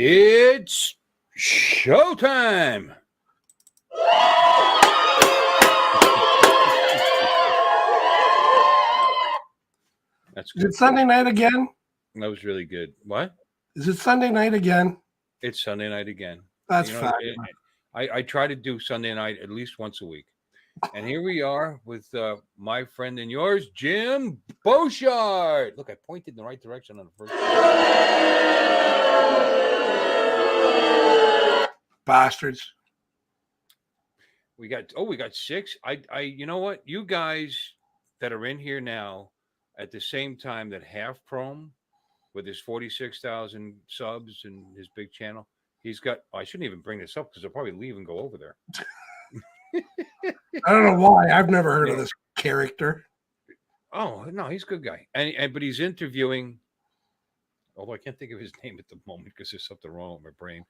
It's showtime. That's Is good. it Sunday night again? That was really good. What? Is it Sunday night again? It's Sunday night again. That's You know, fabulous. I try to do Sunday night at least once a week. And here we are with my friend and yours, Jim Boshart. Look, I pointed in the right direction on the first. Bastards. We got six. You know what? You guys that are in here now at the same time that Half Prom with his 46,000 subs and his big channel, he's got. I shouldn't even bring this up because they'll probably leave and go over there. I don't know why. I've never heard of this character. Oh no, he's a good guy, and but he's interviewing. Although I can't think of his name at the moment because there's something wrong with my brain.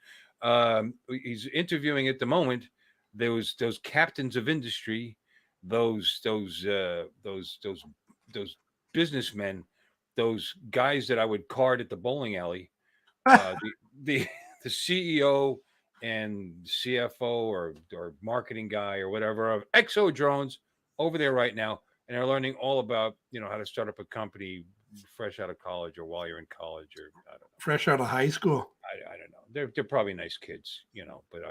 He's interviewing at the moment those captains of industry, those businessmen, those guys that I would card at the bowling alley. The CEO and CFO or marketing guy or whatever of Exo Drones over there right now, and they're learning all about how to start up a company fresh out of college or while you're in college or I don't know. Fresh out of high school. I don't know. They're probably nice kids, but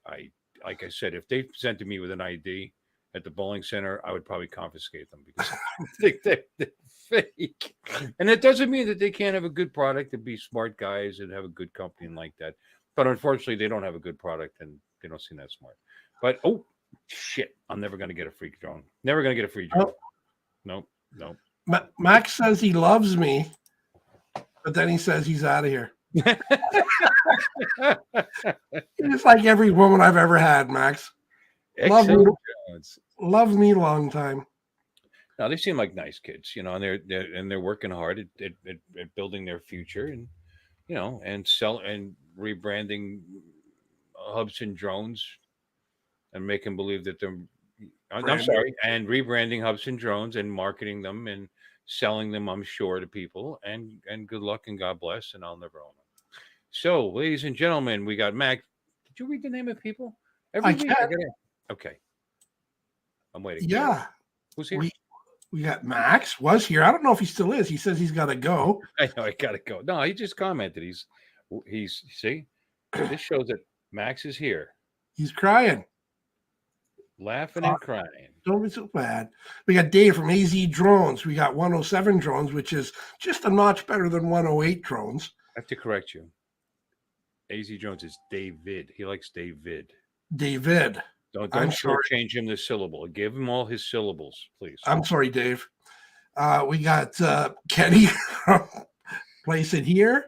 I like I said, if they presented me with an ID at the bowling center, I would probably confiscate them because I think they're fake. And it doesn't mean that they can't have a good product and be smart guys and have a good company and like that. But unfortunately, they don't have a good product and they don't seem that smart. But oh shit, I'm never gonna get a free drone. Never gonna get a free drone. Nope. Max says he loves me, but then he says he's out of here. It's like every woman I've ever had, Max. Love me long time. No, they seem like nice kids, and they're working hard at building their future, and and rebranding Hubson drones, and making believe that they're. I'm sorry, and rebranding Hubson drones and marketing them and selling them, I'm sure, to people. And good luck and God bless, and I'll never own them. So, ladies and gentlemen, we got Mac. Did you read the name of people? I can. Okay. I'm waiting. Yeah. Who's here? We got Max was here. I don't know if he still is. He says he's got to go. I know I gotta go. No, he just commented. He's see. This shows that Max is here. He's crying. Laughing and crying. Don't be so bad. We got Dave from AZ Drones. We got 107 Drones, which is just a notch better than 108 Drones. I have to correct you. AZ Drones is David. He likes David. David. Don't change him the syllable. Give him all his syllables, please. I'm sorry, Dave. We got Kenny from Place It Here.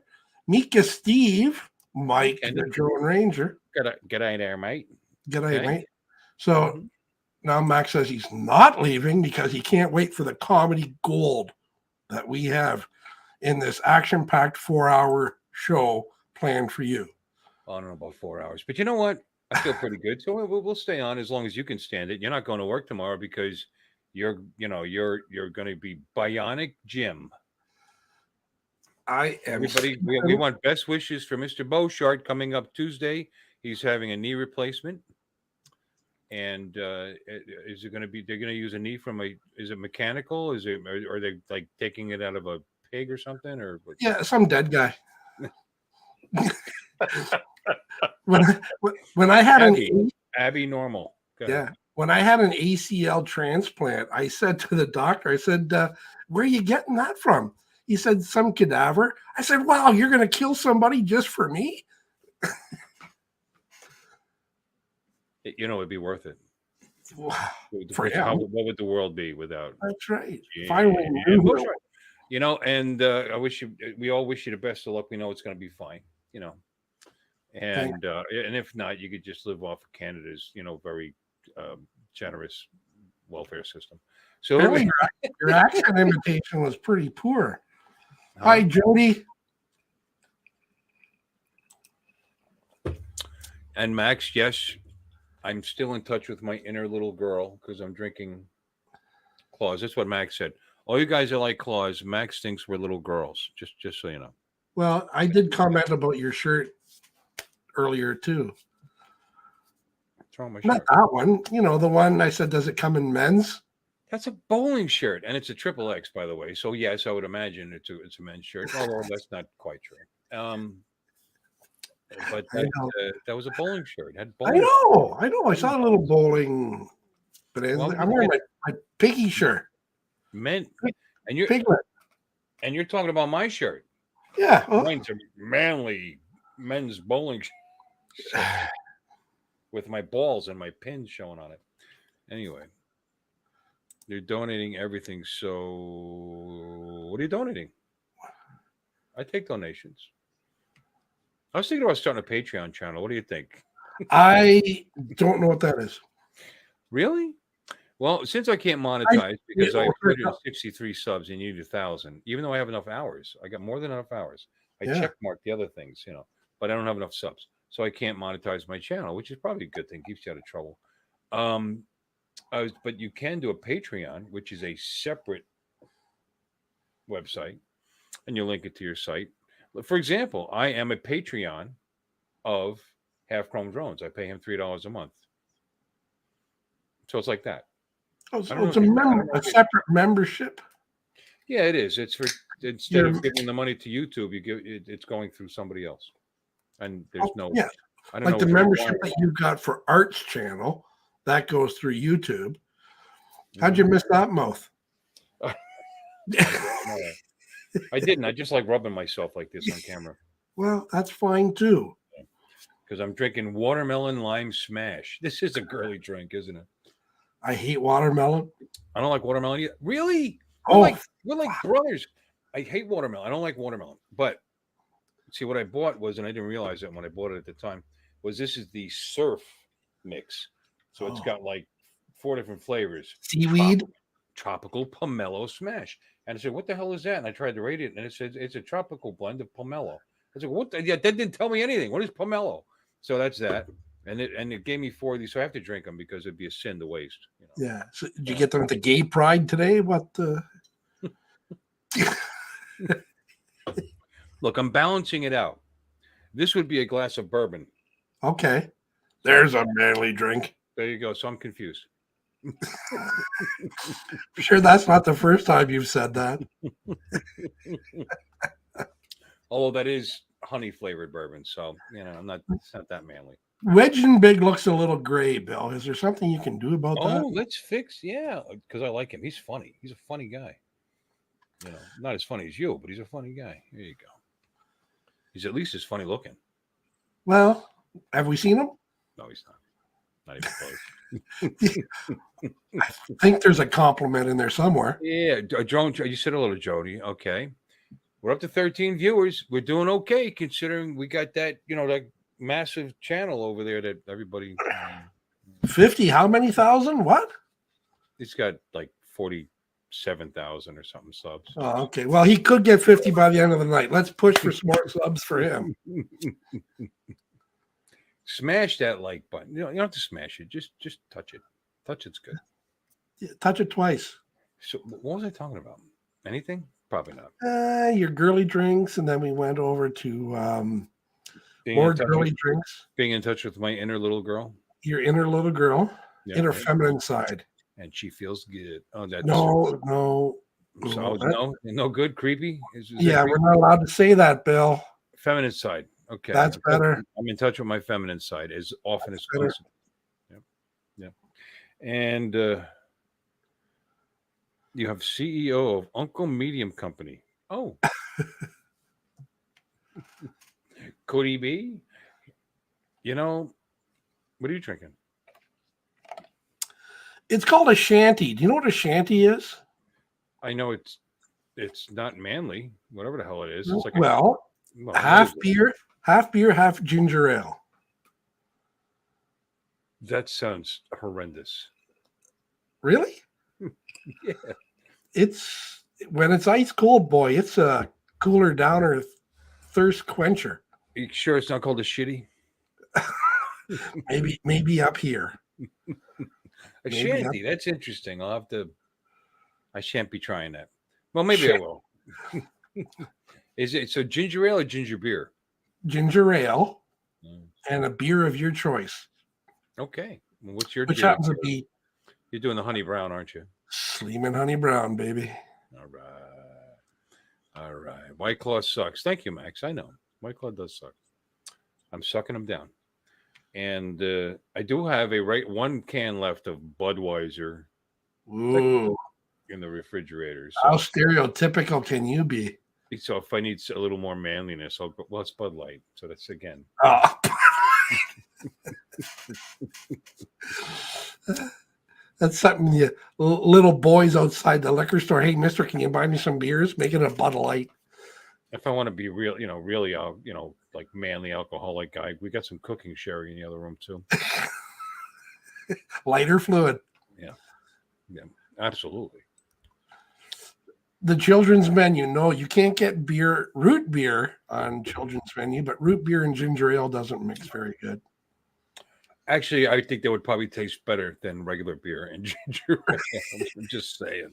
Mika Steve. Mike, the Drone Ranger. G'day there, mate. G'day, mate. So now Max says he's not leaving because he can't wait for the comedy gold that we have in this action-packed 4-hour show planned for you. I don't know about 4 hours, but you know what? I feel pretty good. So we'll stay on as long as you can stand it. You're not going to work tomorrow because you're going to be Bionic Jim. I am. Everybody, we want best wishes for Mr. Boshart coming up Tuesday. He's having a knee replacement. And is it going to be? They're going to use a knee from is it mechanical? Is it? Or are they like taking it out of a pig or something? Or yeah, some dead guy. when I had Abby normal. When I had an ACL transplant, I said to the doctor, I said, "Where are you getting that from?" He said, "Some cadaver." I said, "Wow, you're going to kill somebody just for me?" It'd be worth it. For him. What would the world be without? That's right. Finally, and we all wish you the best of luck. We know it's going to be fine. And if not, you could just live off of Canada's, very generous welfare system. So your accent imitation was pretty poor. Hi, Jody. And Max, yes. I'm still in touch with my inner little girl because I'm drinking claws. That's what Max said. All you guys are like claws. Max thinks we're little girls. Just so you know. Well, I did comment about your shirt earlier too. What's wrong with my Not shirt? that one. You know, the one I said, does it come in men's? That's a bowling shirt, and it's a triple X, by the way. So yes, I would imagine it's a men's shirt, although that's not quite true. But I know. that was a bowling shirt. It had I bowling. know. I know. I saw a little bowling. But Well, I'm wearing my piggy shirt. men, and Piglet. you're talking about my shirt. Yeah. Oh. Mine's a manly men's bowling shirt with my balls and my pins showing on it. Anyway, they're donating everything. So, what are you donating? I take donations. I was thinking about starting a Patreon channel. What do you think? I don't know what that is. Really? Well, since I can't monetize because I have 263 subs and you need 1,000, even though I have enough hours, I got more than enough hours. I check mark the other things, but I don't have enough subs, so I can't monetize my channel, which is probably a good thing. Keeps you out of trouble. But you can do a Patreon, which is a separate website, and you link it to your site. For example, I am a Patreon of Half Chrome Drones. I pay him $3 a month, so it's like that. Oh, so it's a separate membership. Yeah, it is. It's for instead of giving the money to YouTube, you give it's going through somebody else, and there's no. Yeah, I don't like know the membership that you got for Art's channel that goes through YouTube. How'd you miss that mouth? I didn't. I just like rubbing myself like this on camera. Well, that's fine too. Because I'm drinking watermelon lime smash. This is a girly drink, isn't it? I hate watermelon. I don't like watermelon either. Really? We're like brothers. I hate watermelon. I don't like watermelon. But see, what I bought was, and I didn't realize it when I bought it at the time, was this is the surf mix. So it's got like 4 different flavors. Seaweed. Tropical pomelo smash. And I said, what the hell is that? And I tried to rate it, and it says it's a tropical blend of pomelo. I said, what? Yeah, that didn't tell me anything. What is pomelo? So that's that. And it gave me 4 of these. So I have to drink them because it'd be a sin to waste. Yeah. So did you get them at the Gay Pride today? What the? Look, I'm balancing it out. This would be a glass of bourbon. Okay. There's a manly drink. There you go. So I'm confused. Sure, that's not the first time you've said that. Although that is honey flavored bourbon, so it's not that manly. Wedge and Big looks a little gray, Bill. Is there something you can do about that? Oh, let's fix. Yeah, because I like him. He's funny. He's a funny guy. Not as funny as you, but he's a funny guy. There you go. He's at least as funny looking. Well, have we seen him? No, he's not. Not even close. I think there's a compliment in there somewhere. Yeah, Joan, you said hello to Jody. Okay. We're up to 13 viewers. We're doing okay considering we got that, that massive channel over there that everybody 50, how many thousand? What? It's got like 47,000 or something subs. Oh, okay. Well, he could get 50 by the end of the night. Let's push for some more subs for him. Smash that like button. You don't have to smash it. Just touch it. Touch it's good. Yeah, touch it twice. So what was I talking about? Anything? Probably not. Your girly drinks, and then we went over to more girly drinks. Being in touch with my inner little girl. Your inner little girl, inner feminine side. And she feels good. Oh, that's no, no good, creepy. Yeah, we're not allowed to say that, Bill. Feminine side. Okay, that's better. I'm in touch with my feminine side as often as possible. Yep. And you have CEO of Uncle Medium Company. Oh, could he be? What are you drinking? It's called a shanty. Do you know what a shanty is? I know it's not manly, whatever the hell it is. It's like half beer, half ginger ale. That sounds horrendous. Really? Yeah. It's when it's ice cold, boy. It's a cooler downer, thirst quencher. Are you sure it's not called a shitty? maybe up here. A shanty. That's interesting. I shan't be trying that. Well, maybe I will. Is it so ginger ale or ginger beer? Ginger ale. and a beer of your choice, Okay. Well, what's your which beer? happens to be You're doing the honey brown, aren't you? Sleeman Honey Brown, baby. All right. All right. White Claw sucks. Thank you, Max. I know. White Claw does suck. I'm sucking them down. And I do have one can left of Budweiser Ooh, in the refrigerator. how So stereotypical can you be? if I need a little more manliness, I'll go. Well, it's Bud Light. So that's again. Oh. That's something little boys outside the liquor store. Hey, mister, can you buy me some beers? Make it a Bud Light. If I want to be real, really, like manly alcoholic guy, we got some cooking sherry in the other room too. Lighter fluid. Yeah, absolutely. The children's menu. No, you can't get root beer on children's menu, but root beer and ginger ale doesn't mix very good. Actually, I think they would probably taste better than regular beer and ginger ale. I'm just saying.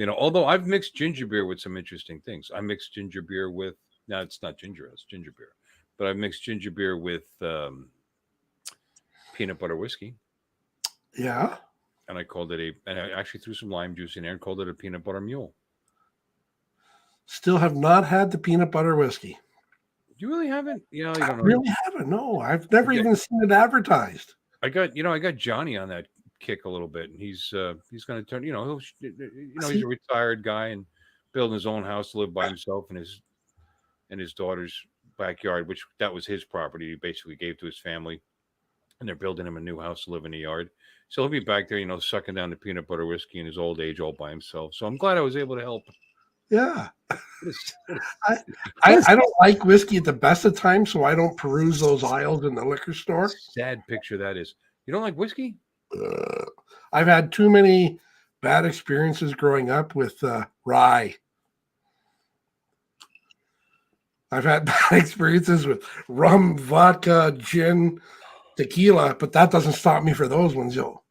Although I've mixed ginger beer with some interesting things. I mixed ginger beer with, no, it's not ginger ale, it's ginger beer. But I mixed ginger beer with peanut butter whiskey. Yeah. And I actually threw some lime juice in there and called it a peanut butter mule. Still have not had the peanut butter whiskey. You really haven't? You don't know. Really haven't. No, I've never even seen it advertised. I got Johnny on that kick a little bit, and he's going to turn. He's a retired guy and building his own house to live by himself in his daughter's backyard, which that was his property. He basically gave to his family, and they're building him a new house to live in the yard. So he'll be back there, sucking down the peanut butter whiskey in his old age, all by himself. So I'm glad I was able to help. Yeah. I don't like whiskey at the best of times, so I don't peruse those aisles in the liquor store. Sad picture that is. You don't like whiskey? I've had too many bad experiences growing up with rye. I've had bad experiences with rum, vodka, gin, tequila, but that doesn't stop me for those ones, yo.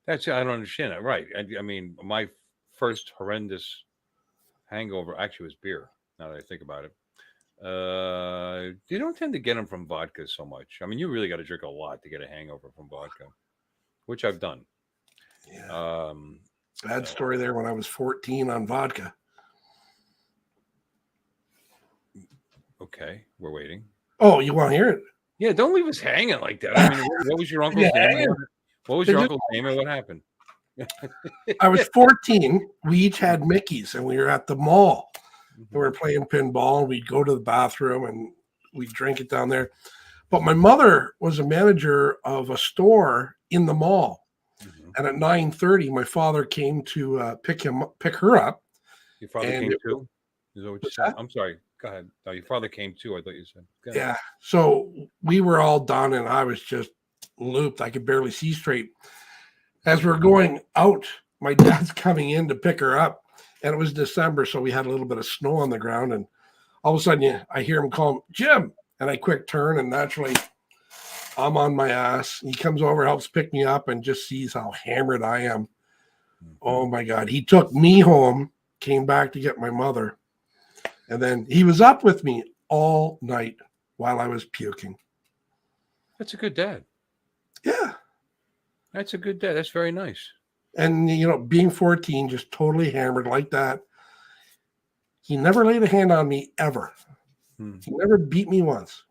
I don't understand that. Right. I mean, my first horrendous hangover actually was beer. Now that I think about it, you don't tend to get them from vodka so much. I mean, you really got to drink a lot to get a hangover from vodka, which I've done. Yeah. Bad story there when I was 14 on vodka. Okay, we're waiting. Oh, you want to hear it? Yeah, don't leave us hanging like that. I mean, what was your uncle's name? What was your uncle's name and what happened? I was 14. We each had Mickeys, and we were at the mall. Mm-hmm. We were playing pinball, and we'd go to the bathroom, and we'd drink it down there. But my mother was a manager of a store in the mall. Mm-hmm. And at 9:30, my father came to pick her up. Your father came too? Is that what you said? I'm sorry. Go ahead. No, your father came too, I thought you said. Yeah. So we were all done, and I was just looped. I could barely see straight. As we're going out, my dad's coming in to pick her up, and it was December, so we had a little bit of snow on the ground, and all of a sudden I hear him call him, Jim, and I quick turn, and naturally I'm on my ass. He comes over, helps pick me up, and just sees how hammered I am. Oh my God. He took me home, came back to get my mother, and then he was up with me all night while I was puking. That's a good dad. Yeah. That's a good dad. That's very nice. And, being 14, just totally hammered like that. He never laid a hand on me ever. He never beat me once.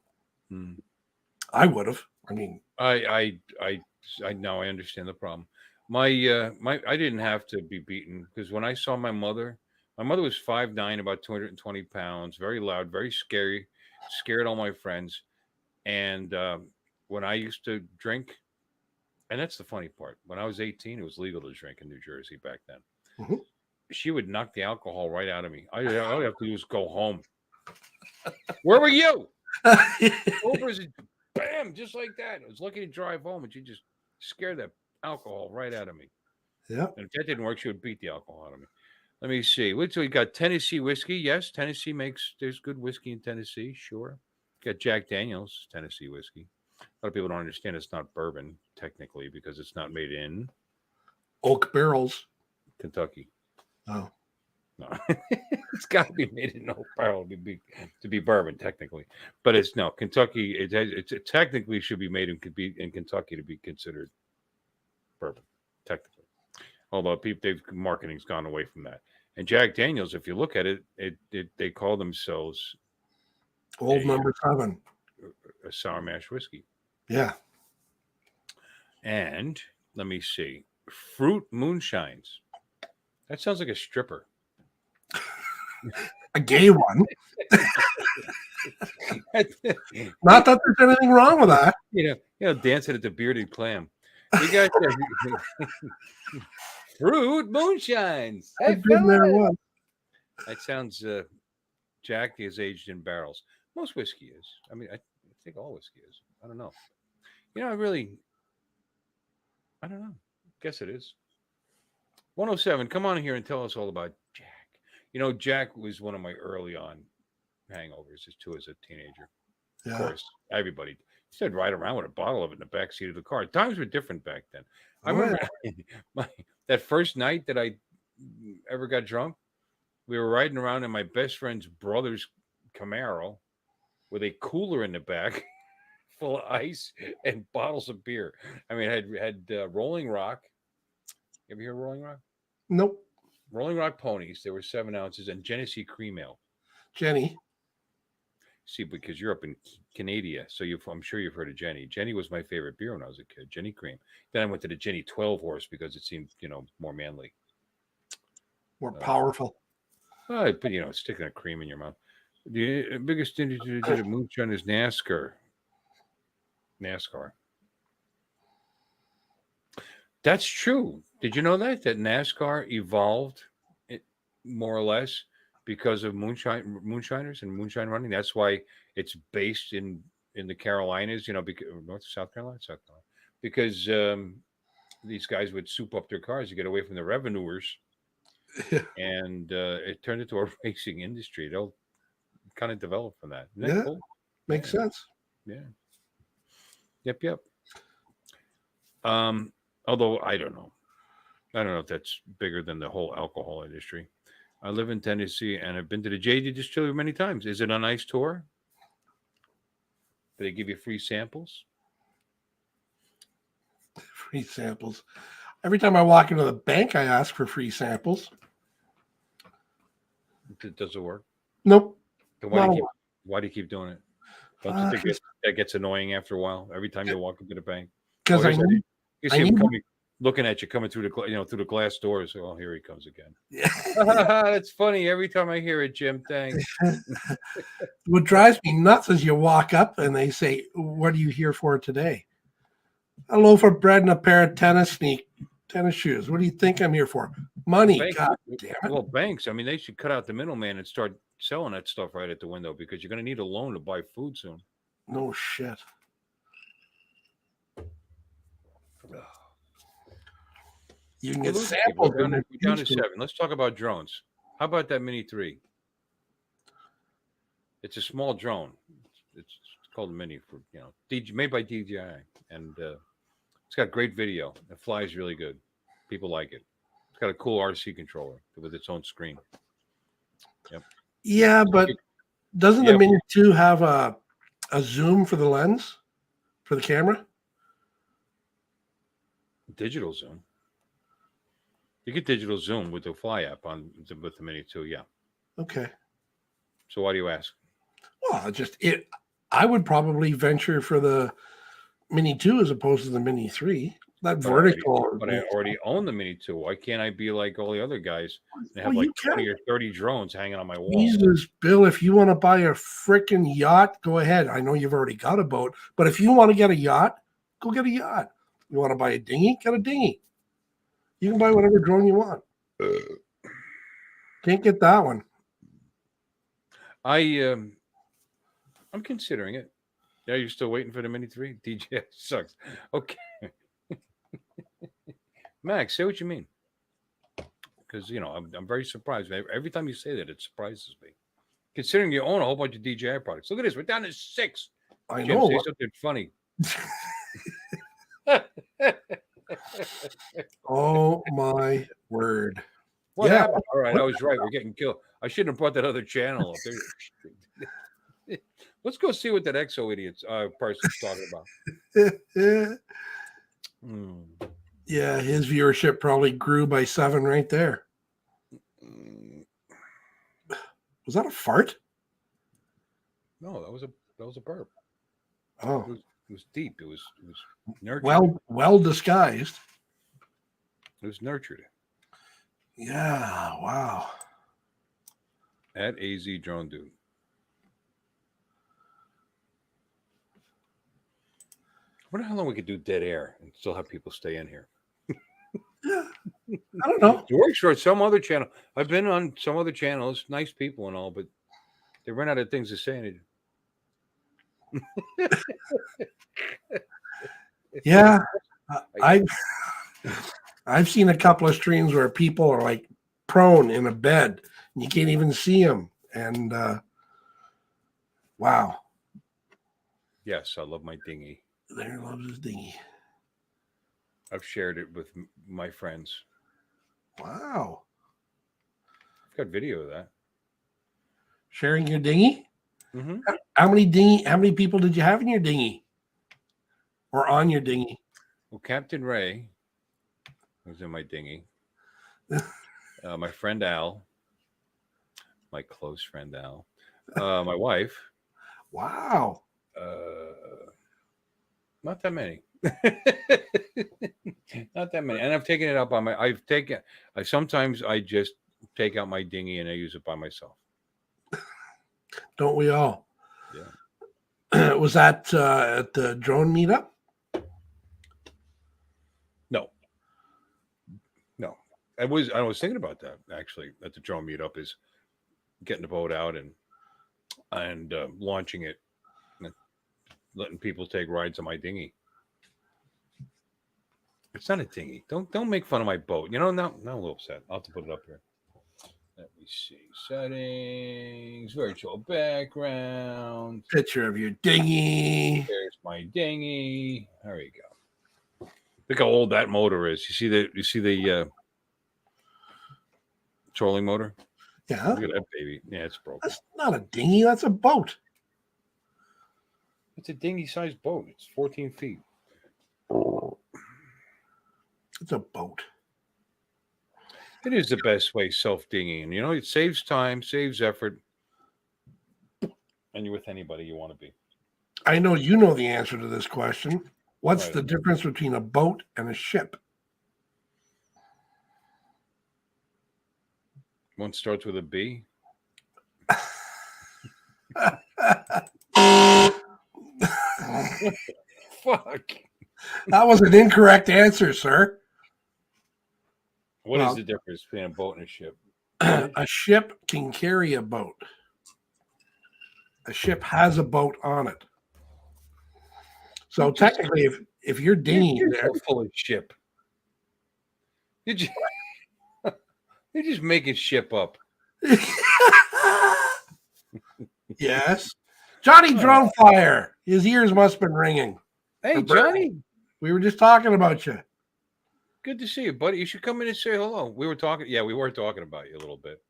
I would have. I mean, I now I understand the problem. My I didn't have to be beaten because when I saw my mother was 5'9", about 220 pounds, very loud, very scary, scared all my friends. And when I used to drink, and that's the funny part, when I was 18, it was legal to drink in New Jersey back then. Mm-hmm. She would knock the alcohol right out of me. All you have to do is go home. Where were you? Over as bam, just like that. I was lucky to drive home, and she just scared that alcohol right out of me. Yeah. And if that didn't work, she would beat the alcohol out of me. Let me see. So we got Tennessee whiskey. Yes, there's good whiskey in Tennessee. Sure. Got Jack Daniels, Tennessee whiskey. A lot of people don't understand it's not bourbon, technically, because it's not made in oak barrels. Kentucky. Oh. No. It's got to be made in oak barrel to be bourbon technically, but it's no Kentucky. It technically should be made in Kentucky to be considered bourbon technically. Although they've marketing's gone away from that. And Jack Daniels, if you look at it, they call themselves Old number 7. a sour mash whiskey. Yeah. And let me see, fruit moonshines. That sounds like a stripper. A gay one. Not that there's anything wrong with that. Dancing at the bearded clam. You got fruit moonshines. Hey, I've been there fellas. once. That sounds Jack is aged in barrels. Most whiskey is. I mean, I think all whiskey is. I don't know. I don't know. Guess it is. 107. Come on here and tell us all about Jack. Jack was one of my early on hangovers too as a teenager. Yeah. Of course, everybody used to ride around with a bottle of it in the back seat of the car. Times were different back then. I remember that first night that I ever got drunk. We were riding around in my best friend's brother's Camaro with a cooler in the back full of ice and bottles of beer. I mean, I had Rolling Rock. You ever hear Rolling Rock? Nope. Rolling Rock ponies. There were 7 ounces and Genesee cream ale. Jenny. See, because you're up in Canada, so I'm sure you've heard of Jenny. Jenny was my favorite beer when I was a kid. Jenny cream. Then I went to the Jenny 12 horse because it seemed, more manly, More powerful. But sticking a cream in your mouth. The biggest industry to moonshine is NASCAR. That's true. Did you know that NASCAR evolved more or less because of moonshiners and moonshine running? That's why it's based in the Carolinas, South Carolina, because these guys would soup up their cars to get away from the revenuers, and it turned into a racing industry. They'll kind of develop from that. Isn't that cool? Makes sense. Yeah. Yep. Although I don't know if that's bigger than the whole alcohol industry. I live in Tennessee and I've been to the JD Distillery many times. Is it a nice tour? Do they give you free samples? Free samples. Every time I walk into the bank, I ask for free samples. Does it work? Nope. Why do you keep doing it? Don't you think that gets annoying after a while? Every time you walk into the bank, because you see him looking at you coming through through the glass doors. Oh, here he comes again. Yeah. That's funny. Every time I hear it, Jim, thanks. What drives me nuts is you walk up and they say, "What are you here for today?" A loaf of bread and a pair of tennis shoes. What do you think I'm here for? Money. Banks, God damn it. Well, banks. I mean, they should cut out the middleman and start selling that stuff right at the window because you're going to need a loan to buy food soon. No shit. You can get samples. We're down to 7. Let's talk about drones. How about that Mini 3? It's a small drone. It's called a Mini for made by DJI, and it's got great video. It flies really good. People like it. It's got a cool RC controller with its own screen. Yep. Yeah, but doesn't the Mini 2 have a zoom for the lens for the camera? Digital zoom. You get digital zoom with the Fly app with the Mini 2, yeah. Okay. So why do you ask? Well, I would probably venture for the Mini 2 as opposed to the Mini 3. That vertical. But I already own the Mini 2. Why can't I be like all the other guys and have 20 or 30 drones hanging on my wall? Jesus, Bill, if you want to buy a freaking yacht, go ahead. I know you've already got a boat, but if you want to get a yacht, go get a yacht. You want to buy a dinghy? Get a dinghy. You can buy whatever drone you want. Can't get that one. I'm considering it. Yeah, you're still waiting for the Mini 3? DJ sucks. Okay. Max, say what you mean. Because, I'm very surprised. Every time you say that, it surprises me. Considering you own a whole bunch of DJI products. Look at this. We're down to 6. I Jim, know. say something funny. Oh, my word. What happened? All right. was right. We're getting killed. I shouldn't have brought that other channel up there. Let's go see what that exo idiot's person's talking about. Yeah, his viewership probably grew by 7 right there. Was that a fart? No, that was a burp. Oh, it was deep. It was nurtured. well disguised. It was nurtured. Yeah, wow. At AZ Drone Dude. I wonder how long we could do dead air and still have people stay in here. Yeah, I don't know. It works for some other channel. I've been on some other channels, nice people and all, but they run out of things to say. Yeah, I've seen a couple of streams where people are like prone in a bed and you can't even see them. And wow. Yes, I love my dinghy. Larry loves his dinghy. I've shared it with my friends. Wow. I've got video of that. Sharing your dinghy? Mm-hmm. How many people did you have in your dinghy? Or on your dinghy? Well, Captain Ray was in my dinghy. My friend Al, my close friend Al, my wife. Wow. Not that many. Not that many. And I've taken it up on sometimes I just take out my dinghy and I use it by myself. Don't we all? Yeah. Was that at the drone meetup? No. I was thinking about that actually at the drone meetup, is getting the boat out and launching it, and letting people take rides on my dinghy. It's not a dinghy. Don't make fun of my boat. Now I'm a little upset. I'll have to put it up here. Let me see. Settings, virtual background. Picture of your dinghy. There's my dinghy. There you go. Look how old that motor is. You see the trolling motor? Yeah. Look at that baby. Yeah, it's broken. That's not a dinghy. That's a boat. It's a dinghy-sized boat. It's 14 feet. It's a boat. It is the best way, self-dinghying. It saves time, saves effort, and you're with anybody you want to be. I know you know the answer to this question. What's Right. the difference between a boat and a ship? One starts with a B. Fuck. That was an incorrect answer, sir. What is the difference between a boat and a ship? A ship can carry a boat. A ship has a boat on it. So technically, if you're dinghy you're there, so full of ship. You're just making ship up. Yes. Johnny Drone Fire. His ears must have been ringing. Hey, Johnny. We were just talking about you. Good to see you, buddy. You should come in and say hello. We were talking about you a little bit.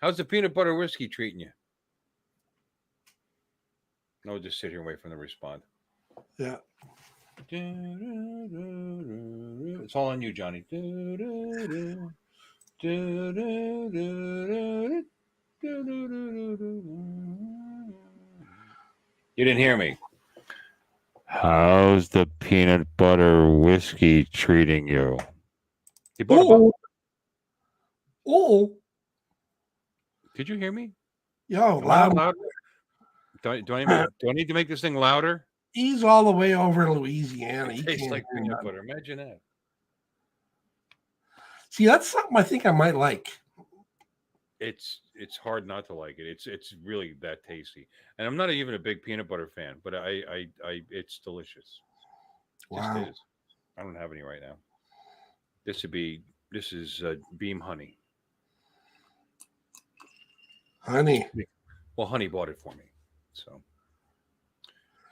How's the peanut butter whiskey treating you? No, just sit here and wait for them to respond. Yeah. It's all on you, Johnny. You didn't hear me. How's the peanut butter whiskey treating you? Oh. Did you hear me? Yo, loud. Do I need to make this thing louder? He's all the way over in Louisiana. It tastes like peanut butter. Imagine that. See, that's something I think I might like. It's hard not to like it. It's really that tasty. And I'm not even a big peanut butter fan, but it's delicious. Wow. Just is. I don't have any right now. This is Beam Honey. Honey. Well, Honey bought it for me. So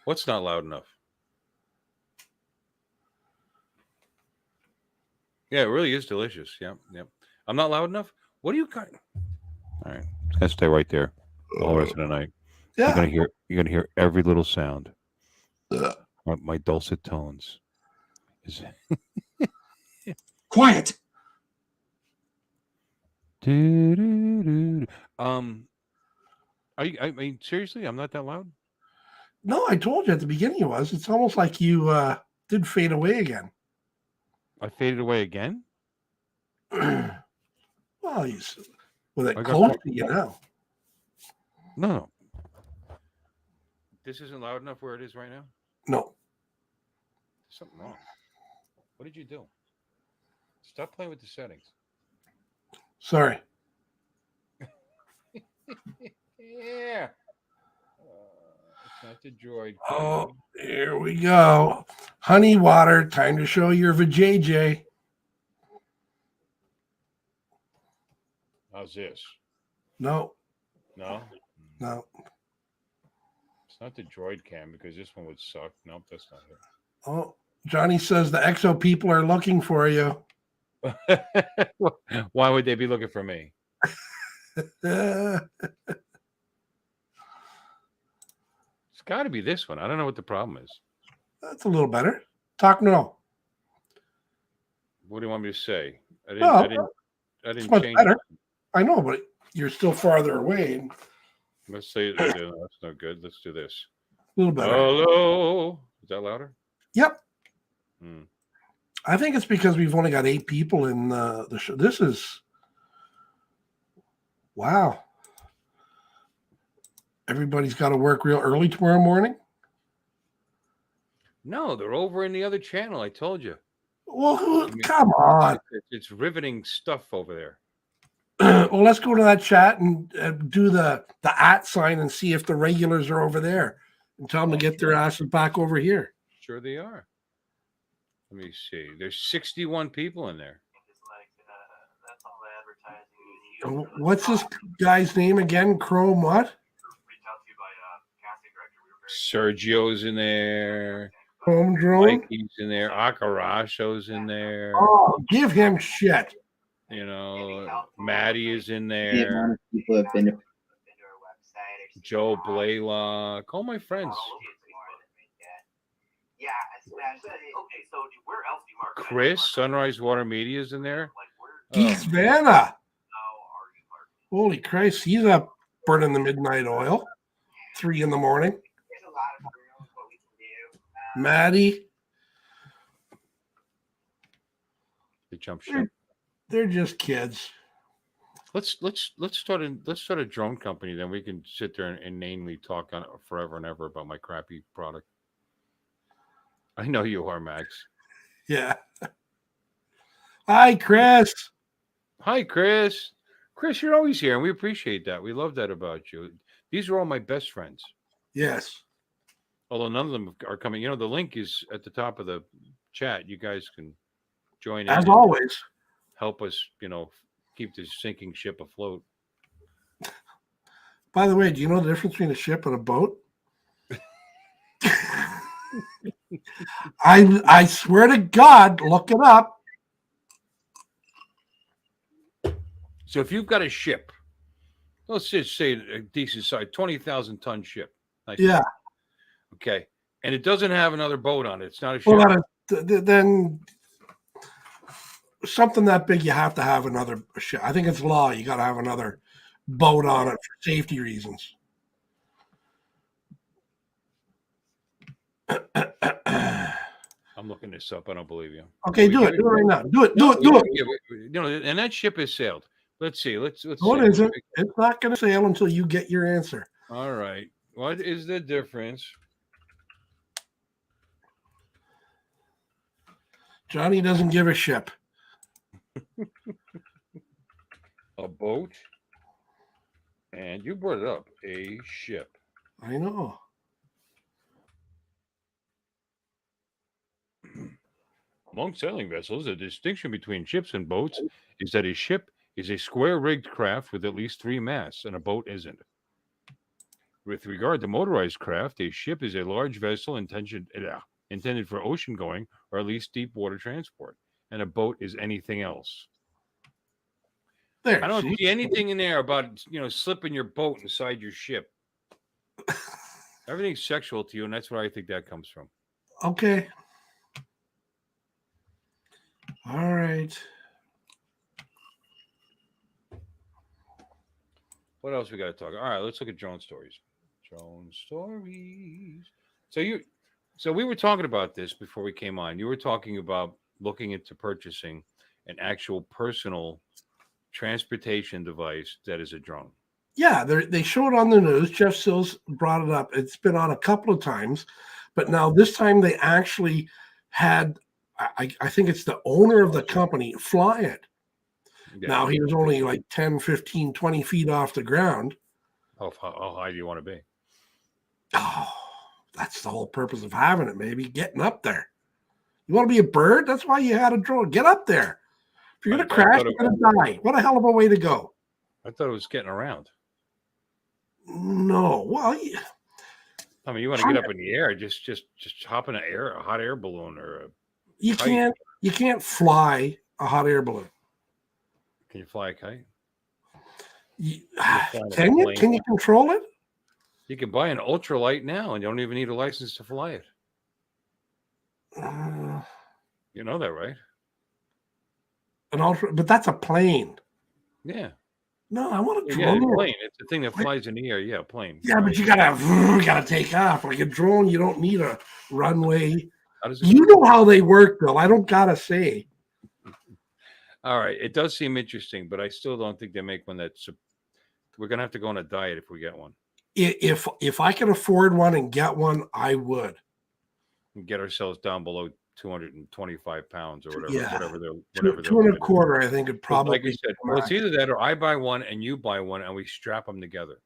what's not loud enough? Yeah, it really is delicious. Yeah. I'm not loud enough. What do you got? All right, it's gonna stay right there the whole rest of the night. Yeah. You're gonna hear every little sound. Uh, My dulcet tones. Is Quiet. um. I mean, seriously, I'm not that loud. no, I told you at the beginning it was. It's almost like you did fade away again. I faded away again. Well, he's with it I got close caught- to you now. No. This isn't loud enough where it is right now. No. There's something wrong. What did you do? Stop playing with the settings. Sorry. Yeah. It's not the droid. Oh, here we go. Honey water. Time to show your vajayjay. How's this? No, No. no. It's not the droid cam because this one would suck. Nope, that's not Oh, Johnny says the EXO people are looking for you. it. Why would they be looking for me? Uh, It's got to be this one. I don't know what the problem is. that's a little better. Talk now. What do you want me to say? I Well, didn't it's much change. better. I know, but you're still farther away. Let's say that's no good. Let's do this. A little better. Hello. Is that louder? Yep. Hmm. I think it's because we've only got 8 people in the show. This is wow. Everybody's got to work real early tomorrow morning. No, they're over in the other channel. I told you. Well, come on. It's riveting stuff over there. Well, let's go to that chat and do the @ sign and see if the regulars are over there and tell them to get their asses back over here. Sure they are. Let me see. There's 61 people in there. What's this guy's name again? Chrome what? Sergio's in there. Home drone? Mikey's in there. Akarasho's in there. Oh, give him shit. You know, Maddie is in The amount there. of people have been to Joe Blaylock. All my friends. Yeah, especially. Okay, so where else do you mark? Chris, Sunrise Water Media is in there. Geeks Vanna. Holy Christ, he's up burning the midnight oil. 3 in the morning. There's a lot of rooms what we can do. Maddie, The jump ship. they're just kids. Let's start a drone company. Then we can sit there and inanely talk on it forever and ever about my crappy product. I know you are, Max. Yeah. Hi, Chris. Hi, Chris. Chris, you're always here, and we appreciate that. We love that about you. These are all my best friends. Yes. Although none of them are coming. You know, the link is at the top of the chat. You guys can join in. As and always. help us, keep this sinking ship afloat. By the way, do you know the difference between a ship and a boat? I swear to God, look it up. So if you've got a ship, let's just say a decent size, 20,000 ton ship. Nice. Yeah. Okay. And it doesn't have another boat on it. It's not a ship. Well, then something that big, you have to have another ship. I think it's law. You got to have another boat on it for safety reasons. I'm looking this up. I don't believe you. Okay, do it. Do it right now. Do it. Do it. Do it. And that ship is sailed. Let's see. Let's What see. is it? It's not going to sail until you get your answer. All right. What is the difference? Johnny doesn't give a ship. A boat. And you brought it up. A ship. I know. Among sailing vessels, the distinction between ships and boats is that a ship is a square-rigged craft with at least 3 masts, and a boat isn't. With regard to motorized craft, a ship is a large vessel intended for ocean-going or at least deep water transport, and a boat is anything else. There. I don't See? see anything in there about slipping your boat inside your ship. Everything's sexual to you, and that's where I think that comes from. Okay. All right. What else we got to talk? All right, let's look at drone stories. Drone stories. So we were talking about this before we came on. You were talking about looking into purchasing an actual personal transportation device that is a drone. Yeah, they show it on the news. Jeff Sills brought it up. It's been on a couple of times, but now this time they actually had, I think it's the owner of the company fly it. Yeah. Now he was only like 10, 15, 20 feet off the ground. How high do you want to be? Oh, that's the whole purpose of having it, maybe getting up there. You want to be a bird? That's why you had a drone. Get up there. If you're going to crash, you're going to die. What a hell of a way to go. I thought it was getting around. No. Well, I mean, you want to get up in the air, just hop in a hot air balloon or you can't fly a hot air balloon. can you fly a kite? Can you? Can you control it? You can buy an ultralight now, and you don't even need a license to fly it. You know that, right? But that's a plane. Yeah. No, I want a Yeah, drone. a plane. It's the thing that flies in the air. Yeah, plane. Yeah, but you gotta take off. Like a drone, you don't need a runway. How does it You know how they work, Bill. I don't gotta say. All right, it does seem interesting, but I still don't think they make one that's. We're gonna have to go on a diet if we get one. If I could afford one and get one, I would. And get ourselves down below 225 pounds or whatever. Yeah. Whatever. Two and a quarter, I think it probably. Like you said, well, it's either that or I buy one and you buy one and we strap them together.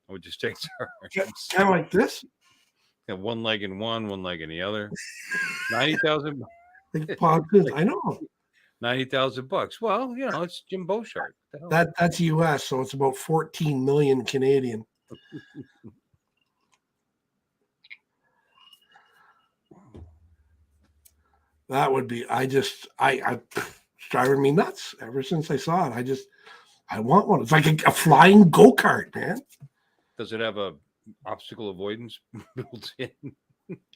And we just take turns. Kind of like this. And one leg in one leg in the other. 90,000. I know. $90,000. Well, it's Jim Boshart. That's US, so it's about 14 million Canadian. That would be. It's driving me nuts ever since I saw it. I want one. It's like a flying go-kart, man. Does it have a obstacle avoidance built in?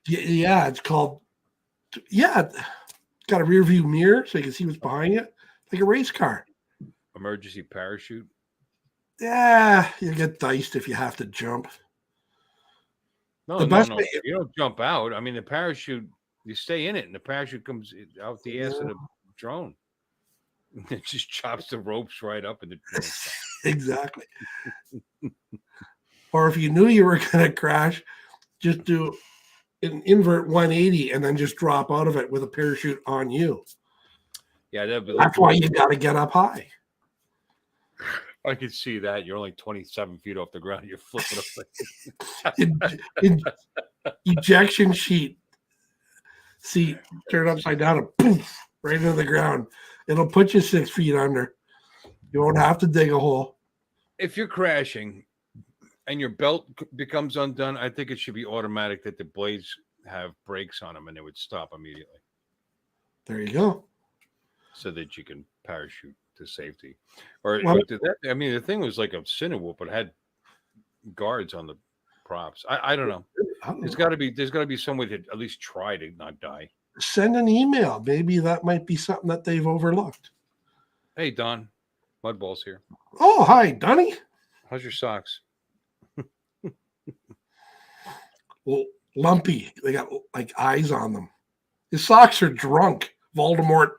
Yeah, it's called. Yeah, it's got a rear view mirror so you can see what's behind you, like a race car. Emergency parachute. Yeah, you get diced if you have to jump. No. You don't jump out. I mean, the parachute. You stay in it, and the parachute comes out the ass of the drone. It just chops the ropes right up in the drone. Exactly. Or if you knew you were going to crash, just do an invert 180 and then just drop out of it with a parachute on you. Yeah, that's why you got to get up high. I could see that. You're only 27 feet off the ground. You're flipping up. Ejection seat, turn upside down and poof, right into the ground. It'll put you 6 feet under. You won't have to dig a hole. If you're crashing and your belt becomes undone, I think it should be automatic that the blades have brakes on them and they would stop immediately. There you go. So that you can parachute to safety. Or did that? I mean, the thing was like a Cinewhoop, but it had guards on the props. I don't know. There's got to be some way to at least try to not die. Send an email. Maybe that might be something that they've overlooked. Hey, Don. Mudball's here. Oh, hi, Donnie. How's your socks? Well, lumpy. They got like eyes on them. His socks are drunk. Voldemort.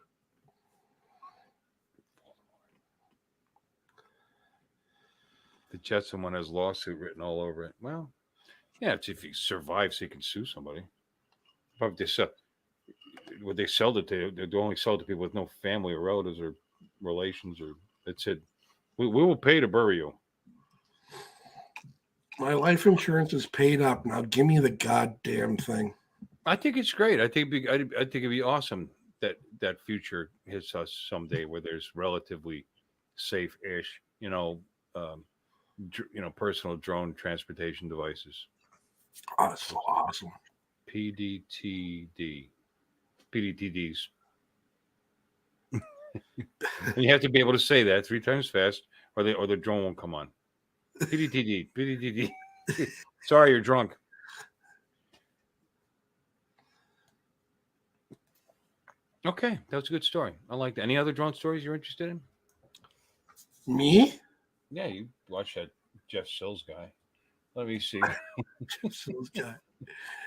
The Jetson one has lawsuit written all over it. Well, yeah, it's if he survives, he can sue somebody. Probably they sell. What they sell it to, they only sell it to people with no family or relatives or relations, or it said, we will pay to bury you. My life insurance is paid up. Now give me the goddamn thing. I think it's great. I think it'd be awesome that future hits us someday where there's relatively safe-ish, personal drone transportation devices. Oh, that's so awesome. PDTDs. And you have to be able to say that 3 times fast, or the drone won't come on. PDTD, PDTD. Sorry, you're drunk. Okay, that was a good story. I like that. Any other drone stories you're interested in? Me? Yeah, you watch that Jeff Sills guy. Let me see.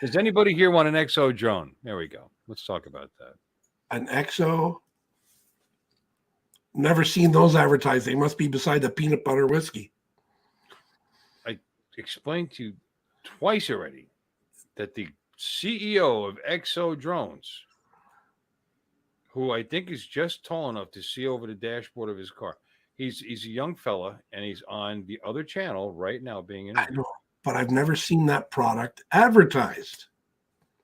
Does anybody here want an XO drone? There we go. Let's talk about that. An XO? Never seen those advertised. They must be beside the peanut butter whiskey. I explained to you twice already that the CEO of XO Drones, who I think is just tall enough to see over the dashboard of his car, he's a young fella, and he's on the other channel right now being I interviewed. know, but I've never seen that product advertised.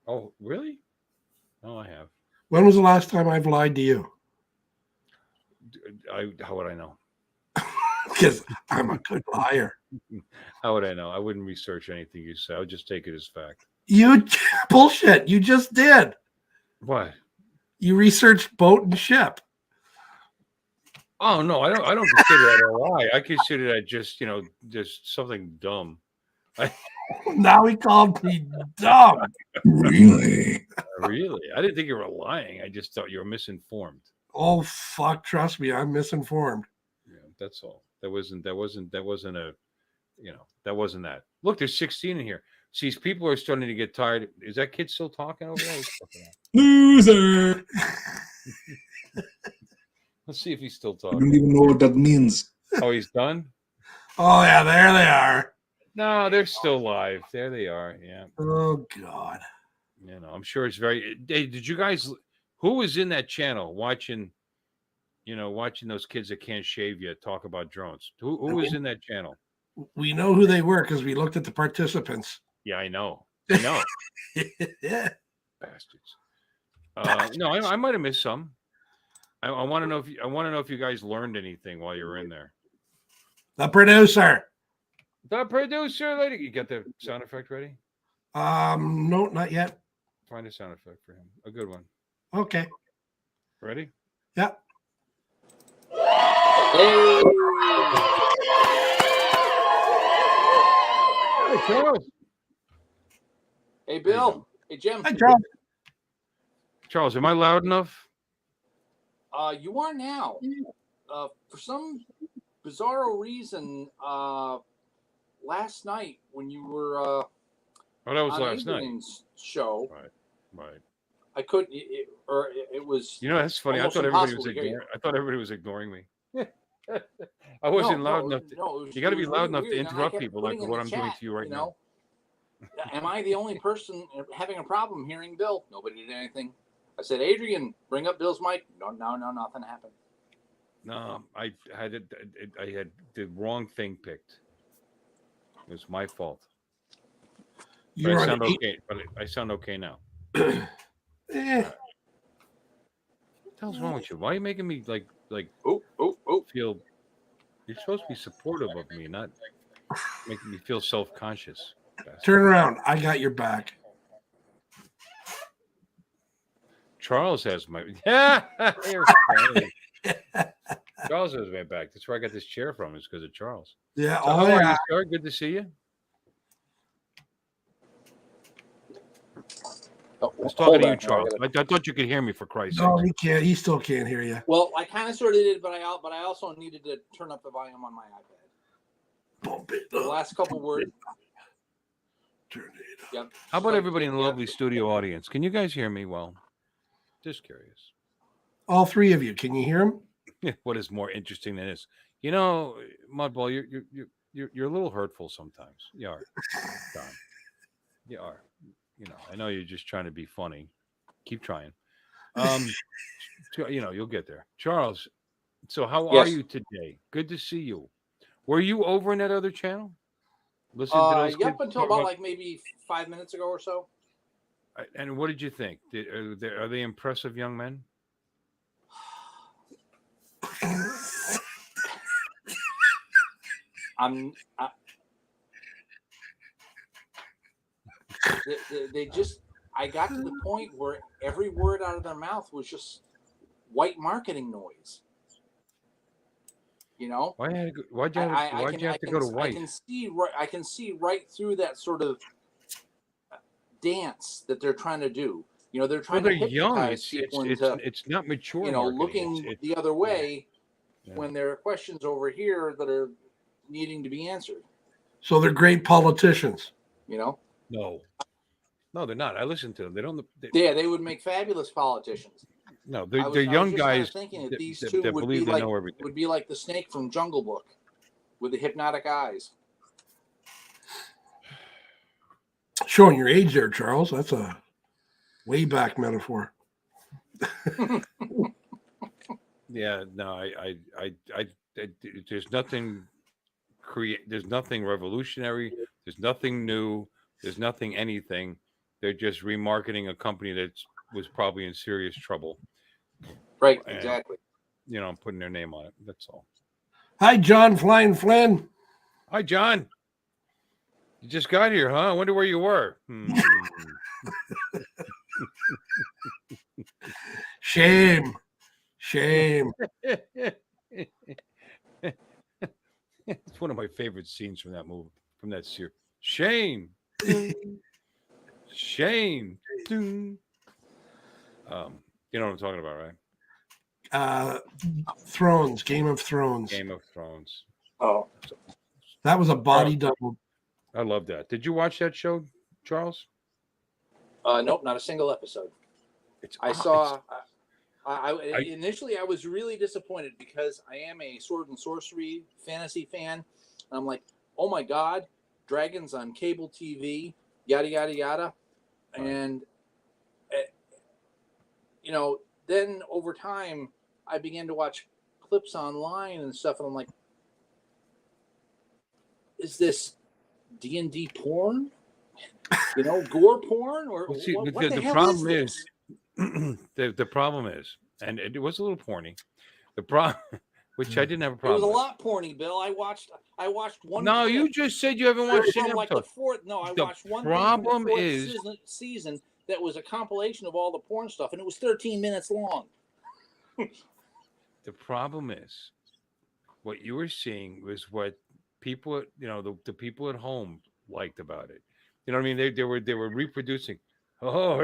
Oh, really? Oh, I have. When was the last time I've lied to you? How would I know? Because I'm a good liar. How would I know? I wouldn't research anything you say. I would just take it as fact. You bullshit. You just did. What? You researched boat and ship. Oh no, I don't consider that a lie. I consider that just just something dumb. Now he called me dumb. Really? Really? I didn't think you were lying. I just thought you were misinformed. Oh fuck! Trust me, I'm misinformed. Yeah, that's all. That wasn't a, that wasn't that. Look, there's 16 in here. See, these people are starting to get tired. Is that kid still talking over there? Loser! Let's see if he's still I talking. don't even know what that means. Oh, he's done? Oh yeah, there they are. No, they're still live. There they are. Yeah. Oh god. I'm sure it's very. Hey, did you guys? Who was in that channel watching? Watching those kids that can't shave yet talk about drones. Who was in that channel? We know who they were because we looked at the participants. Yeah, I know. Yeah. Bastards. No, I might have missed some. I want to know if you guys learned anything while you were in there. The producer. The producer lady. You got the sound effect ready? No, not yet. Find a sound effect for him. A good one. Okay. Ready? Yep. Hey, Charles. Hey, Bill. Hey, Jim. Hi, Charles. Charles, am I loud enough? You are now. For some bizarro reason, last night when you were Oh, that was on last night. Adrian's show, Right. I couldn't. It was. That's funny. I almost thought everybody impossible was to hear you. ignoring. I thought everybody was ignoring me. I wasn't loud enough. You got to be loud enough to interrupt people like what I'm doing to you right now. Am I the only person having a problem hearing Bill? Nobody did anything. I said, Adrian, bring up Bill's mic. No, nothing happened. No, I had the wrong thing picked. It was my fault. But I sound okay. But I sound okay now. Eh. What the hell's wrong with you? Why are you making me like feel? You're supposed to be supportive of me, not making me feel self-conscious. Turn around. I got your back. Charles has my You're funny. Charles has my back. That's where I got this chair from. Is because of Charles. Yeah. So how are you, sir? Good to see you. I was talking to you, Charles. I thought you could hear me, for Christ's sake. No, he can't. He still can't hear you. Well, I kind of sort of did, but I also needed to turn up the volume on my iPad. Bump it The up. last couple words. Turn it up. Yep. How about everybody in the lovely studio audience? Can you guys hear me well? Just curious. All three of you. Can you hear him? What is more interesting than this? Mudball, you're a little hurtful sometimes. You are, Don. You are. I know you're just trying to be funny. Keep trying. You'll get there. Charles, so how are you today? Good to see you. Were you over in that other channel? Listen to those kids Up until about like maybe 5 minutes ago or so. And what did you think? Are they impressive young men? They just. I got to the point where every word out of their mouth was just white marketing noise. You know, Why'd you have to go to white? I can see right through that sort of dance that they're trying to do. You know, they're trying Well, to they're young. hypnotize people into, It's not mature. you know, marketing. looking the other way Yeah. when there are questions over here that are needing to be answered. So they're great politicians. You know, No, they're not. I listen to them. They don't. they would make fabulous politicians. No, I they're young just kinda guys thinking that these that two would believe be they know like everything. the snake from Jungle Book with the hypnotic eyes. Showing your age there, Charles. That's a way back metaphor. Yeah, no, I there's nothing there's nothing revolutionary, there's nothing new, there's nothing anything. They're just remarketing a company that was probably in serious trouble. Right, And, exactly. you know, putting their name on it. That's all. Hi, John Flying Flynn. Hi, John. You just got here, huh? I wonder where you were. Shame. It's one of my favorite scenes from that movie, from that series. Shame. Shame. You know what I'm talking about, right? Thrones, Game of Thrones. Game of Thrones. Oh, That was a body double. I love that. Did you watch that show, Charles? nope, not a single episode. I saw. Initially I was really disappointed because I am a sword and sorcery fantasy fan, and I'm like, oh my god, dragons on cable TV, yada yada yada, and you know, then over time I began to watch clips online and stuff, and I'm like, is this D&D porn? You know, gore porn, or Well, see, what the the hell problem is is, this? the problem is, and it was a little porny. The problem, which I didn't have a It problem. was a with. lot porny, Bill. I watched one. No, clip you just said you haven't watched from an like the episode. fourth. No, I The watched one problem thing from the is- fourth season that was a compilation of all the porn stuff, and it was 13 minutes long. The problem is, what you were seeing was what people, you know, the people at home liked about it. You know what I mean? They were reproducing. Oh,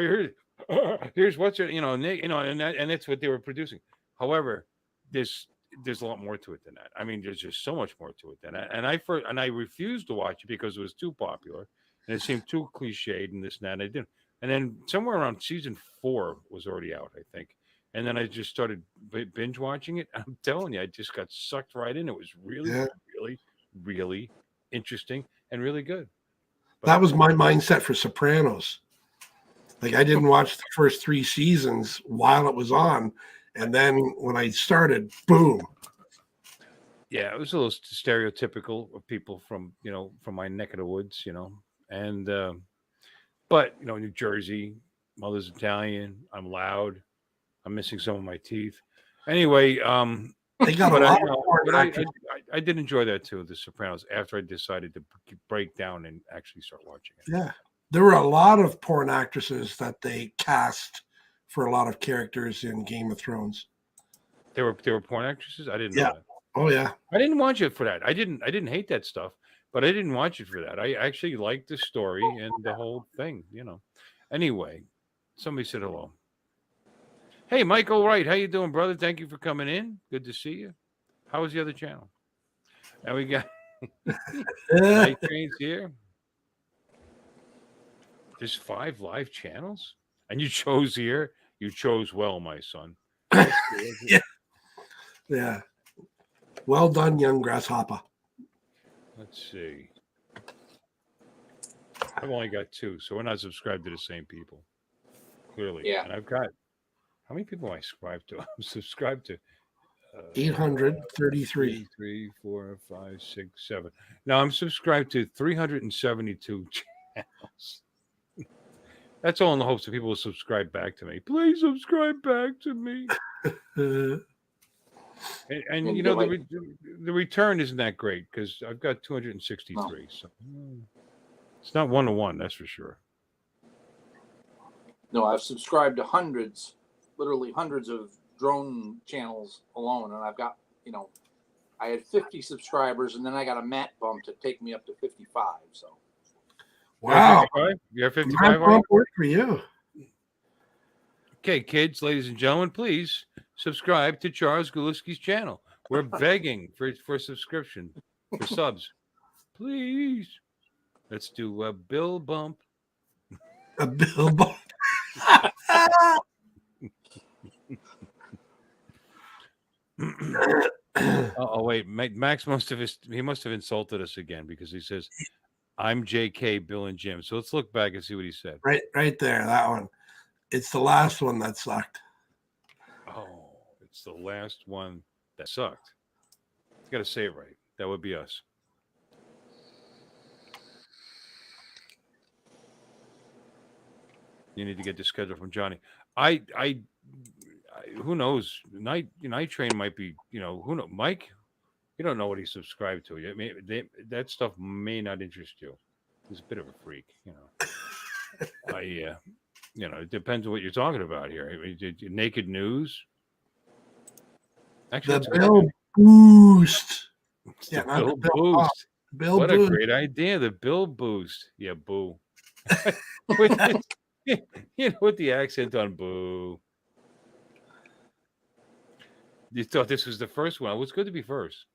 here's what's it, you know, and that's what they were producing. However, there's a lot more to it than that. I mean, there's just so much more to it than that. And I refused to watch it because it was too popular and it seemed too cliched and this and that. And I didn't. And then somewhere around season 4 was already out, I think. And then I just started binge watching it. I'm telling you, I just got sucked right in. It was really, really, really interesting and really good. But That was my mindset for Sopranos. Like, I didn't watch the first 3 seasons while it was on. And then when I started, boom. yeah, it was a little stereotypical of people from, you know, from my neck of the woods, you know. And but, you know, New Jersey, mother's Italian, I'm loud, I'm missing some of my teeth. Anyway, They got a but lot of porn but actors. I did enjoy that too, The Sopranos, after I decided to break down and actually start watching it. Yeah. There were a lot of porn actresses that they cast for a lot of characters in Game of Thrones. They were porn actresses. I didn't know that. Oh yeah. I didn't watch it for that. I didn't hate that stuff, but I didn't watch it for that. I actually liked the story and the whole thing, you know. Anyway, somebody said hello. Hey, Michael Wright, how you doing, brother? Thank you for coming in. Good to see you. How was the other channel? And we got Night Trains here. There's 5 live channels, and you chose here. You chose well, my son. Yeah. Well done, young grasshopper. Let's see. I've only got 2, so we're not subscribed to the same people. Clearly. Yeah. And I've got, how many people am I subscribed to? I'm subscribed to 833. 3, 4, 5, 6, 7. Now I'm subscribed to 372 channels. That's all in the hopes that people will subscribe back to me. Please subscribe back to me. And you know, the return isn't that great because I've got 263. So it's not 1-to-1, that's for sure. No, I've subscribed to hundreds, literally hundreds of drone channels alone, and I've got, I had 50 subscribers, and then I got a mat bump to take me up to 55. So Wow. You're 55. My bump worked for you. Okay, kids, ladies and gentlemen, please subscribe to Charles Guliski's channel. We're begging for subscription, for subs. Please. Let's do a Bill bump. A Bill bump. Oh, wait, Max must have insulted us again because he says, "I'm J.K., Bill, and Jim." So let's look back and see what he said. Right there, that one. It's the last one that sucked. Oh, it's the last one that sucked. You got to say it right. That would be us. You need to get the schedule from Johnny. I who knows? Night Train might be. Who know? Mike, you don't know what he subscribed to. I mean, that stuff may not interest you. He's a bit of a freak. It depends on what you're talking about here. Naked news. Actually, The Bill Boost. Yeah, the Bill Boost. Bill what Boost. A great idea. The Bill Boost. Yeah, boo. With the accent on boo. You thought this was the first one. Well, it's good to be first.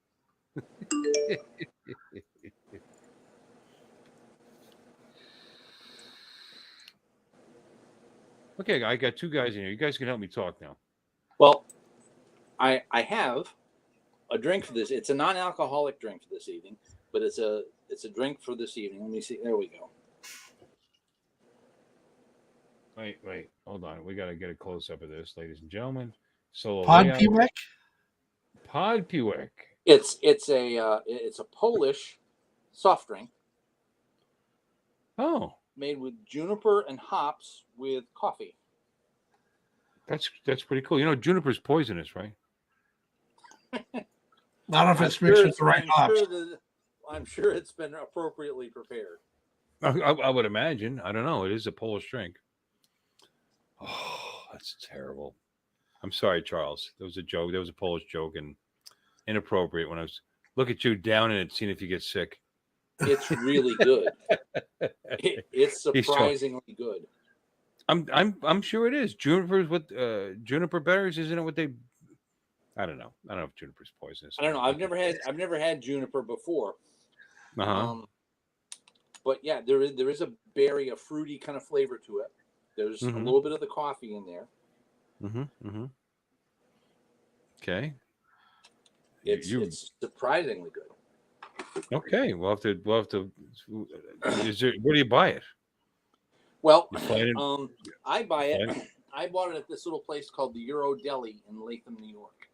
Okay, I got two guys in here. You guys can help me talk now. Well, I have a drink for this. It's a non-alcoholic drink for this evening, but it's a drink for this evening. Let me see. There we go. Wait. Hold on. We got to get a close up of this, ladies and gentlemen. So Podpiwek? Podpiwek. It's a Polish soft drink. Oh. Made with juniper and hops with coffee. That's pretty cool. Juniper's poisonous, right? Not if it's mixed with the right hops. I'm sure it's been appropriately prepared. I would imagine. I don't know. It is a Polish drink. Oh, that's terrible. I'm sorry, Charles. There was a joke. There was a Polish joke and inappropriate when I was look at you down in it, seeing if you get sick. It's really good. It's surprisingly good. I'm sure it is. Juniper's with juniper berries, isn't it? What they? I don't know. I don't know if juniper's poisonous. I don't know. I've never had juniper before. But yeah, there is a berry, a fruity kind of flavor to it. There's a little bit of the coffee in there. Okay. It's surprisingly good. Okay, we'll have to. Where do you buy it? Well, I buy it. I bought it at this little place called the Euro Deli in Latham, New York.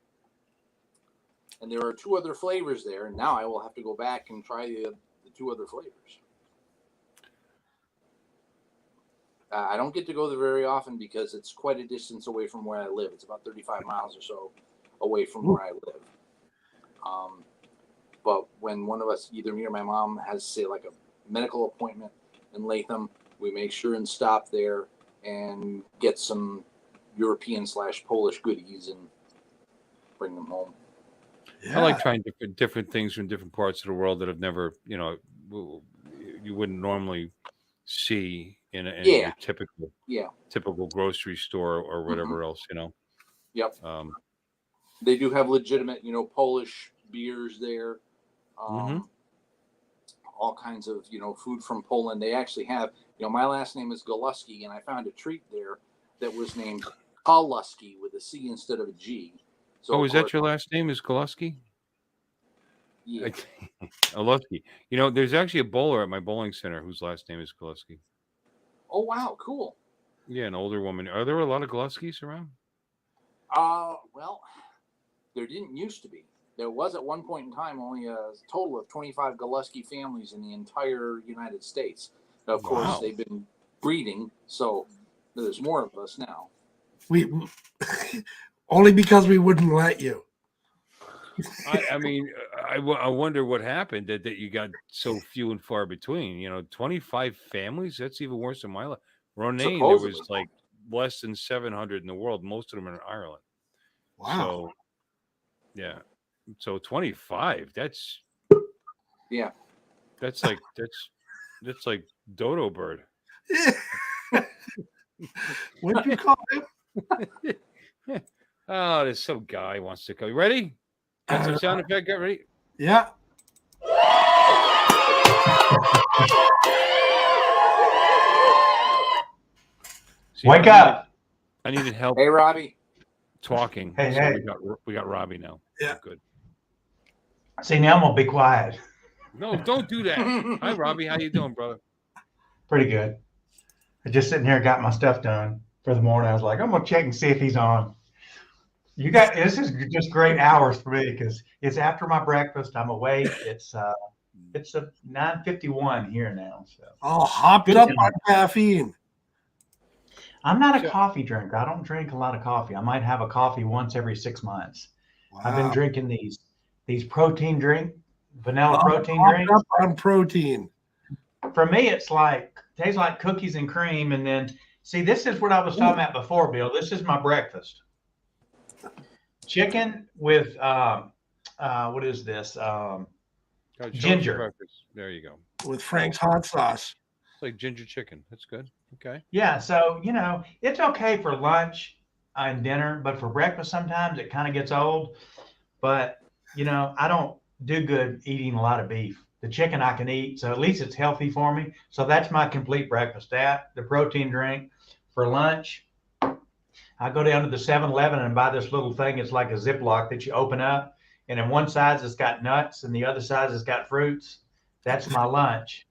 And there are two other flavors there, and now I will have to go back and try the two other flavors. I don't get to go there very often because it's quite a distance away from where I live. It's about 35 miles or so away from where I live. But when one of us, either me or my mom, has, say, like a medical appointment in Latham, we make sure and stop there and get some European/Polish goodies and bring them home. Yeah. I like trying different things from different parts of the world that I've never, you wouldn't normally see in a typical grocery store or whatever else, Yep. They do have legitimate, Polish beers there. All kinds of, food from Poland. They actually have, my last name is Goluski, and I found a treat there that was named Koluski with a C instead of a G. So, is that your last name is Goluski? Yeah. Goluski. There's actually a bowler at my bowling center whose last name is Goluski. Oh, wow. Cool. Yeah, an older woman. Are there a lot of Goluskis around? Well, there didn't used to be. There was at one point in time only a total of 25 Goluski families in the entire United States. Now, of course, they've been breeding, so there's more of us now. We only because we wouldn't let you. I wonder what happened that you got so few and far between. 25 families. That's even worse than my life. Ronaine, there was like less than 700 in the world. Most of them are in Ireland. Wow. So, yeah. So 25. That's Yeah. that's like dodo bird. What'd you call him? Oh, there's some guy wants to go. You ready? Got some sound effect. Get ready. Yeah. See, Wake up. I needed help Hey, Robbie. talking. Hey, so hey. we got Robbie now. Yeah. Good. See, now I'm gonna be quiet. No, don't do that. Hi, Robbie. How you doing, brother? Pretty good. I just sitting here, got my stuff done for the morning. I was like, I'm gonna check and see if he's on. You got this is just great hours for me because it's after my breakfast. I'm awake. It's a 9:51 here now. So Hopped Good up to on caffeine. I'm not a So- coffee drinker. I don't drink a lot of coffee. I might have a coffee once every 6 months. Wow. I've been drinking these protein vanilla protein Hopped drinks. up on protein. For me, it's like tastes like cookies and cream. And then see, this is what I was talking about before, Bill. This is my breakfast. Chicken with what is this? Show us your Ginger. breakfast. There you go. With Frank's hot sauce. It's like ginger chicken. That's good. Okay. Yeah, so it's okay for lunch and dinner, but for breakfast sometimes it kind of gets old. But I don't do good eating a lot of beef. The chicken I can eat, so at least it's healthy for me. So that's my complete breakfast. That the protein drink. For lunch, I go down to the 7-Eleven and buy this little thing. It's like a Ziploc that you open up, and in one side it's got nuts, and the other side it's got fruits. That's my lunch.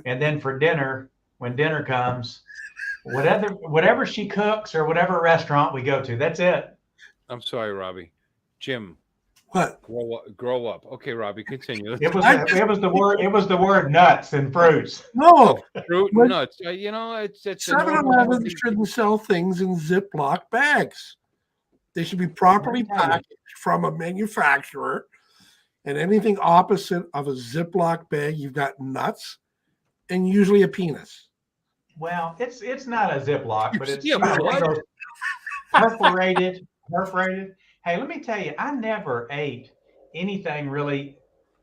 And then for dinner, when dinner comes, whatever she cooks or whatever restaurant we go to, that's it. I'm sorry, Robbie. Jim, What? grow up. Okay, Robbie, continue. It was the word nuts and fruits. No. Fruit What? and nuts. It's a 7-Eleven normal- shouldn't sell things in Ziploc bags. They should be properly packaged from a manufacturer. And anything opposite of a Ziploc bag, you've got nuts and usually a penis. Well, it's not a Ziploc, but it's Yeah, one of what? those perforated. Hey, let me tell you, I never ate anything really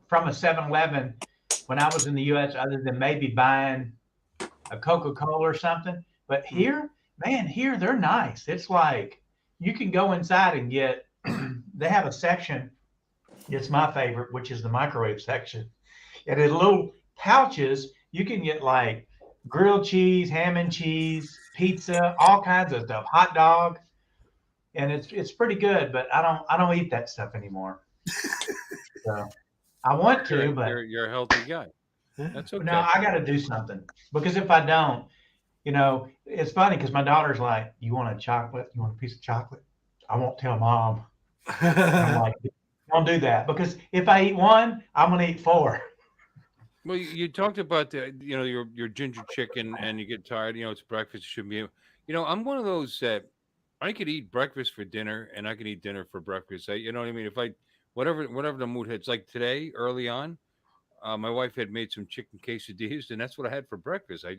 from a 7-Eleven when I was in the U.S. other than maybe buying a Coca-Cola or something. But here they're nice. It's like you can go inside and get, they have a section. It's my favorite, which is the microwave section. And in little pouches, you can get like grilled cheese, ham and cheese, pizza, all kinds of stuff, hot dog. And it's pretty good, but I don't eat that stuff anymore. So I want to, but you're a healthy guy. That's okay. no, I got to do something because if I don't, it's funny because my daughter's like, "You want a chocolate? You want a piece of chocolate?" I won't tell mom. I'm like, "Don't do that," because if I eat one, I'm gonna eat 4. Well, you talked about your ginger chicken, and you get tired. It's breakfast. It should be. I'm one of those that I could eat breakfast for dinner, and I could eat dinner for breakfast. You know what I mean? If I whatever the mood hits, like today early on, my wife had made some chicken quesadillas, and that's what I had for breakfast. I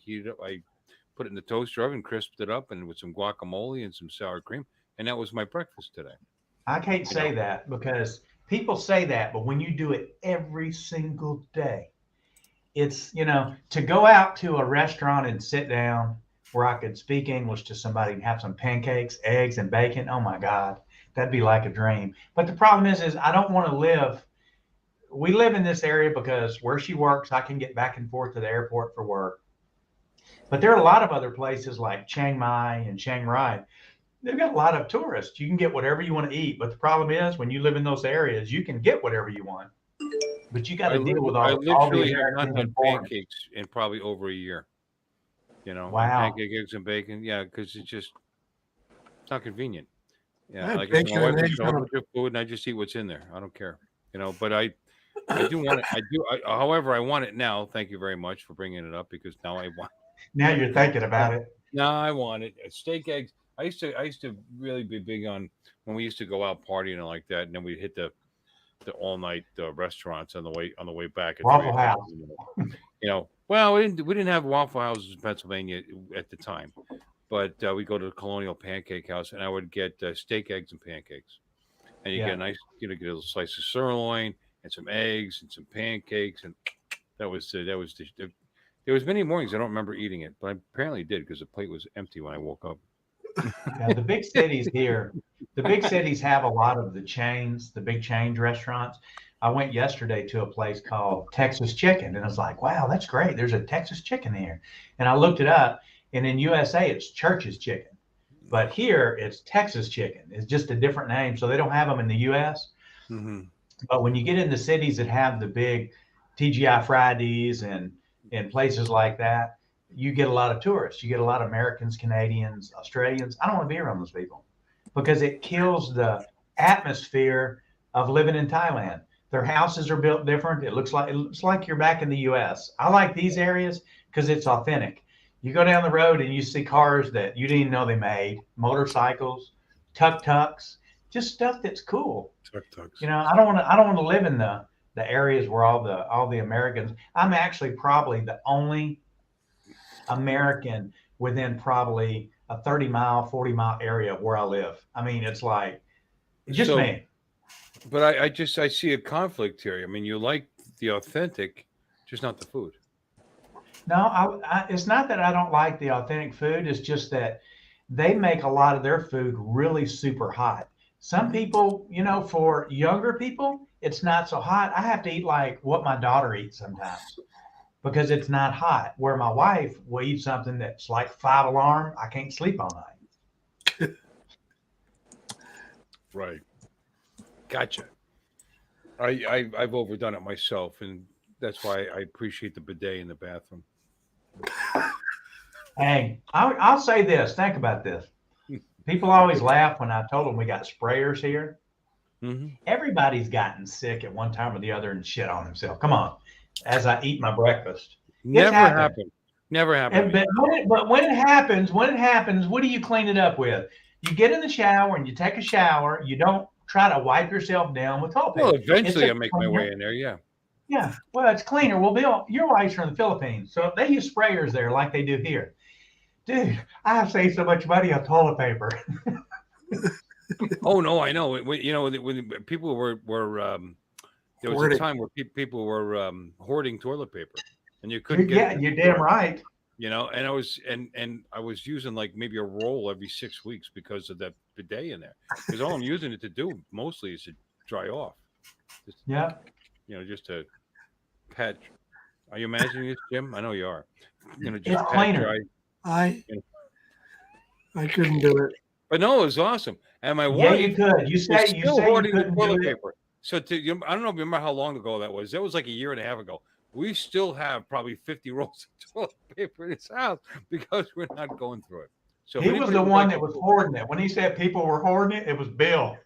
heated up, I put it in the toaster oven, crisped it up, and with some guacamole and some sour cream, and that was my breakfast today. I can't say that because people say that, but when you do it every single day, it's, to go out to a restaurant and sit down where I could speak English to somebody and have some pancakes, eggs, and bacon. Oh my God, that'd be like a dream. But the problem is I don't want to live. We live in this area because where she works, I can get back and forth to the airport for work. But there are a lot of other places like Chiang Mai and Chiang Rai. They've got a lot of tourists. You can get whatever you want to eat. But the problem is when you live in those areas, you can get whatever you want. But you got to deal with I all literally the have not Americans done and foreigners. pancakes in probably over a year. Wow. Pancake, eggs, and bacon. Yeah, because it's not convenient. Yeah, Yeah, like if bacon my wife and makes eggs a on whole a- bunch of food, and I just eat what's in there. I don't care. But I do want it. However, I want it now. Thank you very much for bringing it up because now I want. Now you're thinking about it. No, I want it. Steak, eggs. I used to really be big on when we used to go out partying and like that, and then we'd hit the all night restaurants on the way back at Waffle 3 o'clock. Well, we didn't have Waffle Houses in Pennsylvania at the time, but we go to the Colonial Pancake House, and I would get steak, eggs, and pancakes. And you Yeah. get a nice, get a little slice of sirloin and some eggs and some pancakes, and that was there was many mornings I don't remember eating it, but I apparently did because the plate was empty when I woke up. Yeah, the big cities here, the big cities have a lot of the chains, the big chain restaurants. I went yesterday to a place called Texas Chicken, and I was like, wow, that's great. There's a Texas Chicken here. And I looked it up, and in USA, it's Church's Chicken. But here, it's Texas Chicken. It's just a different name. So they don't have them in the US. Mm-hmm. But when you get into cities that have the big TGI Fridays and places like that, you get a lot of tourists. You get a lot of Americans, Canadians, Australians. I don't want to be around those people because it kills the atmosphere of living in Thailand. Their houses are built different. It looks like you're back in the US. I like these areas because it's authentic. You go down the road and you see cars that you didn't even know they made, motorcycles, tuk-tuks, just stuff that's cool. Tuk-tuks. You know, I don't want to live in the areas where all the Americans. I'm actually probably the only American within probably a 30-mile, 40-mile area where I live. I mean, it's like just So- me. But I see a conflict here. I mean, you like the authentic, just not the food. No, it's not that I don't like the authentic food. It's just that they make a lot of their food really super hot. Some people, you know, for younger people, it's not so hot. I have to eat like what my daughter eats sometimes because it's not hot. Where my wife will eat something that's like 5 alarm, I can't sleep all night. Right. Gotcha. I've overdone it myself, and that's why I appreciate the bidet in the bathroom. Hey, I'll say this. Think about this. People always laugh when I told them we got sprayers here. Mm-hmm. Everybody's gotten sick at one time or the other and shit on themselves. Come on. As I eat my breakfast. Never happened. happened. Never happened. But when it happens, what do you clean it up with? You get in the shower and you take a shower. You don't try to wipe yourself down with toilet paper. Well, eventually It's I make my way in there. Yeah. Yeah, well, it's cleaner. Well, Bill, your wife's from the Philippines, so they use sprayers there like they do here. Dude, I have saved so much money on toilet paper. Oh no, I know. When people were there was Hoarding. a time where people were hoarding toilet paper, and you couldn't get Yeah, it. you're damn right. You know, and I was using like maybe a roll every 6 weeks because of that bidet in there. Because all I'm using it to do mostly is to dry off. Just, Yeah. you know, just to pat. Are you imagining this, Jim? I know you are. You know, just It's pat cleaner. dry. I couldn't do it. But no, it was awesome. And my Yeah, wife you could. You was say you still hoarding the couldn't toilet do it. paper. So I don't know if you remember how long ago that was. That was like a year and a half ago. We still have probably 50 rolls of toilet paper in his house because we're not going through it. So if He was anybody the would one like that to- was hoarding it. When he said people were hoarding it, it was Bill.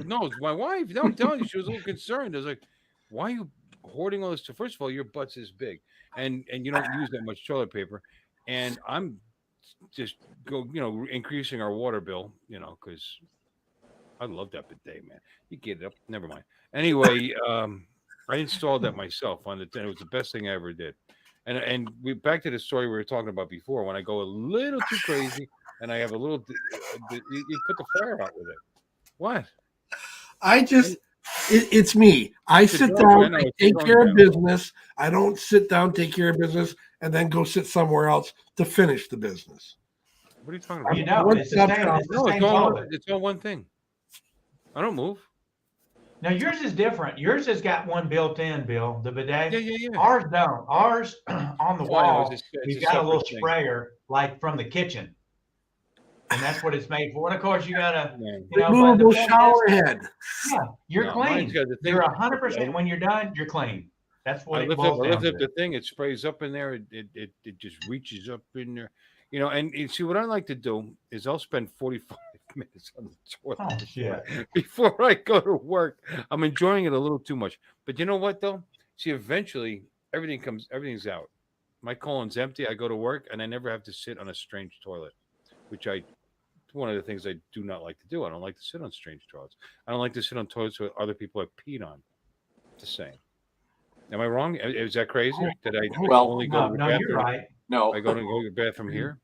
No, it's my wife. No, I'm telling you, she was a little concerned. I was like, "Why are you hoarding all this?" First of all, your butt's this big, and you don't use that much toilet paper, and I'm just increasing our water bill, because I love that bidet, man. You get it up. Never mind. Anyway, I installed that myself on it was the best thing I ever did. And we back to the story we were talking about before. When I go a little too crazy and I have a little, you put the fire out with it. What? It's me. I sit drunk, down, I know, I it's take drunk, care of man. business. I don't sit down, take care of business, and then go sit somewhere else to finish the business. What are you talking about? You know, What's it's the up, same. Tom? It's the No, same toilet. it's all one thing. I don't move. Now yours is different. Yours has got one built in, Bill, the bidet. Yeah. Ours don't. Ours on the Oh, I know, wall, it's we've a got a little separate thing. sprayer like from the kitchen. And that's what it's made for. And of course you gotta, Man. but the Removable point is, shower head. yeah, you're No, clean. mine's got the thing- You're 100% when you're done, you're clean. That's what I it lift boils down up to. the thing. It sprays up in there. It just reaches up in there. And you see what I like to do is I'll spend 45 minutes on the toilet Oh, shit. before I go to work. I'm enjoying it a little too much. But you know what though? See, eventually everything's out. My colon's empty. I go to work and I never have to sit on a strange toilet, which one of the things I do not like to do. I don't like to sit on strange toilets. I don't like to sit on toilets that other people have peed on. Just saying. Am I wrong? Is that crazy? Did I Well, only go to the No, bathroom? you're right. No, I go to the bathroom here.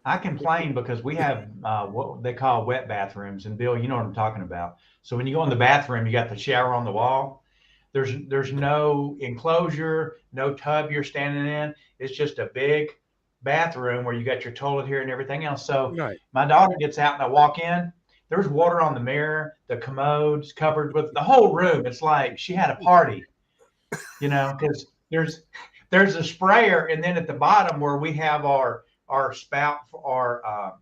I complain because we have what they call wet bathrooms, and Bill, you know what I'm talking about. So when you go in the bathroom, you got the shower on the wall. There's no enclosure, no tub you're standing in. It's just a big bathroom where you got your toilet here and everything else. So Right. my daughter gets out and I walk in. There's water on the mirror, the commode's covered with the whole room. It's like she had a party, because there's a sprayer, and then at the bottom where we have our spout for our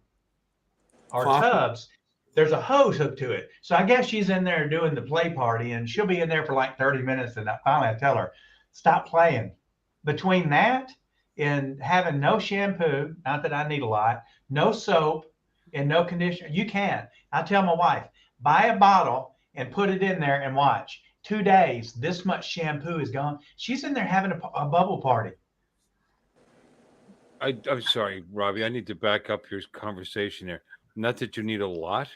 Faucet. tubs, there's a hose hooked to it. So I guess she's in there doing the play party, and she'll be in there for like 30 minutes. And finally I tell her, stop playing. Between that and having no shampoo, not that I need a lot, no soap, and no conditioner, you can. I tell my wife, buy a bottle and put it in there and watch. 2 days, this much shampoo is gone. She's in there having a bubble party. I'm sorry, Robbie. I need to back up your conversation there. Not that you need a lot.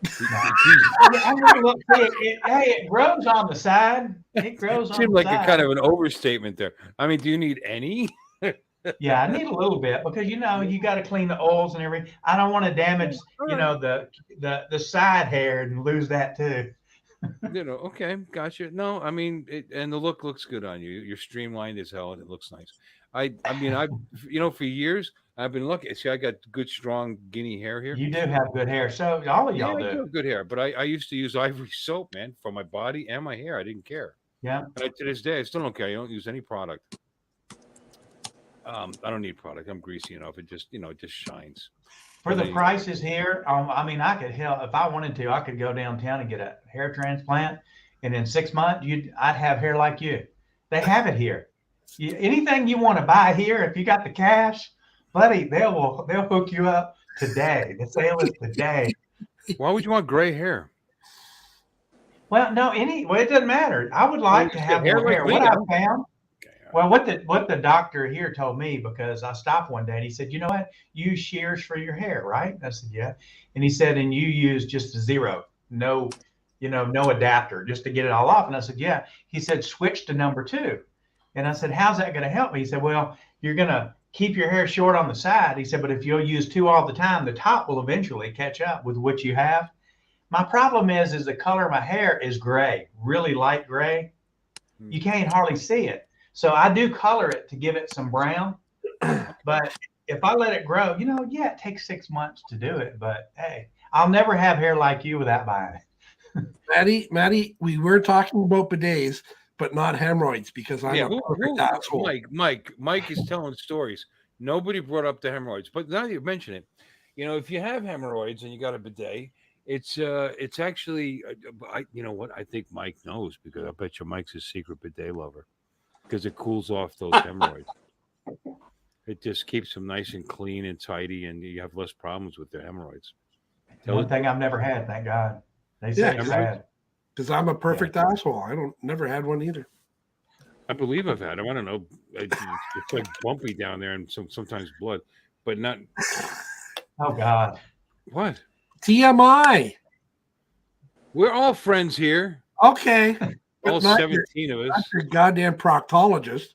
It grows on the side. It grows on the side. Seemed like a kind of an overstatement there. I mean, do you need any? Yeah, I need a little bit because you got to clean the oils and everything. I don't want to damage, the side hair and lose that too. Okay, gotcha. No, I mean, and the look looks good on you. You're streamlined as hell, and it looks nice. I mean, for years I've been looking. See, I got good, strong guinea hair here. You do have good hair, so all of y'all I do. have good hair, but I used to use ivory soap, man, for my body and my hair. I didn't care. Yeah. And to this day, I still don't care. I don't use any product. I don't need product. I'm greasy enough. It just, it just shines. For the prices here, I mean, I could if I wanted to, I could go downtown and get a hair transplant, and in 6 months, I'd have hair like you. They have it here. Anything you want to buy here, if you got the cash, buddy, they'll hook you up today. The sale is today. Why would you want gray hair? Well, no, it doesn't matter. I would like to have more hair. What I found. Well, what the doctor here told me, because I stopped one day and he said, you know what? You use shears for your hair, right? I said, yeah. And he said, and you use just a zero, no adapter, just to get it all off. And I said, yeah. He said, switch to number 2. And I said, how's that going to help me? He said, well, you're going to keep your hair short on the side. He said, but if you'll use 2 all the time, the top will eventually catch up with what you have. My problem is the color of my hair is gray, really light gray. You can't hardly see it. So I do color it to give it some brown, but if I let it grow, it takes 6 months to do it, but hey, I'll never have hair like you without buying it. Maddie, we were talking about bidets, but not hemorrhoids, because I'm a perfect asshole. Mike is telling stories. Nobody brought up the hemorrhoids, but now you mention it, if you have hemorrhoids and you got a bidet, it's actually, I think Mike knows, because I bet you Mike's a secret bidet lover. Because it cools off those hemorrhoids. It just keeps them nice and clean and tidy, and you have less problems with the hemorrhoids. One thing I've never had, thank God. They say it's bad. Because I'm a perfect asshole. I never had one either. I believe I've had them. I don't know. It's like bumpy down there, and sometimes blood, but not. Oh God! What? TMI. We're all friends here. Okay. All 17 of us. Not your goddamn proctologist.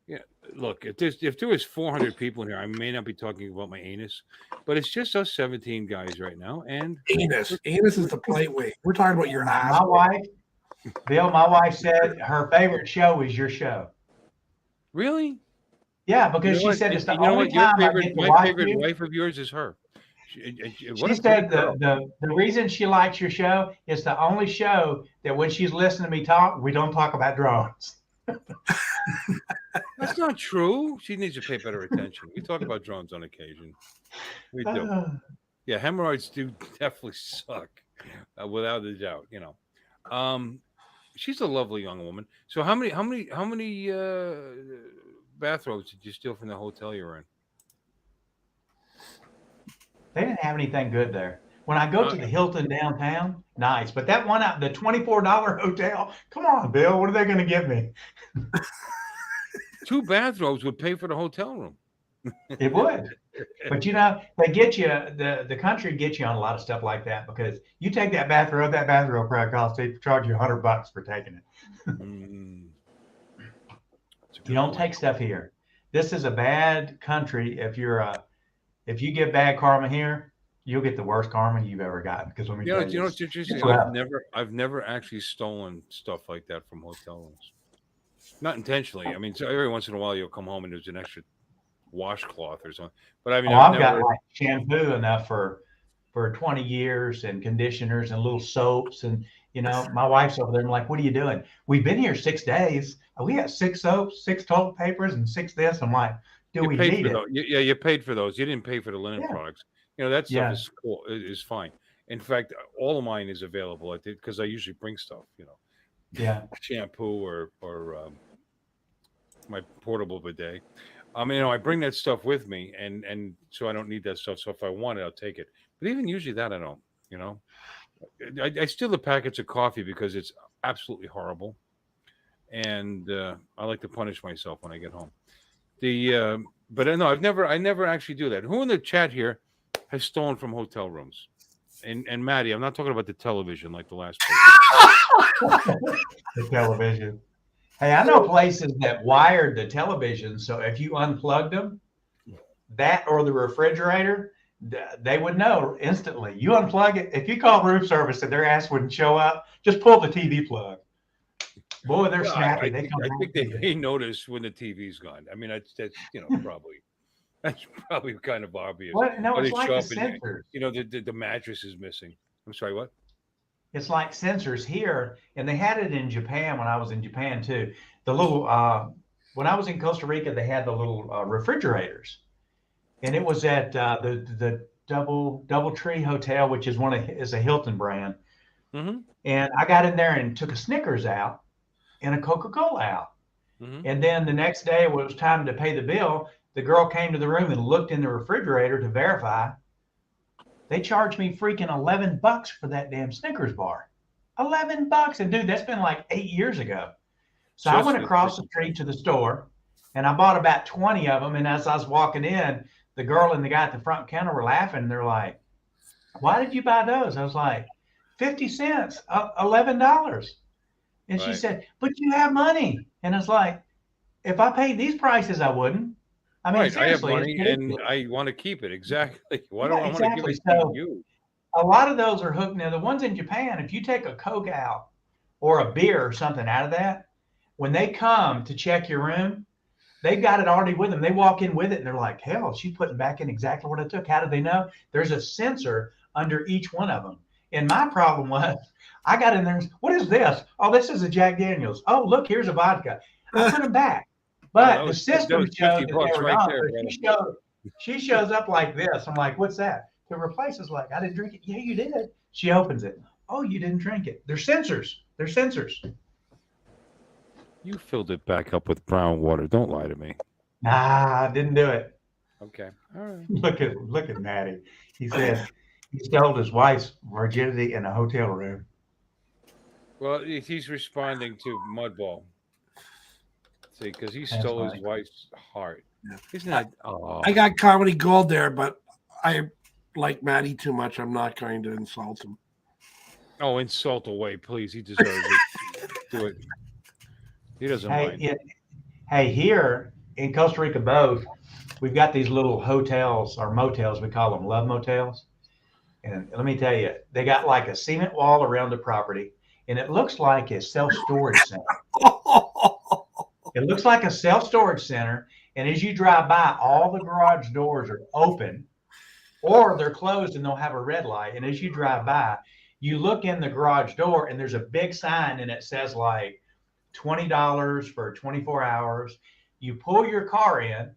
Yeah, look, if there was 400 people in here, I may not be talking about my anus, but it's just us 17 guys right now. And anus is the plate weight. We're talking about your ass. My wife said her favorite show is your show. Really? Yeah, because she said it's the only time I get to watch my favorite wife of yours is her. She said the reason she likes your show is the only show that when she's listening to me talk, we don't talk about drones. That's not true. She needs to pay better attention. We talk about drones on occasion. We do. Yeah, hemorrhoids do definitely suck, without a doubt. She's a lovely young woman. So how many bathrobes did you steal from the hotel you were in? They didn't have anything good there. When I go to the Hilton downtown, nice. But that one out, the $24 hotel, come on, Bill, what are they going to give me? 2 bathrobes would pay for the hotel room. It would. But they get you, the country gets you on a lot of stuff like that, because you take that bathrobe probably costs, they charge you $100 for taking it. You don't take stuff here. This is a bad country if you're if you get bad karma here, you'll get the worst karma you've ever gotten. Because let me tell you, what's interesting? it's rough. I've never actually stolen stuff like that from hotel rooms. Not intentionally. I mean, so every once in a while you'll come home and there's an extra washcloth or something. But I mean, I've got like shampoo enough for 20 years and conditioners and little soaps. And, my wife's over there. I'm like, what are you doing? We've been here 6 days. We got 6 soaps, 6 toilet papers, and 6 this. I'm like, do we need it? Yeah, you paid for those. You didn't pay for the linen products. That stuff is cool. Is fine. In fact, all of mine is available because I usually bring stuff. Yeah. Shampoo or my portable bidet. I bring that stuff with me, and so I don't need that stuff. So if I want it, I'll take it. But even usually that I don't. I steal the packets of coffee because it's absolutely horrible, and I like to punish myself when I get home. But no, I never actually do that. Who in the chat here has stolen from hotel rooms? And Maddie, I'm not talking about the television like the last person. The television. Hey, I know places that wired the television, so if you unplugged them, that or the refrigerator, they would know instantly. You unplug it. If you call room service and their ass wouldn't show up, just pull the TV plug. Boy, they're snappy. I think they may notice when the TV's gone. I mean, that's probably that's probably kind of obvious. What? No, it's like the sensors. The mattress is missing. I'm sorry, what? It's like sensors here, and they had it in Japan when I was in Japan too. The little when I was in Costa Rica, they had the little refrigerators, and it was at the DoubleTree Hotel, which is a Hilton brand. Mm-hmm. And I got in there and took a Snickers out and a Coca-Cola out. Mm-hmm. And then the next day, when it was time to pay the bill, the girl came to the room and looked in the refrigerator to verify. They charged me freaking $11 for that damn Snickers bar. $11. And dude, that's been like 8 years ago. So I went across the street to the store and I bought about 20 of them. And as I was walking in, the girl and the guy at the front counter were laughing. They're like, why did you buy those? I was like, 50 cents, $11. And she said, but you have money. And it's like, if I paid these prices, I wouldn't. I mean, I have money and I want to keep it. Exactly. Why don't I want to give it to you? A lot of those are hooked. Now, the ones in Japan, if you take a Coke out or a beer or something out of that, when they come to check your room, they've got it already with them. They walk in with it and they're like, hell, she's putting back in exactly what I took. How do they know? There's a sensor under each one of them. And my problem was, I got in there. What is this? Oh, this is a Jack Daniels. Oh, look, here's a vodka. I put them back. But the system showed that they were gone. She shows up like this. I'm like, what's that? To replace is like, I didn't drink it. Yeah, you did. She opens it. Oh, you didn't drink it. They're sensors. They're sensors. You filled it back up with brown water. Don't lie to me. Nah, I didn't do it. Okay. All right. Look at Matty. He said he stole his wife's virginity in a hotel room. Well, he's responding to Mudball. See, because he stole his wife's heart. Yeah. Isn't that? Oh. I got comedy gold there, but I like Matty too much. I'm not going to insult him. Oh, insult away, please. He deserves it. Do it. He doesn't mind. Hey, here in Costa Rica, both, we've got these little hotels or motels. We call them love motels. And let me tell you, they got like a cement wall around the property, and it looks like a self-storage center. It looks like a self-storage center, and as you drive by, all the garage doors are open, or they're closed and they'll have a red light. And as you drive by, you look in the garage door, and there's a big sign, and it says like $20 for 24 hours. You pull your car in,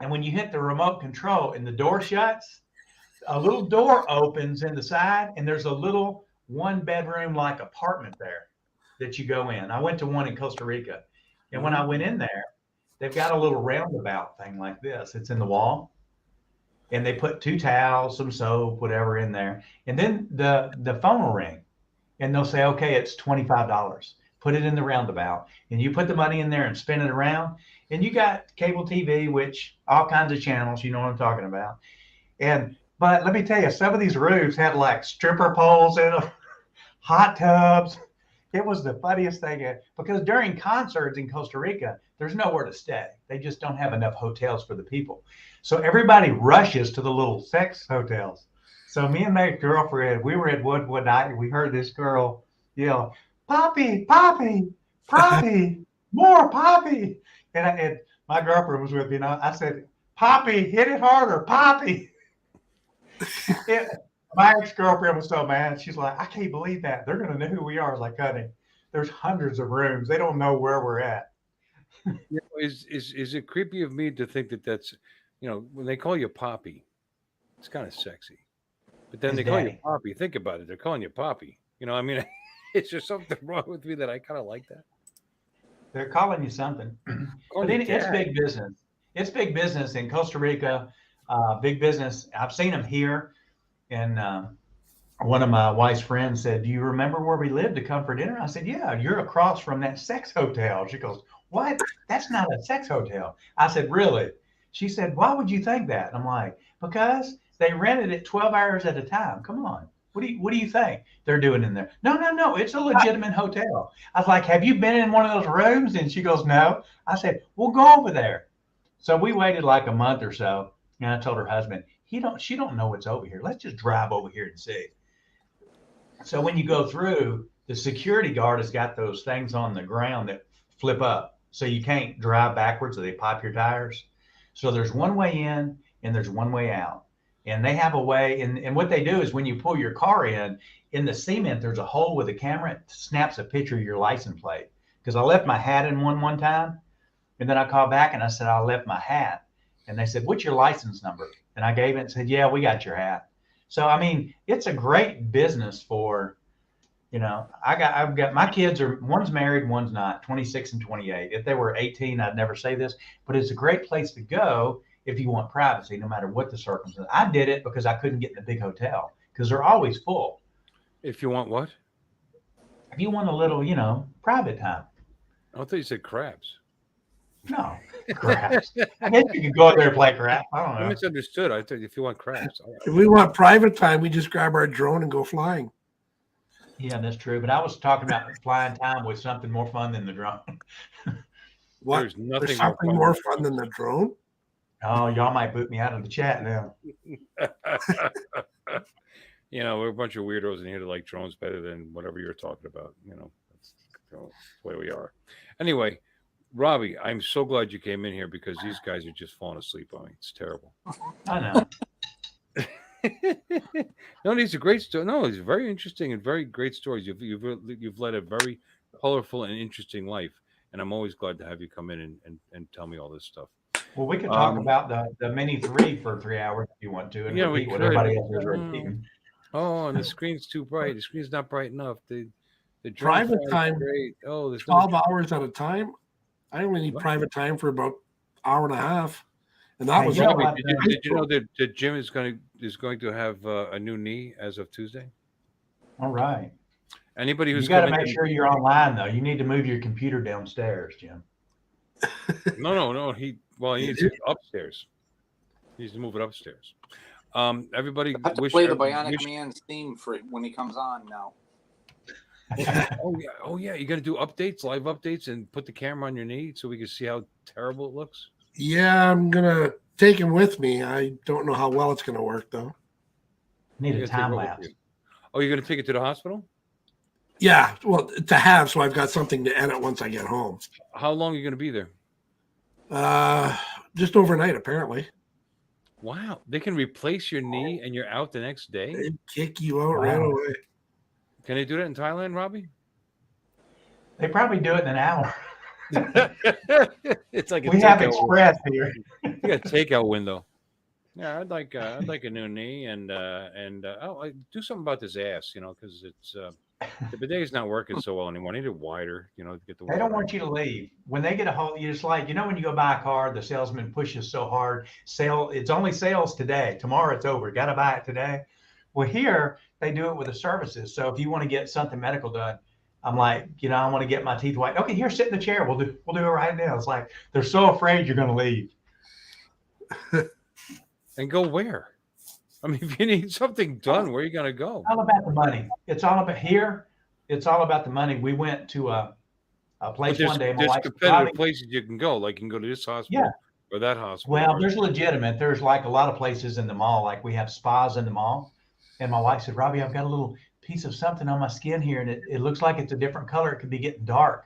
and when you hit the remote control and the door shuts, a little door opens in the side, and there's a little one-bedroom like apartment there that you go in. I went to one in Costa Rica. And when I went in there, they've got a little roundabout thing like this. It's in the wall. And they put 2 towels, some soap, whatever in there. And then the phone will ring. And they'll say, okay, it's $25. Put it in the roundabout. And you put the money in there and spin it around. And you got cable TV, which all kinds of channels, you know what I'm talking about. But let me tell you, some of these roofs had like stripper poles in them, hot tubs. It was the funniest thing because during concerts in Costa Rica, there's nowhere to stay. They just don't have enough hotels for the people. So everybody rushes to the little sex hotels. So me and my girlfriend, we were at one night and we heard this girl yell, "Poppy, Poppy, Poppy, more Poppy." And my girlfriend was with me. And I said, "Poppy, hit it harder, Poppy." My ex-girlfriend was so mad. She's like, "I can't believe that. They're going to know who we are." I was like, "Honey, there's hundreds of rooms. They don't know where we're at." Is it creepy of me to think that that's, when they call you Poppy, it's kind of sexy. But then His they call you daddy. Poppy. Think about it. They're calling you Poppy. I mean, is there something wrong with me that I kind of like that? They're calling you something. Calling But you it's Dad. big business. It's big business in Costa Rica. Big business. I've seen them here. And one of my wife's friends said, "Do you remember where we lived to come for dinner?" I said, "Yeah, you're across from that sex hotel." She goes, "What? That's not a sex hotel." I said, "Really?" She said, "Why would you think that?" I'm like, "Because they rented it 12 hours at a time. Come on. What do you think they're doing in there?" No. It's a legitimate hotel. I was like, "Have you been in one of those rooms?" And she goes, "No." I said, "Well, go over there." So we waited like a month or so. And I told her husband, she don't know what's over here. Let's just drive over here and see. So when you go through, the security guard has got those things on the ground that flip up. So you can't drive backwards or they pop your tires. So there's one way in and there's one way out. And they have a way, and what they do is when you pull your car in the cement, there's a hole with a camera. It snaps a picture of your license plate. Because I left my hat in one time. And then I called back and I said, "I left my hat." And they said, "What's your license number?" And I gave it and said, "Yeah, we got your hat." So, I mean, it's a great business for, I've got my kids one's married, one's not, 26 and 28. If they were 18, I'd never say this, but it's a great place to go if you want privacy, no matter what the circumstance. I did it because I couldn't get in a big hotel because they're always full. If you want what? If you want a little, private time. I thought you said crabs. No, craps. I guess you could go out there and play crap. I don't I know. misunderstood. I thought if you want crabs. If we want private time, we just grab our drone and go flying. Yeah, that's true. But I was talking about flying time with something more fun than the drone. What? There's nothing There's something more fun than the drone? Oh, y'all might boot me out of the chat now. We're a bunch of weirdos in here that like drones better than whatever you're talking about. That's the way we are. Anyway, Robbie, I'm so glad you came in here because these guys are just falling asleep on me. It's terrible. I know. No, these are great stories. No, these are very interesting and very great stories. You've led a very colorful and interesting life, and I'm always glad to have you come in and tell me all this stuff. Well, we could talk about the Mini 3 for 3 hours if you want to, and Yeah, we repeat what could. everybody else is repeating. Oh, and the screen's too bright. The screen's not bright enough. The Private time, great. Oh, there's 12 hours at a time. I only need private time for about an hour and a half. And that was Robbie, did you know that Jim is going to have a new knee as of Tuesday? All right. Anybody who's you got to make sure you're online though. You need to move your computer downstairs, Jim. No. He needs it upstairs. He needs to move it upstairs. Everybody I have to play the Bionic Man's theme for when he comes on now. Oh yeah. You're gonna do updates, live updates, and put the camera on your knee so we can see how terrible it looks. Yeah, I'm gonna take him with me. I don't know how well it's gonna work though. Need a time lapse. Oh, you're gonna take it to the hospital? Yeah, well, to have, so I've got something to edit once I get home. How long are you gonna be there? Just overnight, apparently. Wow, they can replace your knee and you're out the next day. They'd kick you out right away. Can they do that in Thailand, Robbie? They probably do it in an hour. It's like we have Express here. You got a takeout window. Yeah, I'd like a new knee and do something about this ass, because it's the bidet's not working so well anymore. I need it wider, to get the. They don't want you to leave. When they get a hold, you just like when you go buy a car, the salesman pushes so hard. It's only sales today. Tomorrow it's over. Got to buy it today. Well, here they do it with the services. So if you want to get something medical done, I'm like, I want to get my teeth white. Okay, here, sit in the chair. We'll do it right now. It's like they're so afraid you're going to leave. And go where? I mean, if you need something done, where are you going to go? It's all about the money. It's all about here. it's all about the money. We went to a But place there's one day. My there's wife said, competitive "Robbie," places you can go. Like you can go to this hospital yeah. or that hospital. Well, or- there's legitimate. There's like a lot of places in the mall. Like we have spas in the mall. And my wife said, "Robbie, I've got a little piece of something on my skin here, and it looks like it's a different color. It could be getting dark.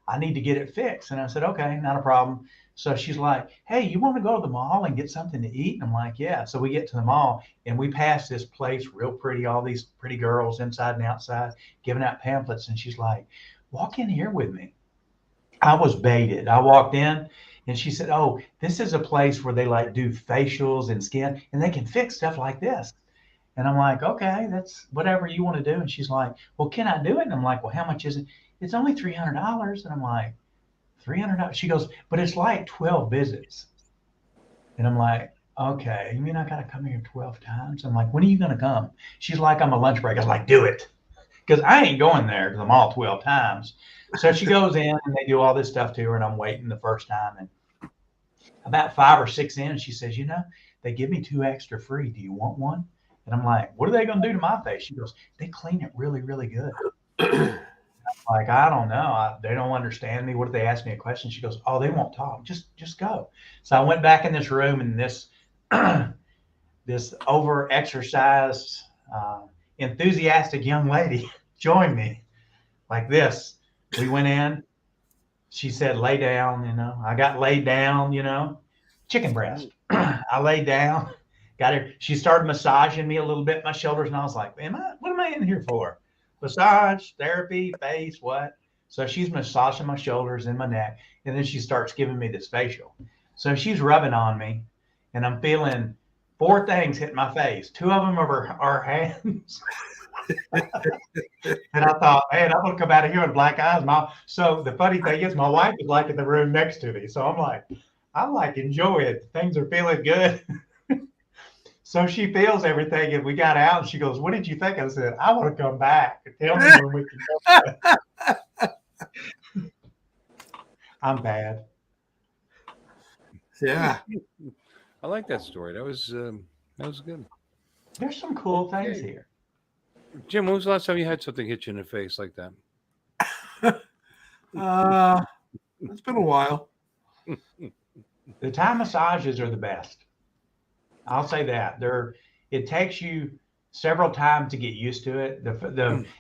I need to get it fixed." And I said, "Okay, not a problem." So she's like, "Hey, you want to go to the mall and get something to eat?" And I'm like, "Yeah." So we get to the mall and we pass this place, real pretty, all these pretty girls inside and outside giving out pamphlets. And she's like, "Walk in here with me." I was baited. I walked in and she said, "Oh, this is a place where they like do facials and skin and they can fix stuff like this." And I'm like, "Okay, that's whatever you want to do." And she's like, "Well, can I do it?" And I'm like, "Well, how much is it?" "It's only $300. And I'm like, $300? She goes, "But it's like 12 visits." And I'm like, "Okay, you mean I got to come here 12 times?" I'm like, "When are you going to come?" She's like, "I'm a lunch break." I was like, "Do it." Because I ain't going there to the mall 12 times. So she goes in and they do all this stuff to her, and I'm waiting the first time. And about 5 or 6 in, she says, "They give me 2 extra free. Do you want one?" And I'm like, "What are they going to do to my face?" She goes, "They clean it really, really good." Like, I don't know. They don't understand me. What if they ask me a question? She goes, "Oh, they won't talk. Just go." So I went back in this room, and this this over exercised, enthusiastic young lady joined me like this. We went in. She said, "Lay down." I got laid down. Chicken breast. I laid down. Got her. She started massaging me a little bit, my shoulders, and I was like, what am I in here for? Massage, therapy, face, what? So she's massaging my shoulders and my neck, and then she starts giving me this facial. So she's rubbing on me, and I'm feeling 4 things hit my face. 2 of them are her hands. And I thought, man, I'm gonna come out of here with black eyes. So the funny thing is, my wife is like in the room next to me. So I'm like enjoying it. Things are feeling good. So she feels everything, and we got out, and she goes, "What did you think?" I said, "I want to come back. Tell me when we can go." I'm bad. Yeah. I like that story. That was good. There's some cool things Okay. here. Jim, when was the last time you had something hit you in the face like that? It's been a while. The Thai massages are the best. I'll say that. It takes you several times to get used to it.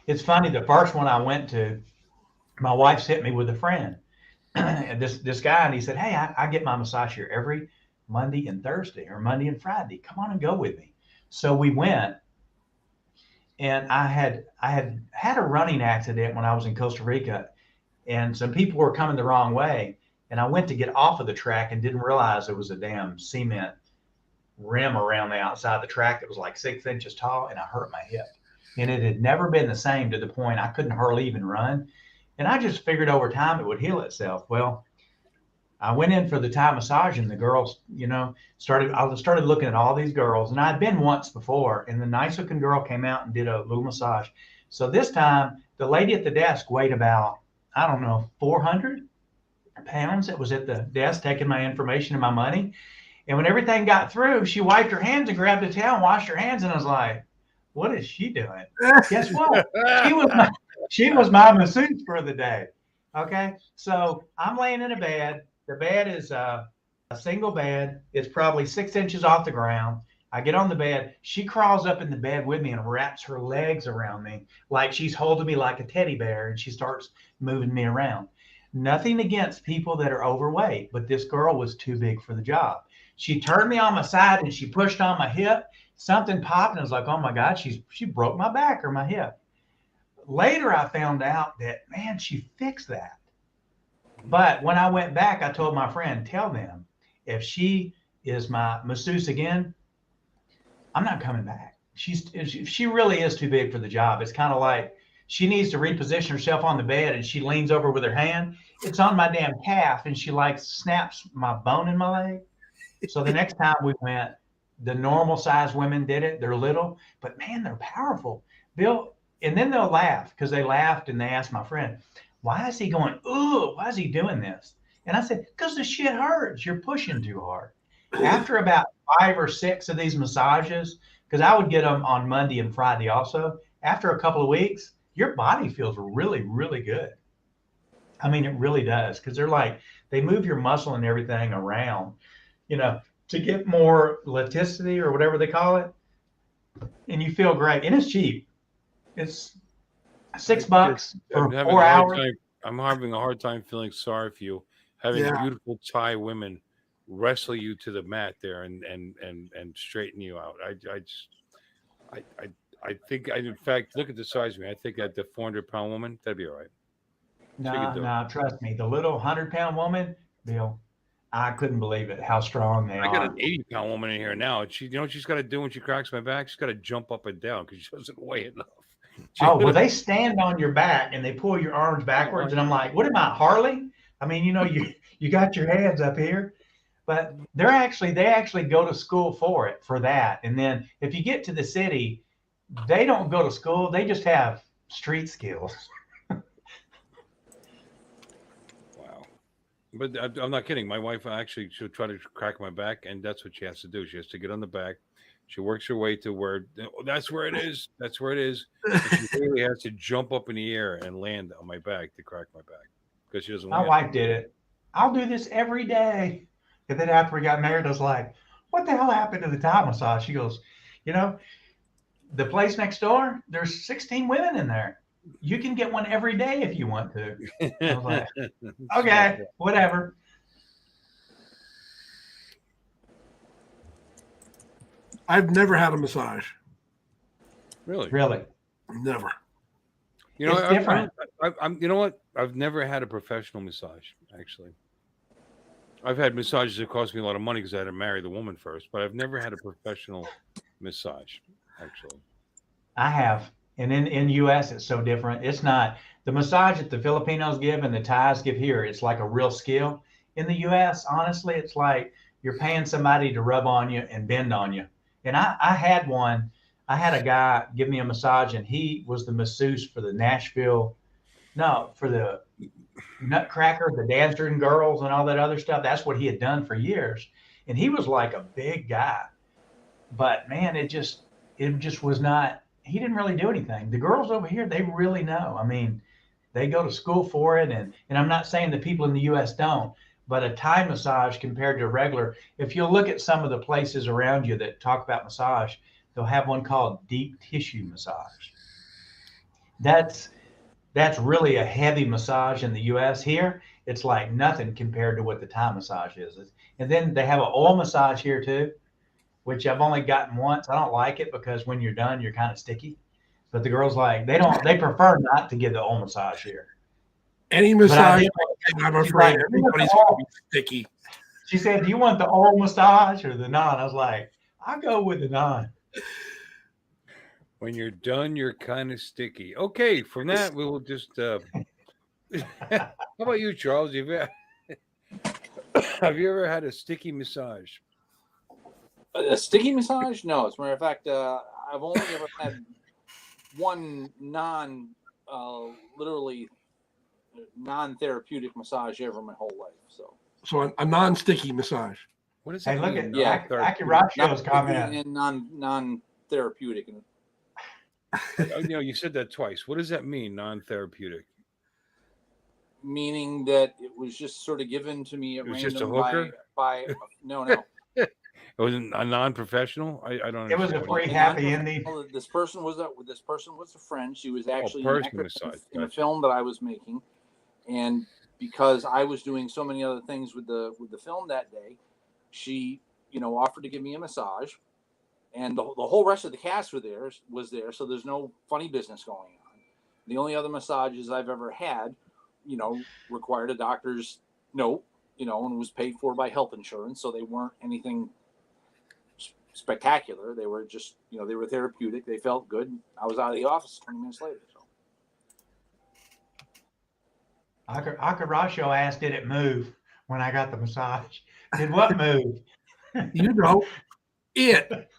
It's funny. The first one I went to, my wife sent me with a friend, and this guy, and he said, "Hey, I get my massage here every Monday and Thursday, or Monday and Friday. Come on and go with me." So we went, and I had a running accident when I was in Costa Rica, and some people were coming the wrong way, and I went to get off of the track and didn't realize there was a damn cement rim around the outside of the track that was like 6 inches tall, and I hurt my hip. And it had never been the same, to the point I couldn't hardly even run. And I just figured over time it would heal itself. Well, I went in for the Thai massage, and the girls, I started looking at all these girls, and I'd been once before, and the nice looking girl came out and did a little massage. So this time the lady at the desk weighed about, I don't know, 400 pounds. That was at the desk taking my information and my money. And when everything got through, she wiped her hands and grabbed a towel and washed her hands. And I was like, "What is she doing?" Guess what? She was my masseuse for the day. Okay. So I'm laying in a bed. The bed is a single bed. It's probably 6 inches off the ground. I get on the bed. She crawls up in the bed with me and wraps her legs around me like she's holding me like a teddy bear, and she starts moving me around. Nothing against people that are overweight, but this girl was too big for the job. She turned me on my side and she pushed on my hip. Something popped, and I was like, "Oh my God, she broke my back or my hip." Later, I found out that, man, she fixed that. But when I went back, I told my friend, "Tell them if she is my masseuse again, I'm not coming back. She really is too big for the job." It's kind of like she needs to reposition herself on the bed, and she leans over with her hand. It's on my damn calf, and she like snaps my bone in my leg. So the next time we went, the normal size women did it. They're little, but man, they're powerful. And then they'll laugh, because they laughed and they asked my friend, "Why is he going, ooh, why is he doing this?" And I said, "Because the shit hurts. You're pushing too hard." After about 5 or 6 of these massages, because I would get them on Monday and Friday also, after a couple of weeks, your body feels really, really good. I mean, it really does, because they move your muscle and everything around, to get more elasticity or whatever they call it, and you feel great, and it's cheap. It's $6 for 4 hours. I'm having a hard time feeling sorry for you, having beautiful Thai women wrestle you to the mat there and straighten you out. I think in fact, look at the size of me. I think that the 400-pound woman, that'd be all right. No, trust me. The little 100-pound woman, Bill, I couldn't believe it, how strong they are. I got an 80-pound woman in here now. And you know what she's got to do when she cracks my back? She's got to jump up and down because she doesn't weigh enough. Well, they stand on your back and they pull your arms backwards. And I'm like, what am I, Harley? I mean, you got your hands up here. But they actually go to school for that. And then if you get to the city, they don't go to school. They just have street skills. But I'm not kidding. My wife actually, she'll try to crack my back, and that's what she has to do. She has to get on the back. She works her way to where that's where it is. That's where it is. And she really has to jump up in the air and land on my back to crack my back because she doesn't. My wife did it. I'll do this every day. And then after we got married, I was like, "What the hell happened to the Thai massage?" She goes, the place next door, there's 16 women in there. You can get one every day if you want to. I was like, okay, whatever. I've never had a massage. Really? Never. It's different. You know what? I've never had a professional massage, actually. I've had massages that cost me a lot of money because I had to marry the woman first, but I've never had a professional massage, actually. I have. And in U.S., it's so different. It's not the massage that the Filipinos give and the Thais give here. It's like a real skill. In the U.S., honestly, it's like you're paying somebody to rub on you and bend on you. And I had one. I had a guy give me a massage, and he was the masseuse for the for the Nutcracker, the Dancing Girls, and all that other stuff. That's what he had done for years. And he was like a big guy. But man, it just was not. He didn't really do anything. The girls over here, they really know. I mean, they go to school for it. And I'm not saying the people in the U.S. don't, but a Thai massage compared to a regular, if you look at some of the places around you that talk about massage, they'll have one called deep tissue massage. That's really a heavy massage in the U.S. Here, it's like nothing compared to what the Thai massage is. And then they have an oil massage here too, which I've only gotten once. I don't like it because when you're done, you're kind of sticky. But the girls they prefer not to give the oil massage here. Any massage, I'm afraid everybody's going to be sticky. She said, "Do you want the oil massage or the non?" I was like, "I'll go with the non." When you're done, you're kind of sticky. Okay, from that, we will just. How about you, Charles? Have you ever had a sticky massage? A sticky massage? No. As a matter of fact, I've only ever had one literally non-therapeutic massage ever my whole life. So a non-sticky massage. What is that? Hey, look mean? at Akirachio's comment. And non-therapeutic. You said that twice. What does that mean, non-therapeutic? Meaning that it was just sort of given to me at random. Just a hooker? No. It wasn't a non-professional. I don't. It was a free happy ending. This person was a friend. She was actually an actress in a film that I was making, and because I was doing so many other things with the film that day, she offered to give me a massage, and the whole rest of the cast was there. So there's no funny business going on. The only other massages I've ever had, required a doctor's note, and was paid for by health insurance, so they weren't anything spectacular. They were just, they were therapeutic. They felt good. I was out of the office 20 minutes later. So. Akirachio asked, did it move when I got the massage? Did what move? It.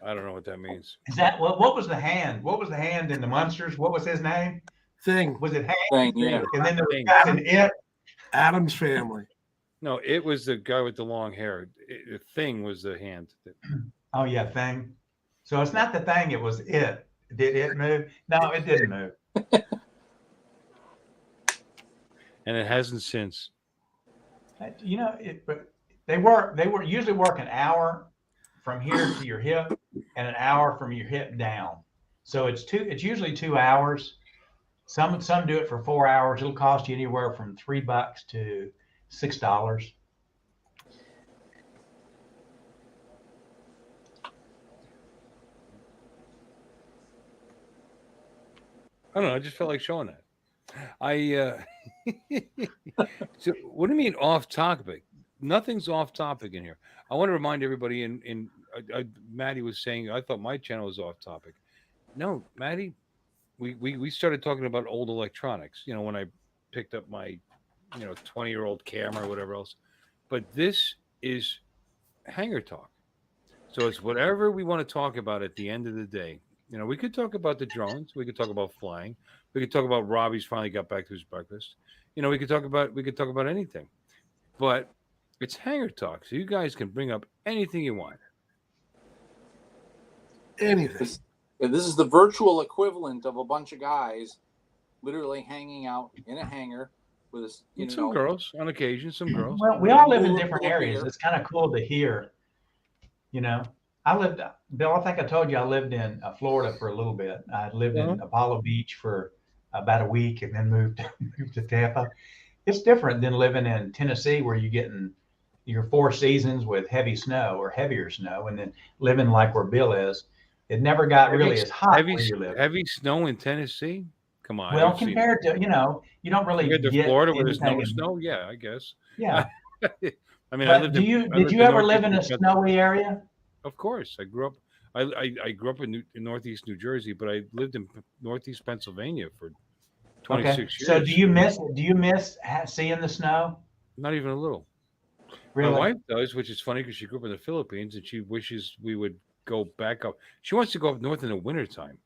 I don't know what that means. Is that what was the hand? What was the hand in the Munsters? What was his name? Thing. Was it hand? Thing, yeah. And then there was an it. Adam's Family. No, it was the guy with the long hair. The Thing was the hand. Oh yeah, Thing. So it's not the Thing. It was it. Did it move? No, it didn't move. And it hasn't since. You know, but they were usually work an hour from here to your hip and an hour from your hip down. So it's usually 2 hours. Some do it for 4 hours. It'll cost you anywhere from $3 to $6. I don't know. I just felt like showing that. So what do you mean off topic? Nothing's off topic in here. I want to remind everybody. Maddie was saying I thought my channel was off topic. No, Maddie, we started talking about old electronics. You know, when I picked up my 20-year-old camera or whatever else. But this is Hangar Talk. So it's whatever we want to talk about at the end of the day. You know, we could talk about the drones. We could talk about flying. We could talk about Robbie's finally got back to his breakfast. You know, we could talk about anything. But it's Hangar Talk, so you guys can bring up anything you want. Anything. This is the virtual equivalent of a bunch of guys literally hanging out in a hangar with some girls on occasion. Some girls. Well, we all live in different areas. It's kind of cool to hear. You know, Bill, I think I told you I lived in Florida for a little bit. I lived in Apollo Beach for about a week and then moved to Tampa. It's different than living in Tennessee where you're getting your 4 seasons with heavy snow or heavier snow, and then living like where Bill is. It never got really as hot where you live. Heavy snow in Tennessee? Come on. Well, compared to, you don't really get to Florida where there's no snow. Yeah, I guess. Yeah. I mean, did you ever live in a snowy area? Of course, I grew up. I grew up in Northeast New Jersey, but I lived in Northeast Pennsylvania for 26 years. So do you miss seeing the snow? Not even a little. Really? My wife does, which is funny because she grew up in the Philippines and she wishes we would go back up. She wants to go up north in the wintertime.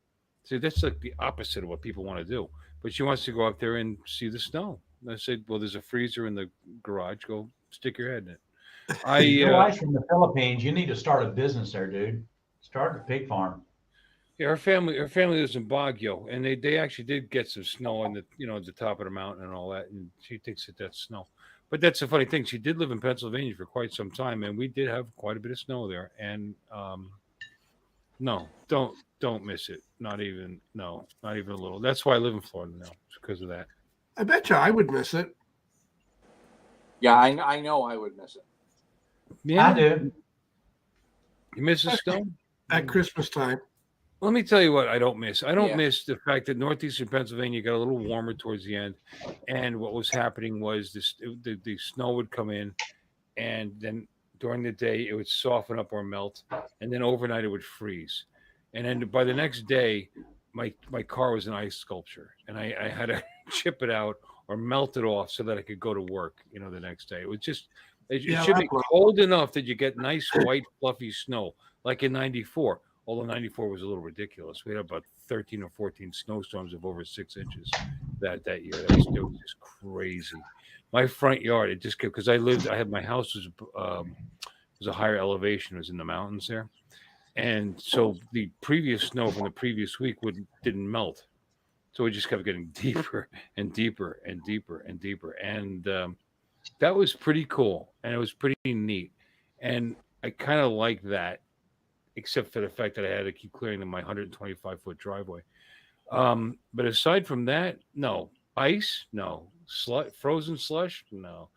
See, that's like the opposite of what people want to do. But she wants to go up there and see the snow. And I said, well, there's a freezer in the garage. Go stick your head in it. Your wife's from the Philippines. You need to start a business there, dude. Start a pig farm. Yeah, her family lives in Baguio, and they actually did get some snow on the at the top of the mountain and all that, and she thinks that's snow. But that's the funny thing. She did live in Pennsylvania for quite some time, and we did have quite a bit of snow there. And no, don't miss it. Not even a little. That's why I live in Florida now. It's because of that. I bet you I would miss it. Yeah, I know I would miss it. Yeah, I do. You miss the snow at Christmas time. Let me tell you what I don't miss. I don't miss the fact that northeastern Pennsylvania got a little warmer towards the end, and what was happening was the snow would come in, and then during the day it would soften up or melt, and then overnight it would freeze, and then by the next day, my car was an ice sculpture, and I had to chip it out or melt it off so that I could go to work, the next day. It was just it should be cold enough that you get nice white fluffy snow like in '94. Although 94 was a little ridiculous. We had about 13 or 14 snowstorms of over 6 inches that year. It was just crazy. My front yard, it just kept, because I had my house was a higher elevation. It was in the mountains there. And so the previous snow from the previous week didn't melt. So it just kept getting deeper and deeper and deeper and deeper. And that was pretty cool. And it was pretty neat. And I kind of like that, except for the fact that I had to keep clearing my 125-foot driveway. But aside from that, no. Ice, no. Frozen slush, no.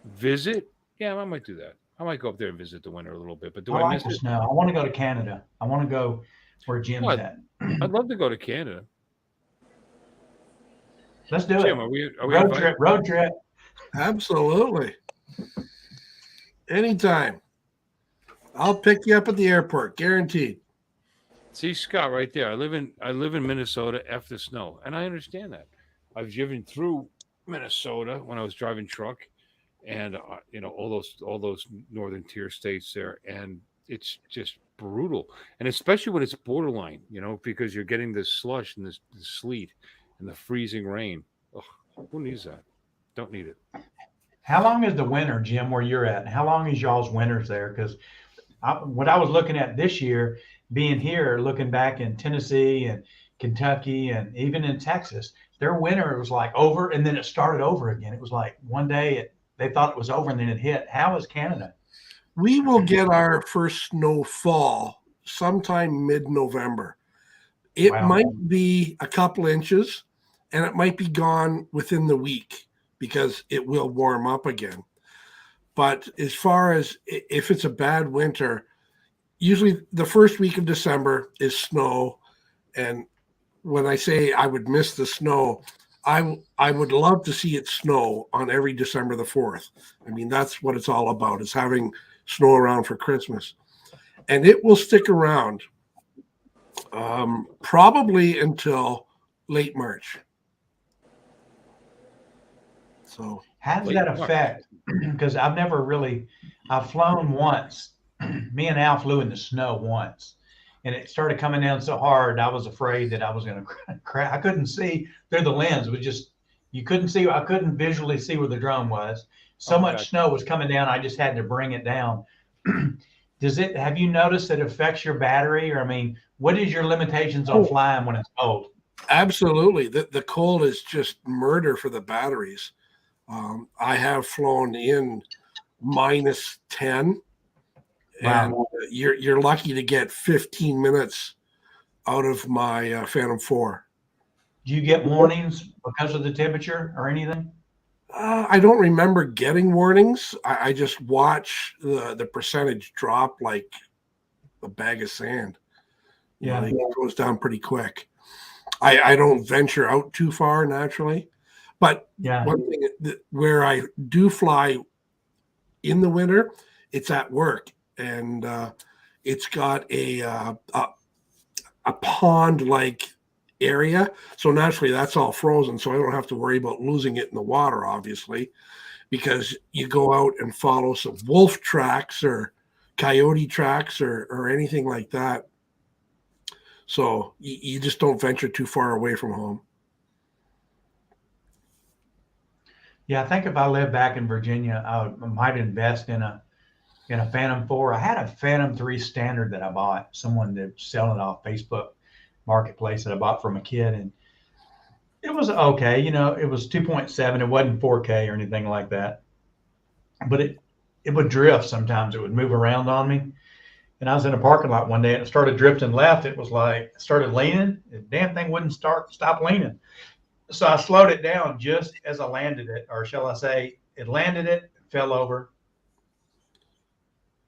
Visit, yeah, I might do that. I might go up there and visit the winter a little bit. But I miss the snow? I want to go to Canada. I want to go where Jim's at. I'd love to go to Canada. Let's do Jim, it. Are we road trip. Absolutely. Anytime. I'll pick you up at the airport, guaranteed. See, Scott, right there. I live in Minnesota. F the snow, and I understand that. I've driven through Minnesota when I was driving truck, and all those northern tier states there, and it's just brutal. And especially when it's borderline, because you're getting this slush and this sleet and the freezing rain. Ugh, who needs that? Don't need it. How long is the winter, Jim, where you're at? How long is y'all's winters there? Because what I was looking at this year, being here, looking back in Tennessee and Kentucky and even in Texas, their winter was like over, and then it started over again. It was like one day they thought it was over, and then it hit. How is Canada? We will get our first snowfall sometime mid-November. It Wow. might be a couple inches, and it might be gone within the week because it will warm up again. But as far as if it's a bad winter, usually the first week of December is snow. And when I say I would miss the snow, I would love to see it snow on every December the 4th. I mean, that's what it's all about, is having snow around for Christmas. And it will stick around probably until late March. So how does that affect? Because I've flown once. Me and Al flew in the snow once, and it started coming down so hard, I was afraid that I was going to crash. I couldn't see through the lens. It was just, I couldn't visually see where the drone was. So much snow was coming down, I just had to bring it down. Have you noticed that it affects your battery? Or, I mean, what is your limitations on flying when it's cold? Absolutely. The cold is just murder for the batteries. I have flown in -10, and you're lucky to get 15 minutes out of my Phantom 4. Do you get warnings because of the temperature or anything? I don't remember getting warnings. I just watch the percentage drop like a bag of sand. Yeah. It goes down pretty quick. I don't venture out too far naturally. But one thing where I do fly in the winter, it's at work, and it's got a pond-like area. So naturally, that's all frozen, so I don't have to worry about losing it in the water, obviously, because you go out and follow some wolf tracks or coyote tracks or anything like that. So you just don't venture too far away from home. Yeah, I think if I lived back in Virginia, I might invest in a Phantom 4. I had a Phantom 3 Standard that I bought. Someone that selling it off Facebook Marketplace that I bought from a kid, and it was okay. It was 2.7. It wasn't 4K or anything like that, but it would drift sometimes. It would move around on me. And I was in a parking lot one day, and it started drifting left. It was like it started leaning. The damn thing wouldn't stop leaning. So I slowed it down just as I landed it, or shall I say, it landed it, fell over,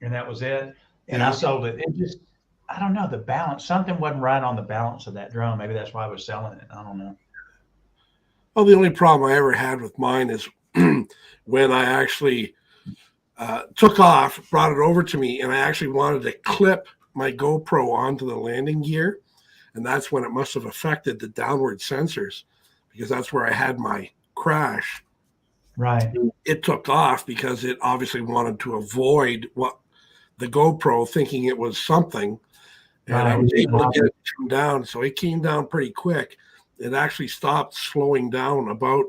and that was it. And I sold it. It just, I don't know, the balance, something wasn't right on the balance of that drone. Maybe that's why I was selling it. I don't know. Well, the only problem I ever had with mine is when I actually took off, brought it over to me, and I actually wanted to clip my GoPro onto the landing gear. And that's when it must have affected the downward sensors, because that's where I had my crash. Right. It took off because it obviously wanted to avoid what the GoPro, thinking it was something. And I was able to get it to come down. So it came down pretty quick. It actually stopped slowing down about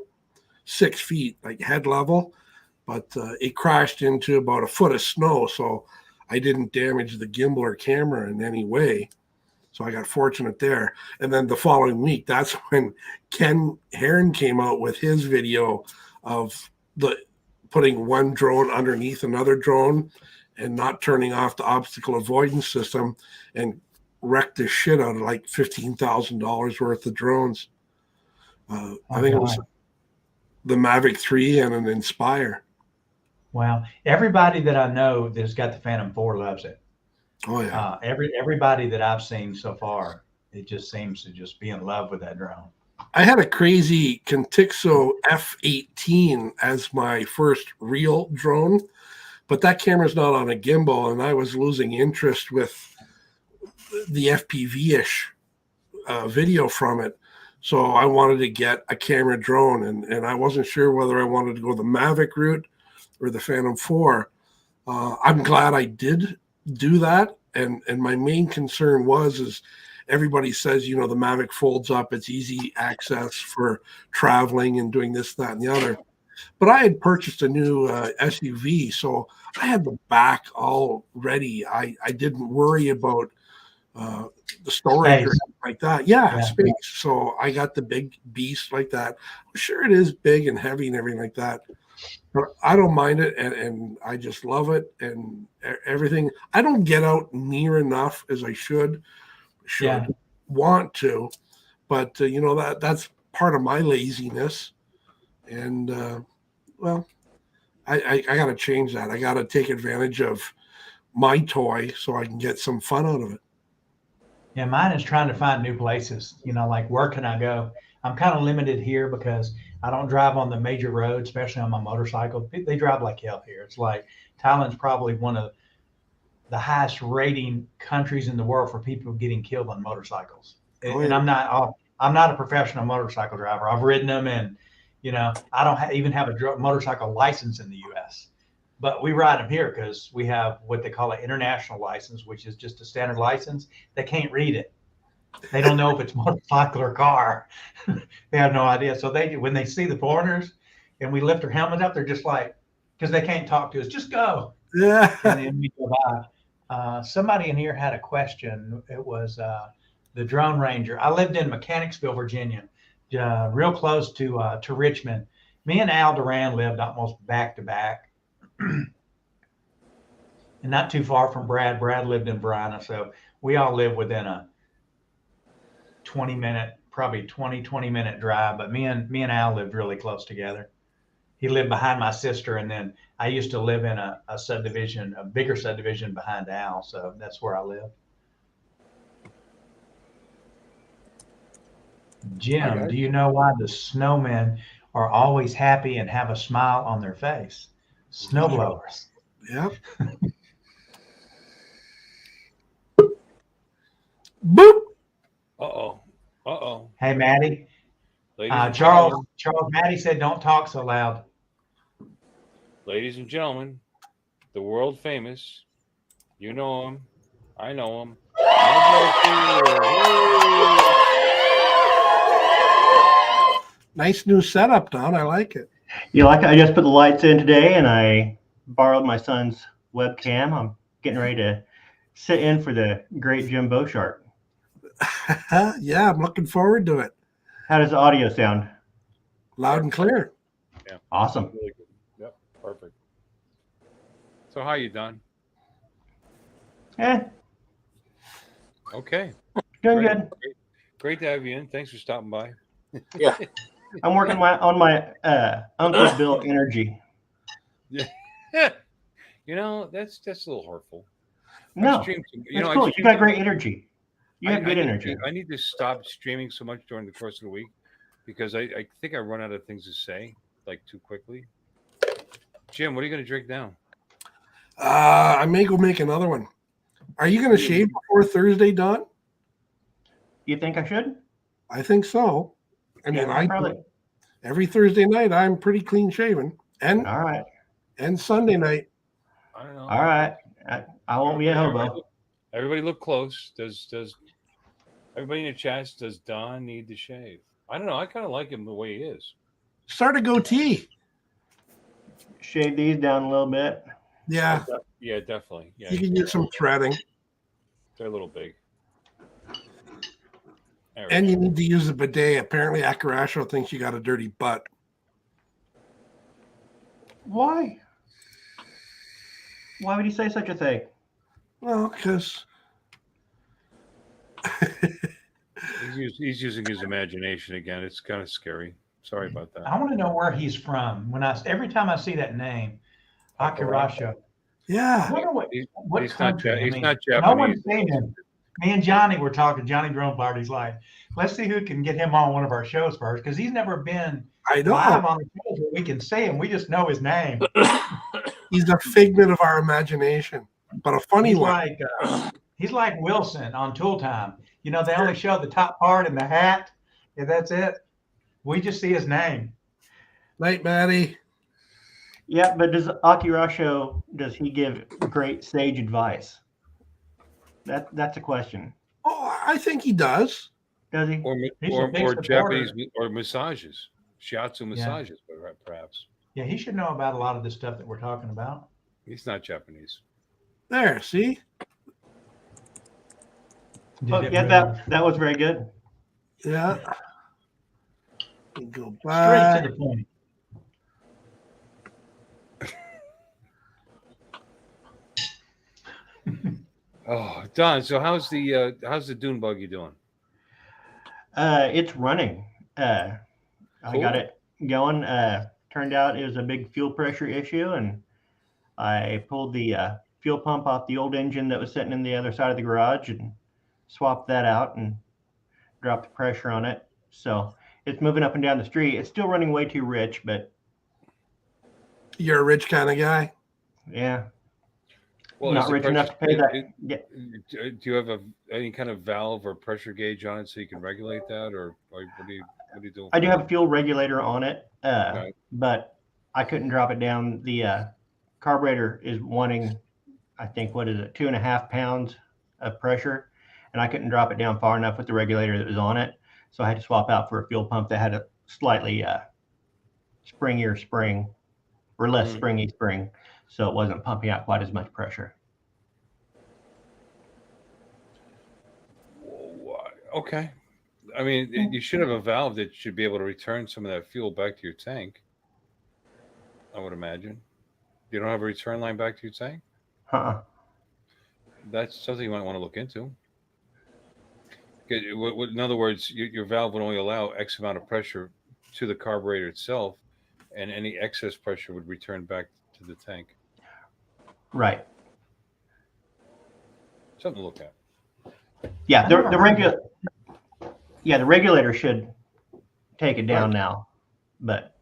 6 feet, like head level. But it crashed into about a foot of snow. So I didn't damage the gimbal or camera in any way. So I got fortunate there. And then the following week, that's when Ken Heron came out with his video of putting one drone underneath another drone and not turning off the obstacle avoidance system, and wrecked the shit out of like $15,000 worth of drones. I think it was the Mavic 3 and an Inspire. Wow. Everybody that I know that's got the Phantom 4 loves it. Oh yeah. Everybody that I've seen so far, it just seems to just be in love with that drone. I had a crazy Contixo F18 as my first real drone, but that camera's not on a gimbal, and I was losing interest with the FPV-ish video from it. So I wanted to get a camera drone, and I wasn't sure whether I wanted to go the Mavic route or the Phantom 4. I'm glad I did do that, and my main concern is everybody says, the Mavic folds up, it's easy access for traveling and doing this, that, and the other. But I had purchased a new SUV, so I had the back all ready. I didn't worry about the storage or Space. anything like that. Yeah, Yeah. space. So I got the big beast like that. Sure, it is big and heavy and everything like that, but I don't mind it, and I just love it and everything. I don't get out near enough as I should Yeah. want to, but that's part of my laziness. And well, I got to change that. I got to take advantage of my toy so I can get some fun out of it. Yeah, mine is trying to find new places. Like where can I go? I'm kind of limited here because I don't drive on the major roads, especially on my motorcycle. They drive like hell here. It's like Thailand's probably one of the highest rating countries in the world for people getting killed on motorcycles. Oh, And yeah. I'm not a professional motorcycle driver. I've ridden them, and I don't even have a motorcycle license in the U.S. But we ride them here because we have what they call an international license, which is just a standard license. They can't read it. They don't know if it's motorcycle or car. They have no idea. So when they see the foreigners and we lift our helmets up, they're just like, because they can't talk to us, just go. Yeah. And then we go by. Somebody in here had a question. It was the Drone Ranger. I lived in Mechanicsville, Virginia, real close to Richmond. Me and Al Duran lived almost back to back. And not too far from Brad. Brad lived in Brina, so we all live within a 20-minute drive. But me and Al lived really close together. He lived behind my sister, and then I used to live in a subdivision, a bigger subdivision behind Al, so that's where I live. Jim, do you know why the snowmen are always happy and have a smile on their face? Snowblowers. Yep. Boop. Uh-oh. Hey, Maddie. Ladies and Charles, gentlemen, Maddie said, don't talk so loud. ladies and gentlemen, the world famous, you know him, I know him. Nice new setup, Don. I like it. You like it? I just put the lights in today, and I borrowed my son's webcam. I'm getting ready to sit in for the great Jim Boshart. Yeah, I'm looking forward to it. How does the audio sound? Loud and clear. Yeah. Awesome. Really good. Yep, perfect. So how you done? Okay. Doing Great. good. Great to have you in. Thanks for stopping by. Yeah. I'm working on my Uncle Bill energy. Yeah. That's a little hurtful. No, I've streamed some- that's I cool. You streamed got some- great energy. You have good need energy. I need to stop streaming so much during the course of the week because I think I run out of things to say too quickly. Jim, what are you going to drink now? I may go make another one. Are you going to shave before Thursday, Don? You think I should? I think so. I mean, Yeah, probably. Every Thursday night I'm pretty clean shaven, and All right. Sunday night. I don't know. All right. I won't be a hobo. Everybody look close. Does everybody in the chat, does Don need to shave? I don't know. I kind of like him the way he is. Start a goatee. Shave these down a little bit. Yeah, Yeah, definitely. Yeah, you can use some threading, they're a little big. There we and go. you need to use the bidet. Apparently, Akarasho thinks you got a dirty butt. Why? Why would he say such a thing? Well, because He's using his imagination again. It's kind of scary. Sorry about that. I want to know where he's from. Every time I see that name, Akirasho. yeah, I wonder what He's country. He's not No Japanese. one's seen him. Me and Johnny were talking. Johnny Drone Party's like, let's see who can get him on one of our shows first, because he's never been I know. live on the shows where we can see him. We just know his name. He's a figment of our imagination, but a funny He's one. he's like Wilson on Tool Time. They only show the top part and the hat, and that's it. We just see his name. Night, Maddie. Yeah, but does he give great sage advice? That's a question. Oh, I think he does. Does he? He's a big Or supporter. Japanese or massages, shiatsu massages, perhaps. Yeah, he should know about a lot of this stuff that we're talking about. He's not Japanese. There, see? Did Oh, it yeah, really- that was very good. Yeah. You go straight back. to the point. Oh, Don. So how's the dune buggy doing? It's running. I got Cool. it going. Turned out it was a big fuel pressure issue, and I pulled the fuel pump off the old engine that was sitting in the other side of the garage and swapped that out and dropped the pressure on it. So it's moving up and down the street. It's still running way too rich, but You're a rich kind of guy. yeah, Well, not is the rich enough to pay that. Yeah. Do you have any kind of valve or pressure gauge on it so you can regulate that, or what do you do? I do have a fuel regulator on it, Right. but I couldn't drop it down. The carburetor is wanting, I think, 2.5 pounds of pressure, and I couldn't drop it down far enough with the regulator that was on it. So I had to swap out for a fuel pump that had a slightly springier spring or less springy spring, so it wasn't pumping out quite as much pressure. Okay. I mean, you should have a valve that should be able to return some of that fuel back to your tank. I would imagine. You don't have a return line back to your tank? That's something you might want to look into. In other words, your valve would only allow X amount of pressure to the carburetor itself, and any excess pressure would return back to the tank. Right. Something to look at. Yeah, the regulator should take it down now, but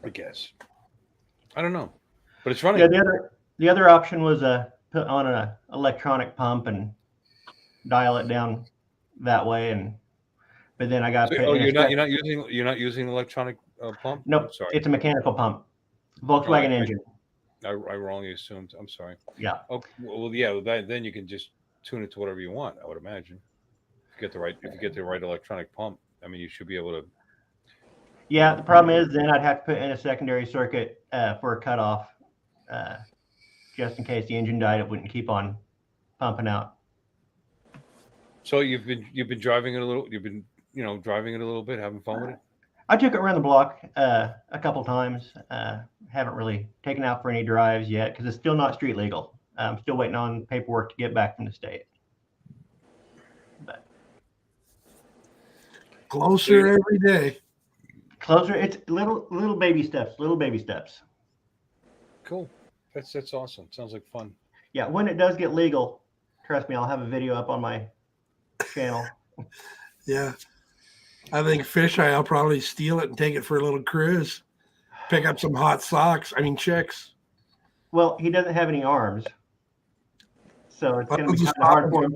I guess. I don't know, but it's running. yeah, the other option was put on an electronic pump and dial it down that way, but then I got. So, you're not using electronic pump? Nope, Sorry. it's a mechanical pump, Volkswagen engine. I wrongly assumed. I'm sorry. Yeah. Oh, well, yeah. Then you can just tune it to whatever you want. I would imagine. If you get the right electronic pump, I mean, you should be able to. Yeah, the problem is then I'd have to put in a secondary circuit for a cutoff, just in case the engine died. It wouldn't keep on pumping out. So you've been driving it a little. You've been driving it a little bit, having fun with it. I took it around the block a couple times. Haven't really taken out for any drives yet because it's still not street legal. I'm still waiting on paperwork to get back from the state. But Closer every day. closer, it's little baby steps. Cool. That's awesome. Sounds like fun. Yeah, when it does get legal, trust me, I'll have a video up on my channel. Yeah. I think Fisheye, I'll probably steal it and take it for a little cruise. Pick up some hot socks. I mean, chicks. Well, he doesn't have any arms, so it's going to be Doesn't kind of hard stop for him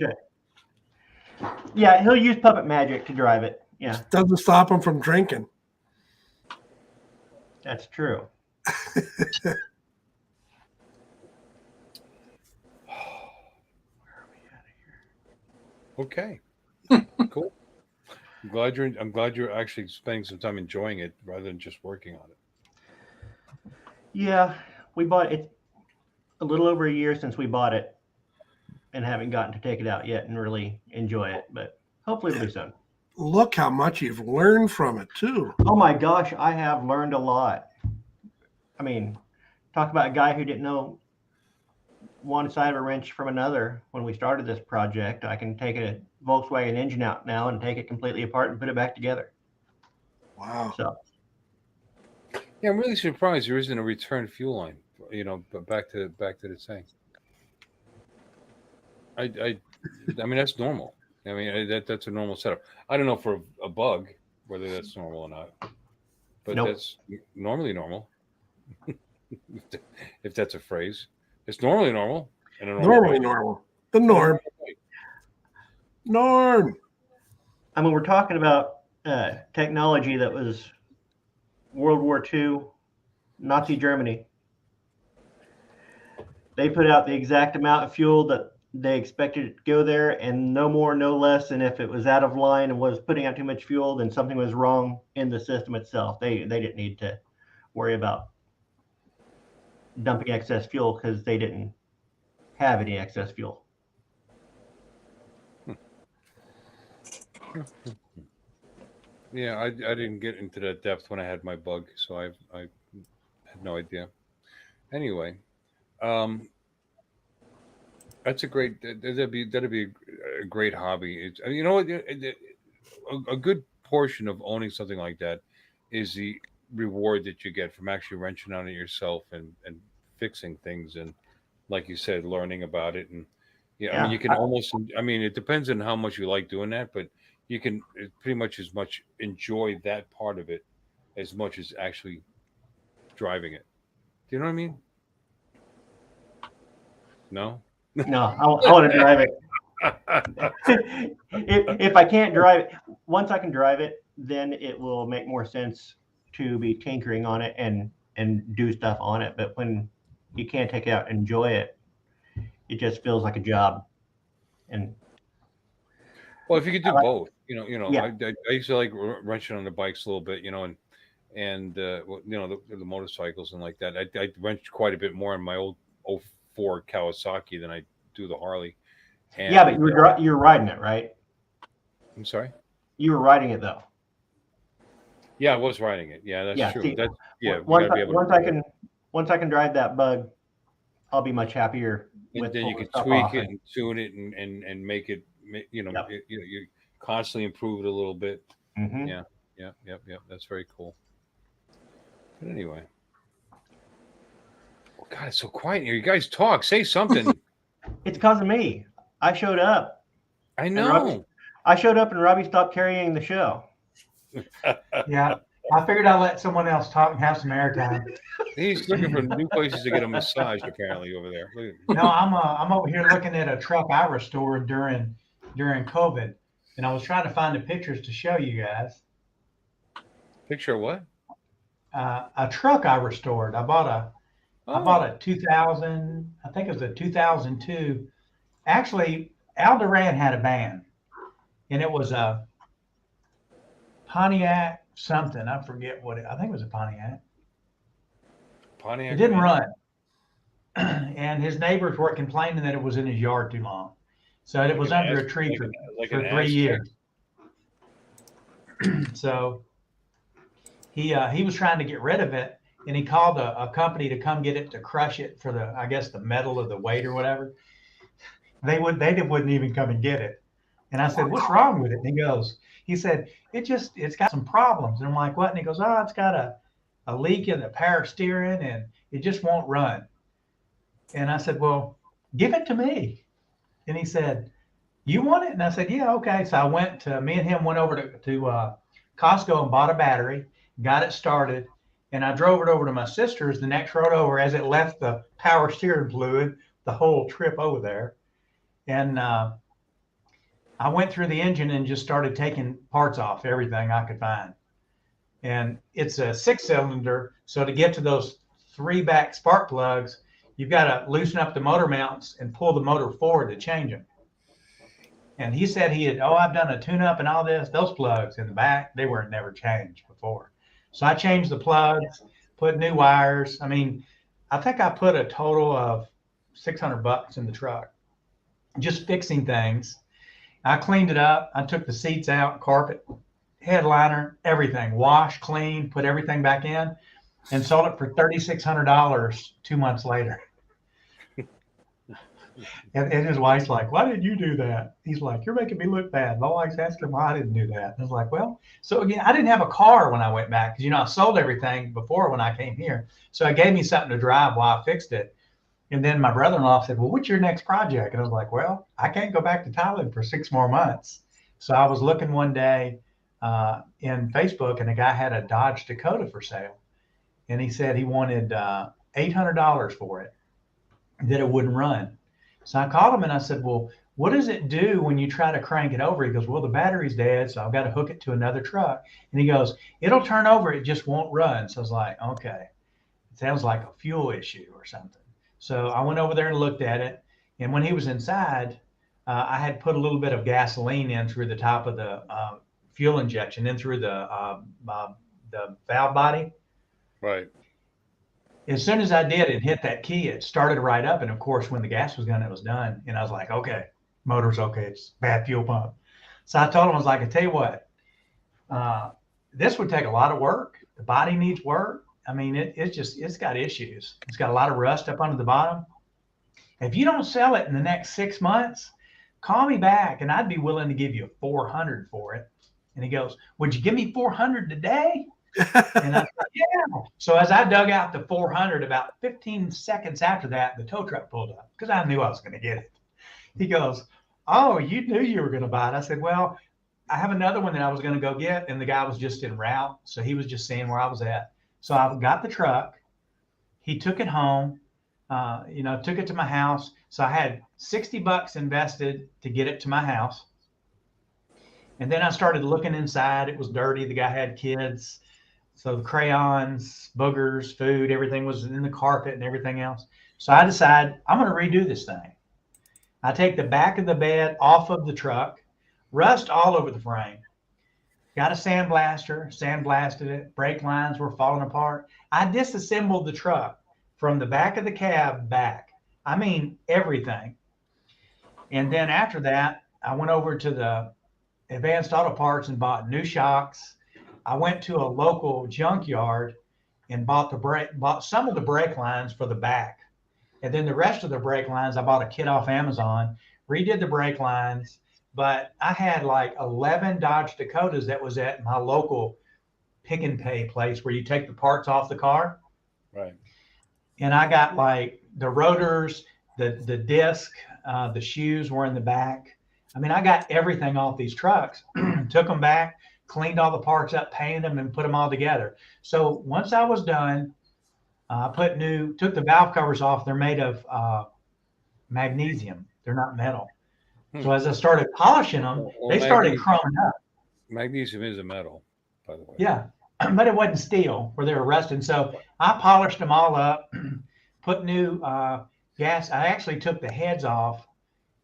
to. Yeah, he'll use puppet magic to drive it. Yeah, Doesn't stop him from drinking. that's true. Okay. Cool. I'm glad you're actually spending some time enjoying it rather than just working on it. Yeah, we bought it a little over a year since we bought it and haven't gotten to take it out yet and really enjoy it, but hopefully it'll be soon. Look how much you've learned from it, too. Oh my gosh, I have learned a lot. I mean, talk about a guy who didn't know one side of a wrench from another when we started this project. I can take a Volkswagen engine out now and take it completely apart and put it back together. Wow. So Yeah, I'm really surprised there isn't a return fuel line. But back to the tank. I mean that's normal. I mean that's a normal setup. I don't know for a bug whether that's normal or not, but Nope. That's normally normal. If that's a phrase, it's normally normal. In a Normally way. normal. The norm. Norm. I mean, we're talking about technology that was World War II, Nazi Germany. They put out the exact amount of fuel that they expected it to go there, and no more, no less than if it was out of line and was putting out too much fuel, then something was wrong in the system itself. They didn't need to worry about dumping excess fuel because they didn't have any excess fuel. Yeah, I didn't get into that depth when I had my bug, so I had no idea. Anyway, um, that's a great. That'd be a great hobby. It's you know what, a good portion of owning something like that is the reward that you get from actually wrenching on it yourself and fixing things and, like you said, learning about it. And yeah, I mean, Yeah, you can almost. I mean, it depends on how much you like doing that, but you can pretty much as much enjoy that part of it as much as actually driving it. Do you know what I mean? No. no, I want to drive it. if I can't drive it, once I can drive it, then it will make more sense to be tinkering on it and do stuff on it. But when you can't take it out and enjoy it, it just feels like a job. And Well, if you could do I like, both, yeah, I used to like wrenching on the bikes a little bit, and well, the motorcycles and like that. I wrenched quite a bit more in my old '04 Kawasaki than I do the Harley. yeah, but And you're riding it, right? I'm sorry. You were riding it though. Yeah, I was riding it. Yeah, that's Yeah. true. See, That's yeah. You once gotta be I, able to once do I that. can once I can drive that bug, I'll be much happier And with then you pulling can stuff tweak off. it and tune it and make it. Yep. You constantly improve it a little bit. Hmm. Yeah, yeah, yep, yep. That's very cool. But anyway, oh God, it's so quiet here. You guys talk. Say something. It's because of me. I showed up, I and Robbie, know. I showed up, and Robbie stopped carrying the show. Yeah, I figured I'd let someone else talk and have some airtime. He's looking for new places to get a massage. Apparently, over there. Look No, I'm over here looking at a truck I restored during COVID, and I was trying to find the pictures to show you guys. picture of what? A truck I restored. I bought Oh, a 2000. I think it was a 2002. Actually, Al Duran had a van, and it was a Pontiac something. I forget what it. I think it was a Pontiac. Pontiac. It didn't van? run, and his neighbors were complaining that it was in his yard too long. So it Like was an under Az- a tree like for an 3 Aztec. years. So he was trying to get rid of it, and he called a company to come get it to crush it for I guess the metal of the weight or whatever. They wouldn't even come and get it. And I said, "What's wrong with it?" And he said, it's got some problems. And I'm like, "What?" And he goes, "Oh, it's got a leak in the power steering, and it just won't run." And I said, "Well, give it to me." And he said, "You want it?" And I said, "Yeah, okay." So me and him went over to Costco and bought a battery, got it started, and I drove it over to my sister's the next road over as it left the power steering fluid the whole trip over there. And I went through the engine and just started taking parts off, everything I could find. And it's a 6-cylinder. So to get to those 3 back spark plugs, you've got to loosen up the motor mounts and pull the motor forward to change them. And he said I've done a tune up and all this. Those plugs in the back, they were never changed before. So I changed the plugs, put new wires. I mean, I think I put a total of $600 in the truck, just fixing things. I cleaned it up. I took the seats out, carpet, headliner, everything, wash, clean, put everything back in, and sold it for $3,600 2 months later. And his wife's like, "Why did you do that?" He's like, "You're making me look bad." My wife's asking why I didn't do that. And I was like, well, so again, I didn't have a car when I went back because, I sold everything before when I came here. So it gave me something to drive while I fixed it. And then my brother-in-law said, "Well, what's your next project?" And I was like, well, I can't go back to Thailand for 6 more months. So I was looking one day in Facebook, and a guy had a Dodge Dakota for sale. And he said he wanted $800 for it, that it wouldn't run. So I called him and I said, "Well, what does it do when you try to crank it over?" He goes, "Well, the battery's dead, so I've got to hook it to another truck." And he goes, "It'll turn over, it just won't run." So I was like, okay, it sounds like a fuel issue or something. So I went over there and looked at it, And when he was inside, I had put a little bit of gasoline in through the top of the fuel injection, in through the valve body. Right. As soon as I did, it hit that key, it started right up. And of course, when the gas was done, it was done. And I was like, okay, motor's okay. It's bad fuel pump. So I told him, I was like, I tell you what, this would take a lot of work. The body needs work. I mean, it's got issues. It's got a lot of rust up under the bottom. If you don't sell it in the next 6 months, call me back and I'd be willing to give you $400 for it. And he goes, would you give me $400 today? And I said, yeah. So as I dug out the $400, about 15 seconds after that, the tow truck pulled up because I knew I was going to get it. He goes, oh, you knew you were going to buy it. I said, well, I have another one that I was going to go get. And the guy was just en route. So he was just seeing where I was at. So I got the truck. He took it home, took it to my house. So I had $60 invested to get it to my house. And then I started looking inside. It was dirty. The guy had kids. So the crayons, boogers, food, everything was in the carpet and everything else. So I decided I'm going to redo this thing. I take the back of the bed off of the truck, rust all over the frame. Got a sandblaster, sandblasted it. Brake lines were falling apart. I disassembled the truck from the back of the cab back. I mean, everything. And then after that, I went over to the Advanced Auto Parts and bought new shocks. I went to a local junkyard and bought some of the brake lines for the back. And then the rest of the brake lines, I bought a kit off Amazon, redid the brake lines. But I had like 11 Dodge Dakotas that was at my local pick and pay place where you take the parts off the car. Right. And I got like the rotors, the disc, the shoes were in the back. I mean, I got everything off these trucks, took them back, cleaned all the parts up, painted them, and put them all together. So once I was done, I took the valve covers off. They're made of magnesium. They're not metal. So as I started polishing them, they started crumbling up. Magnesium is a metal, by the way. Yeah, but it wasn't steel where they were rusting. So I polished them all up, put new gas. I actually took the heads off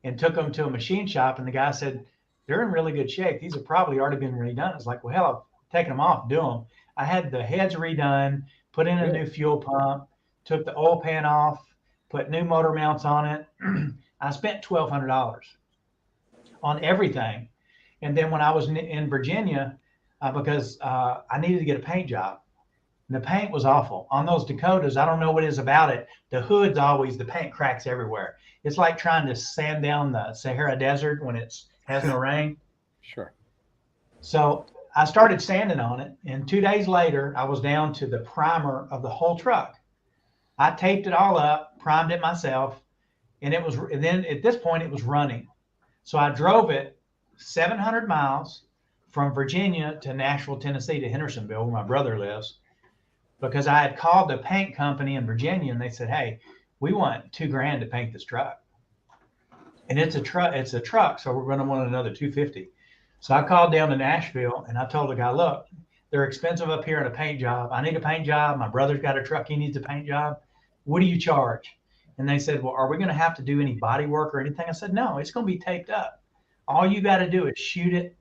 and took them to a machine shop. And the guy said, they're in really good shape. These have probably already been redone. I was like, well, hell, I've taken them off, do them. I had the heads redone, put in a new fuel pump, took the oil pan off, put new motor mounts on it. I spent $1,200 on everything. And then when I was in Virginia, because I needed to get a paint job, and the paint was awful on those Dakotas. I don't know what it is about it. The hood's the paint cracks everywhere. It's like trying to sand down the Sahara Desert when it has no rain. Sure. So I started sanding on it. And 2 days later, I was down to the primer of the whole truck. I taped it all up, primed it myself. And then at this point it was running. So I drove it 700 miles from Virginia to Nashville, Tennessee, to Hendersonville, where my brother lives, because I had called the paint company in Virginia and they said, hey, we want $2,000 to paint this truck. And it's a truck. So we're going to want another $250. So I called down to Nashville and I told the guy, look, they're expensive up here in a paint job. I need a paint job. My brother's got a truck. He needs a paint job. What do you charge? And they said, well, are we going to have to do any body work or anything? I said, no, it's going to be taped up. All you got to do is shoot it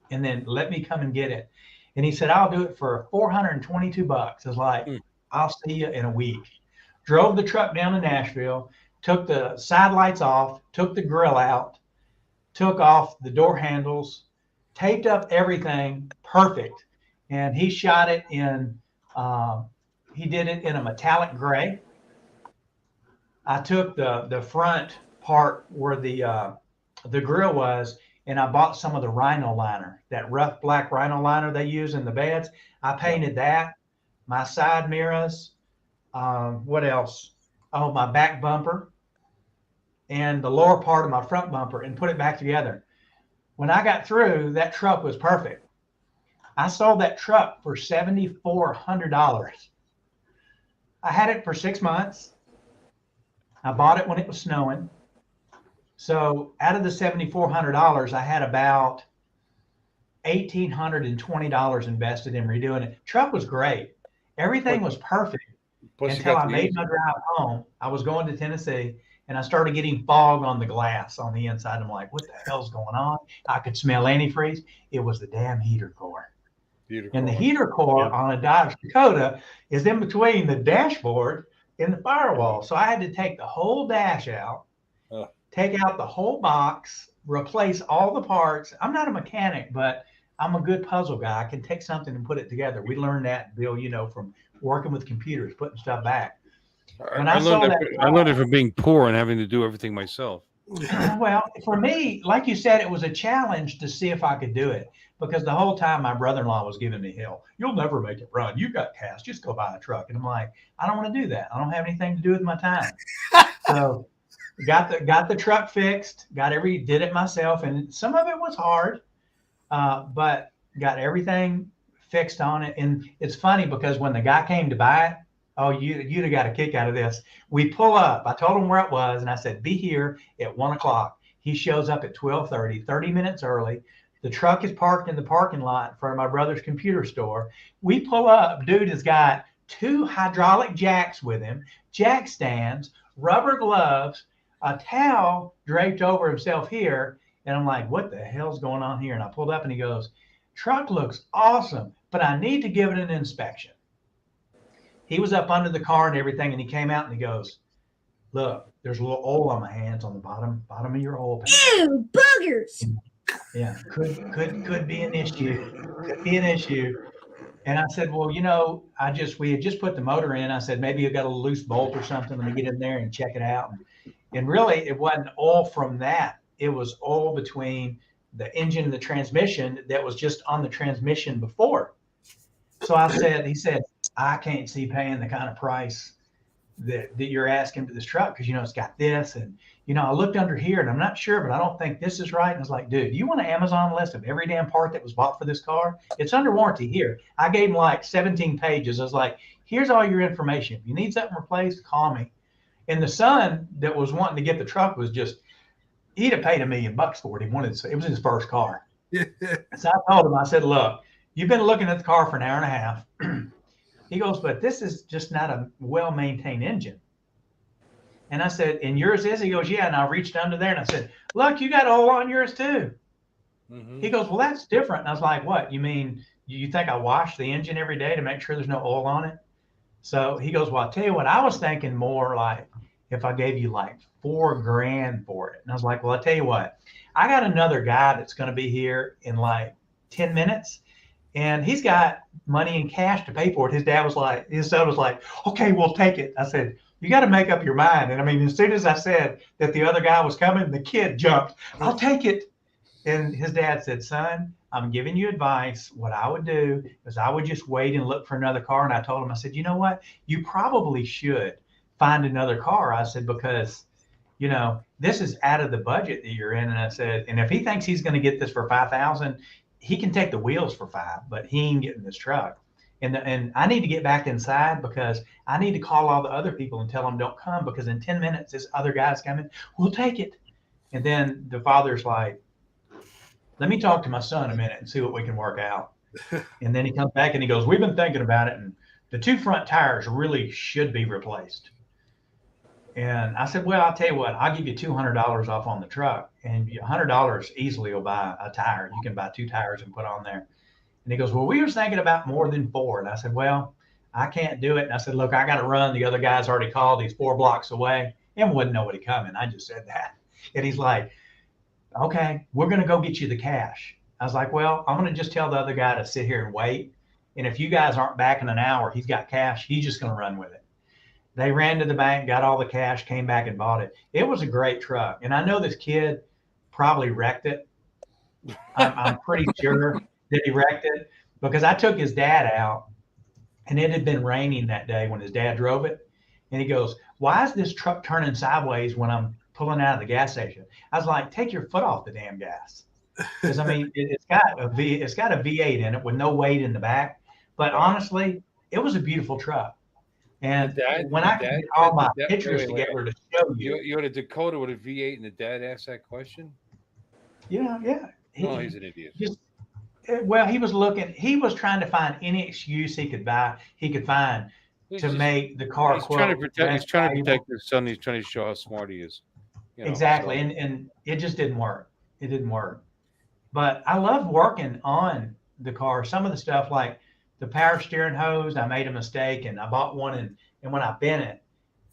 and then let me come and get it. And he said, I'll do it for $422. I was like, I'll see you in a week. Drove the truck down to Nashville, took the side lights off, took the grill out, took off the door handles, taped up everything perfect. And he shot it he did it in a metallic gray. I took the front part where the grill was, and I bought some of the rhino liner, that rough black rhino liner they use in the beds. I painted that, my side mirrors, what else? Oh, my back bumper and the lower part of my front bumper, and put it back together. When I got through, that truck was perfect. I sold that truck for $7,400. I had it for 6 months. I bought it when it was snowing. So out of the $7,400, I had about $1,820 invested in redoing it. Truck was great. Everything was perfect until I made my drive home. I was going to Tennessee and I started getting fog on the glass on the inside. I'm like, what the hell's going on? I could smell antifreeze. It was the damn heater core. And the heater core on a Dodge Dakota is in between the dashboard and the firewall. So I had to take the whole dash out, take out the whole box, replace all the parts. I'm not a mechanic, but I'm a good puzzle guy. I can take something and put it together. We learned that, Bill, from working with computers, putting stuff back. I learned it from being poor and having to do everything myself. Well, for me, like you said, it was a challenge to see if I could do it, because the whole time my brother-in-law was giving me hell. You'll never make it run. You got cash. Just go buy a truck. And I'm like, I don't want to do that. I don't have anything to do with my time. So got the truck fixed, did it myself. And some of it was hard, but got everything fixed on it. And it's funny because when the guy came to buy it, you'd have got a kick out of this. We pull up. I told him where it was, and I said, be here at 1 o'clock. He shows up at 12:30, 30 minutes early. The truck is parked in the parking lot in front of my brother's computer store. We pull up. Dude has got 2 hydraulic jacks with him, jack stands, rubber gloves, a towel draped over himself here. And I'm like, what the hell's going on here? And I pulled up, and he goes, truck looks awesome, but I need to give it an inspection. He was up under the car and everything, and he came out and he goes, look, there's a little oil on my hands on the bottom of your oil pan. Ew, boogers. Yeah, could be an issue. Could be an issue. And I said, well, we had just put the motor in. I said, maybe you got a loose bolt or something. Let me get in there and check it out. And really, it wasn't oil from that. It was oil between the engine and the transmission that was just on the transmission before. So he said, I can't see paying the kind of price that you're asking for this truck, because it's got this, and I looked under here and I'm not sure, but I don't think this is right. And I was like, dude, you want an Amazon list of every damn part that was bought for this car? It's under warranty here. I gave him like 17 pages. I was like, here's all your information. If you need something replaced, call me. And the son that was wanting to get the truck was he'd have paid $1 million for it. It was his first car. So I told him, I said, look, you've been looking at the car for an hour and a half. He goes, but this is just not a well-maintained engine. And I said, and yours is? He goes, yeah. And I reached under there and I said, look, you got oil on yours too. Mm-hmm. He goes, well, that's different. And I was like, what? You mean, you think I wash the engine every day to make sure there's no oil on it? So he goes, well, I'll tell you what, I was thinking more like if I gave you like $4,000 for it. And I was like, well, I'll tell you what, I got another guy that's going to be here in like 10 minutes. And he's got money in cash to pay for it. His son was like, okay, we'll take it. I said, you got to make up your mind. And I mean, as soon as I said that the other guy was coming, the kid jumped, I'll take it. And his dad said, son, I'm giving you advice. What I would do is I would just wait and look for another car. And I told him, I said, you know what? You probably should find another car. I said, because, this is out of the budget that you're in. And I said, and if he thinks he's going to get this for $5,000, he can take the wheels for $5,000, but he ain't getting this truck. And I need to get back inside because I need to call all the other people and tell them don't come, because in 10 minutes, this other guy's coming. We'll take it. And then the father's like, let me talk to my son a minute and see what we can work out. And then he comes back and he goes, we've been thinking about it, and the 2 front tires really should be replaced. And I said, well, I'll tell you what, I'll give you $200 off on the truck, and $100 easily will buy a tire. You can buy 2 tires and put on there. And he goes, well, we were thinking about more than 4. And I said, well, I can't do it. And I said, look, I got to run. The other guy's already called. He's 4 blocks away. And wasn't nobody coming. I just said that. And he's like, okay, we're going to go get you the cash. I was like, well, I'm going to just tell the other guy to sit here and wait. And if you guys aren't back in an hour, he's got cash. He's just going to run with it. They ran to the bank, got all the cash, came back and bought it. It was a great truck. And I know this kid probably wrecked it. I'm pretty sure that he wrecked it, because I took his dad out, and it had been raining that day when his dad drove it. And he goes, why is this truck turning sideways when I'm pulling out of the gas station? I was like, take your foot off the damn gas. Because I mean, it's got a V8 in it with no weight in the back. But honestly, it was a beautiful truck. And when I get all my pictures together to show you had a Dakota with a V8, and the dad asked that question. Yeah. He's an idiot. Well, he was trying to find any excuse he could find He's to just- make the car He's trying to quote protect. less He's trying to valuable. protect his son. He's trying to show how smart he is. You know, Exactly, so- and it just didn't work. It didn't work. But I love working on the car. Some of the stuff like the power steering hose, I made a mistake and I bought one and when I bent it,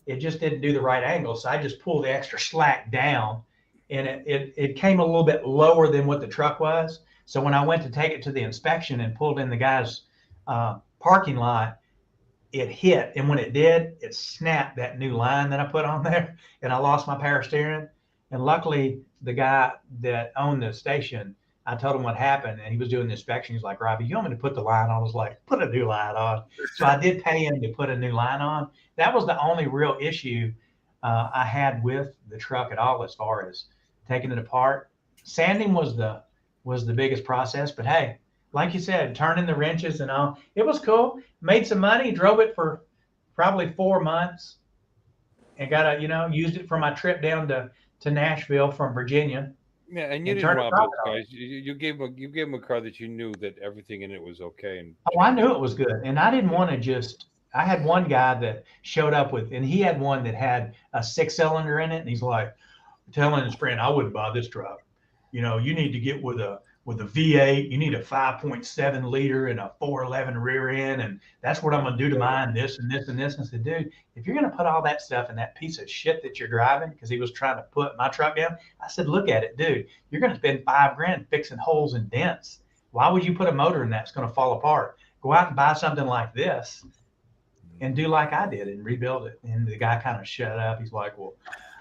it just didn't do the right angle. So I just pulled the extra slack down and it came a little bit lower than what the truck was. So when I went to take it to the inspection and pulled in the guy's parking lot, it hit. And when it did, it snapped that new line that I put on there and I lost my power steering. And luckily the guy that owned the station, I told him what happened and he was doing the inspection. He's like, Robbie, you want me to put the line on? I was like, put a new line on. So I did pay him to put a new line on. That was the only real issue I had with the truck at all as far as taking it apart. Sanding was the biggest process, but hey, like you said, turning the wrenches and all, it was cool. Made some money, drove it for probably 4 months and used it for my trip down to Nashville from Virginia. Yeah, and you And didn't turn it rob profit those guys. You gave him a car that you knew that everything in it was okay. And Oh, I knew it was good. And I didn't want to I had one guy that showed up and he had one that had a 6-cylinder in it. And he's like telling his friend, I wouldn't buy this truck. You need to get with a V8. You need a 5.7 liter and a 411 rear end. And that's what I'm going to do to mine, this and this and this. And I said, dude, if you're going to put all that stuff in that piece of shit that you're driving, because he was trying to put my truck down, I said, look at it, dude, you're going to spend $5,000 fixing holes and dents. Why would you put a motor in that's going to fall apart? Go out and buy something like this and do like I did and rebuild it. And the guy kind of shut up. He's like, well,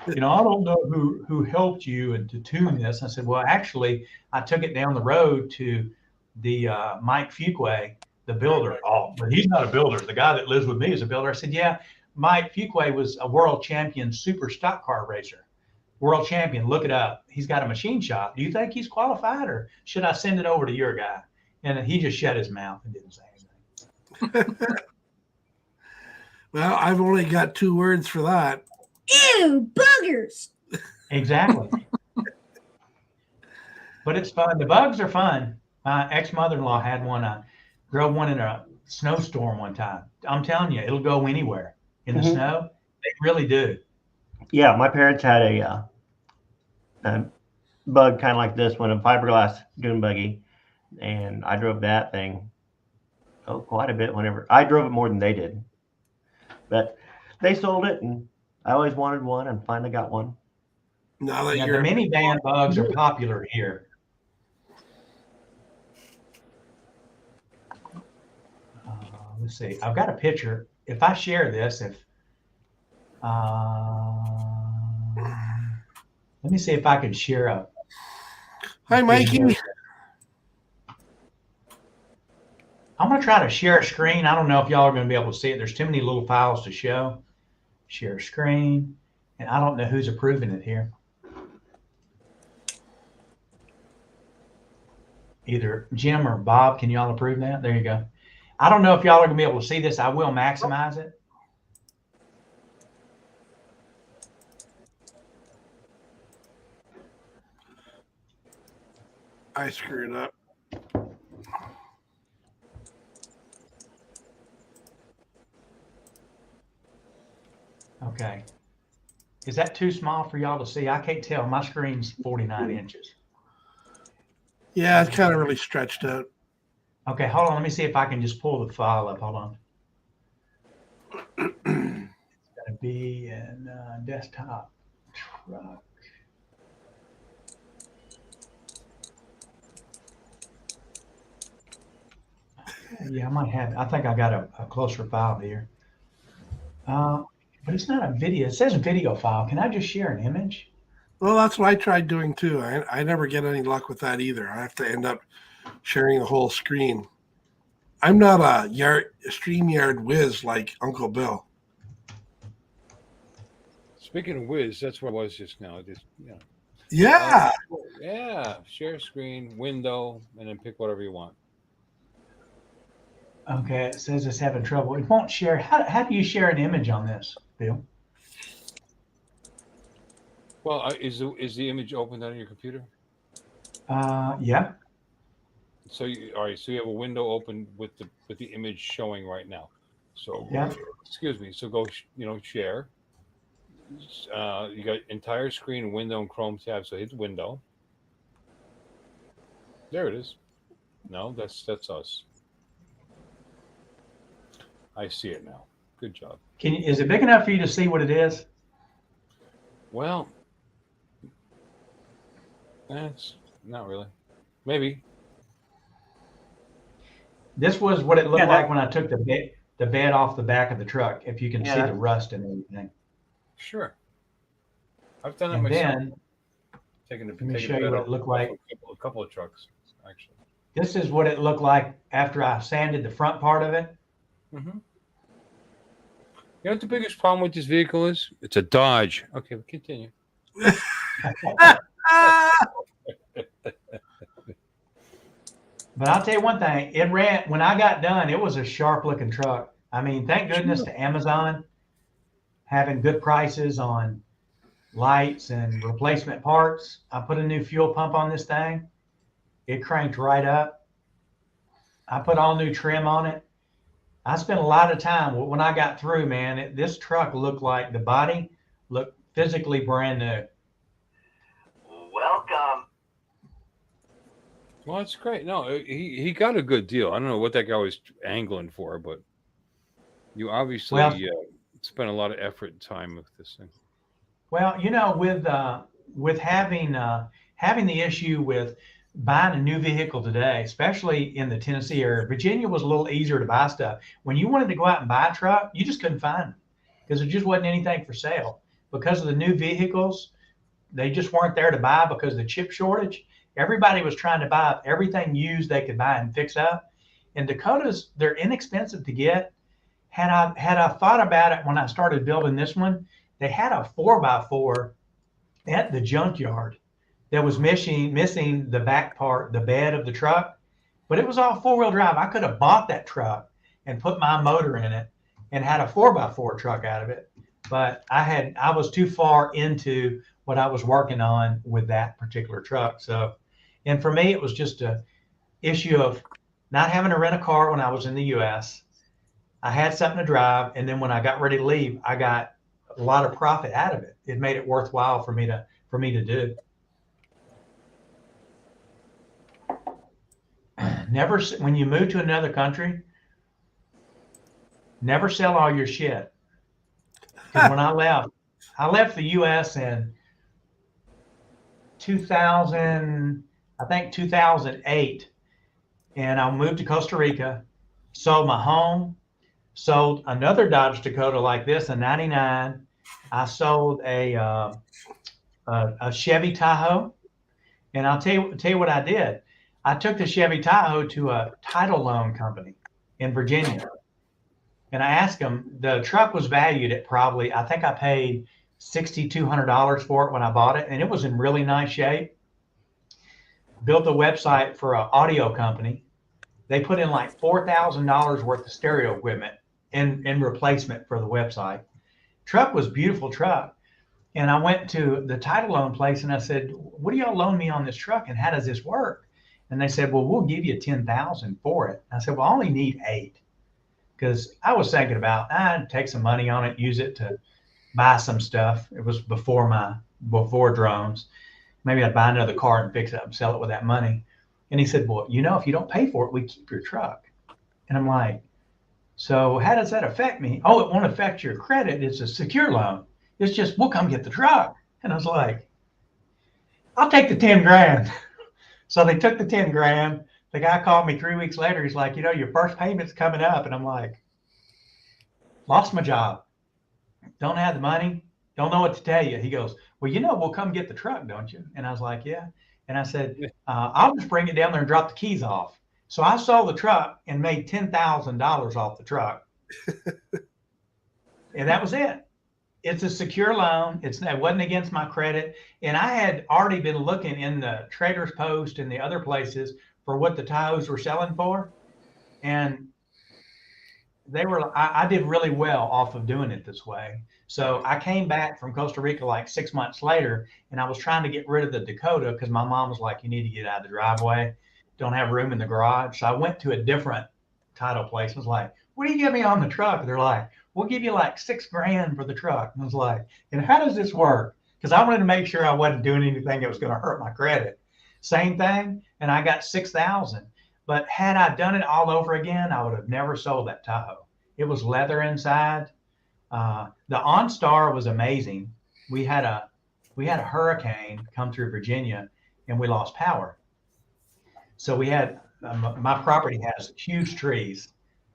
I don't know who helped you and to tune this. I said, well, actually, I took it down the road to the Mike Fuquay, the builder. Oh, but he's not a builder. The guy that lives with me is a builder. I said, yeah, Mike Fuquay was a world champion super stock car racer. World champion. Look it up. He's got a machine shop. Do you think he's qualified or should I send it over to your guy? And he just shut his mouth and didn't say anything. Well, I've only got 2 words for that. Ew, boogers. Exactly. But it's fun. The bugs are fun. My ex-mother-in-law had one. I drove one in a snowstorm one time. I'm telling you, it'll go anywhere in the snow. They really do. Yeah, my parents had a bug kind of like this one, a fiberglass dune buggy, and I drove that thing quite a bit whenever I drove it more than they did. But they sold it, and I always wanted one, and finally got one. Now that Yeah, the you're minivan bugs are popular here. Let's see. I've got a picture. If I share this, let me see if I can share a. Hi, Mikey. I'm going to try to share a screen. I don't know if y'all are going to be able to see it. There's too many little files to show. Share screen. And I don't know who's approving it here. Either Jim or Bob, can y'all approve that? There you go. I don't know if y'all are going to be able to see this. I will maximize it. I screwed up. Okay. Is that too small for y'all to see? I can't tell. My screen's 49 inches. Yeah, it's kind of really stretched out. Okay, hold on. Let me see if I can just pull the file up. Hold on. It's going to be in desktop truck. Yeah, I might have. I think I got a closer file here. But it's not a video. It says video file. Can I just share an image? Well, that's what I tried doing too. I never get any luck with that either. I have to end up sharing the whole screen. I'm not a StreamYard whiz like Uncle Bill. speaking of whiz, that's where I was just now. Yeah. Yeah. Share screen, window, and then pick whatever you want. Okay, it says it's having trouble. It won't share. How do you share an image on this, Bill? Well, is the image opened on your computer? Yeah. So all right. So you have a window open with the image showing right now. So, Yeah. excuse me. So go, share. You got entire screen, window, and Chrome tab. So hit window. There it is. No, that's us. I see it now. Good job. Is it big enough for you to see what it is? Well, that's not really. Maybe. This was what it looked Yeah, like when I took the bed off the back of the truck. If you can Yeah, see the that's- rust and everything. Sure. I've done it And myself. then Taking let me show you what it looked like. A couple of trucks, actually. This is what it looked like after I sanded the front part of it. Mm-hmm. You know what the biggest problem with this vehicle is? It's a Dodge. Okay, we'll continue. But I'll tell you one thing, it ran, when I got done, it was a sharp looking truck. I mean, thank goodness to Amazon having good prices on lights and replacement parts. I put a new fuel pump on this thing. It cranked right up. I put all new trim on it. I spent a lot of time when I got through, man. This truck looked like the body looked physically brand new. Welcome. Well, that's great. No, he got a good deal. I don't know what that guy was angling for, but you obviously spent a lot of effort and time with this thing. Well, with having the issue with buying a new vehicle today, especially in the Tennessee area, Virginia was a little easier to buy stuff. When you wanted to go out and buy a truck, you just couldn't find them because there just wasn't anything for sale. Because of the new vehicles, they just weren't there to buy because of the chip shortage. Everybody was trying to buy everything used they could buy and fix up. And Dakotas, they're inexpensive to get. Had I thought about it when I started building this one, they had a 4x4 at the junkyard that was missing the back part, the bed of the truck, but it was all 4-wheel drive. I could have bought that truck and put my motor in it and had a 4x4 truck out of it. But I was too far into what I was working on with that particular truck. So, and for me, it was just a issue of not having to rent a car when I was in the US. I had something to drive. And then when I got ready to leave, I got a lot of profit out of it. It made it worthwhile for me to do. Never, when you move to another country, never sell all your shit. Because when I left the U.S. in 2008, and I moved to Costa Rica, sold my home, sold another Dodge Dakota like this in '99. I sold a Chevy Tahoe, and I'll tell you what I did. I took the Chevy Tahoe to a title loan company in Virginia. And I asked them, the truck was valued at probably, I think I paid $6,200 for it when I bought it. And it was in really nice shape. Built a website for an audio company. They put in like $4,000 worth of stereo equipment in replacement for the website. Truck was beautiful truck. And I went to the title loan place and I said, what do y'all loan me on this truck? And how does this work? And they said, well, we'll give you $10,000 for it. I said, well, I only need $8,000. Because I was thinking about, I'd take some money on it, use it to buy some stuff. It was before drones. Maybe I'd buy another car and fix it up and sell it with that money. And he said, well, if you don't pay for it, we keep your truck. And I'm like, so how does that affect me? Oh, it won't affect your credit. It's a secure loan. It's just, we'll come get the truck. And I was like, I'll take the 10 grand. So they took the 10 grand. The guy called me 3 weeks later. He's like, your first payment's coming up. And I'm like, lost my job. Don't have the money. Don't know what to tell you. He goes, well, we'll come get the truck, don't you? And I was like, yeah. And I said, I'll just bring it down there and drop the keys off. So I sold the truck and made $10,000 off the truck. And that was it. It's a secure loan. It wasn't against my credit. And I had already been looking in the Trader's Post and the other places for what the Tahoes were selling for. And I did really well off of doing it this way. So I came back from Costa Rica like 6 months later, and I was trying to get rid of the Dakota because my mom was like, you need to get out of the driveway. Don't have room in the garage. So I went to a different title place. I was like, what do you give me on the truck? They're like, we'll give you like $6,000 for the truck. And I was like, and how does this work? Because I wanted to make sure I wasn't doing anything that was going to hurt my credit. Same thing, and I got 6,000. But had I done it all over again, I would have never sold that Tahoe. It was leather inside. The OnStar was amazing. We had a hurricane come through Virginia, and we lost power. So we had my property has huge trees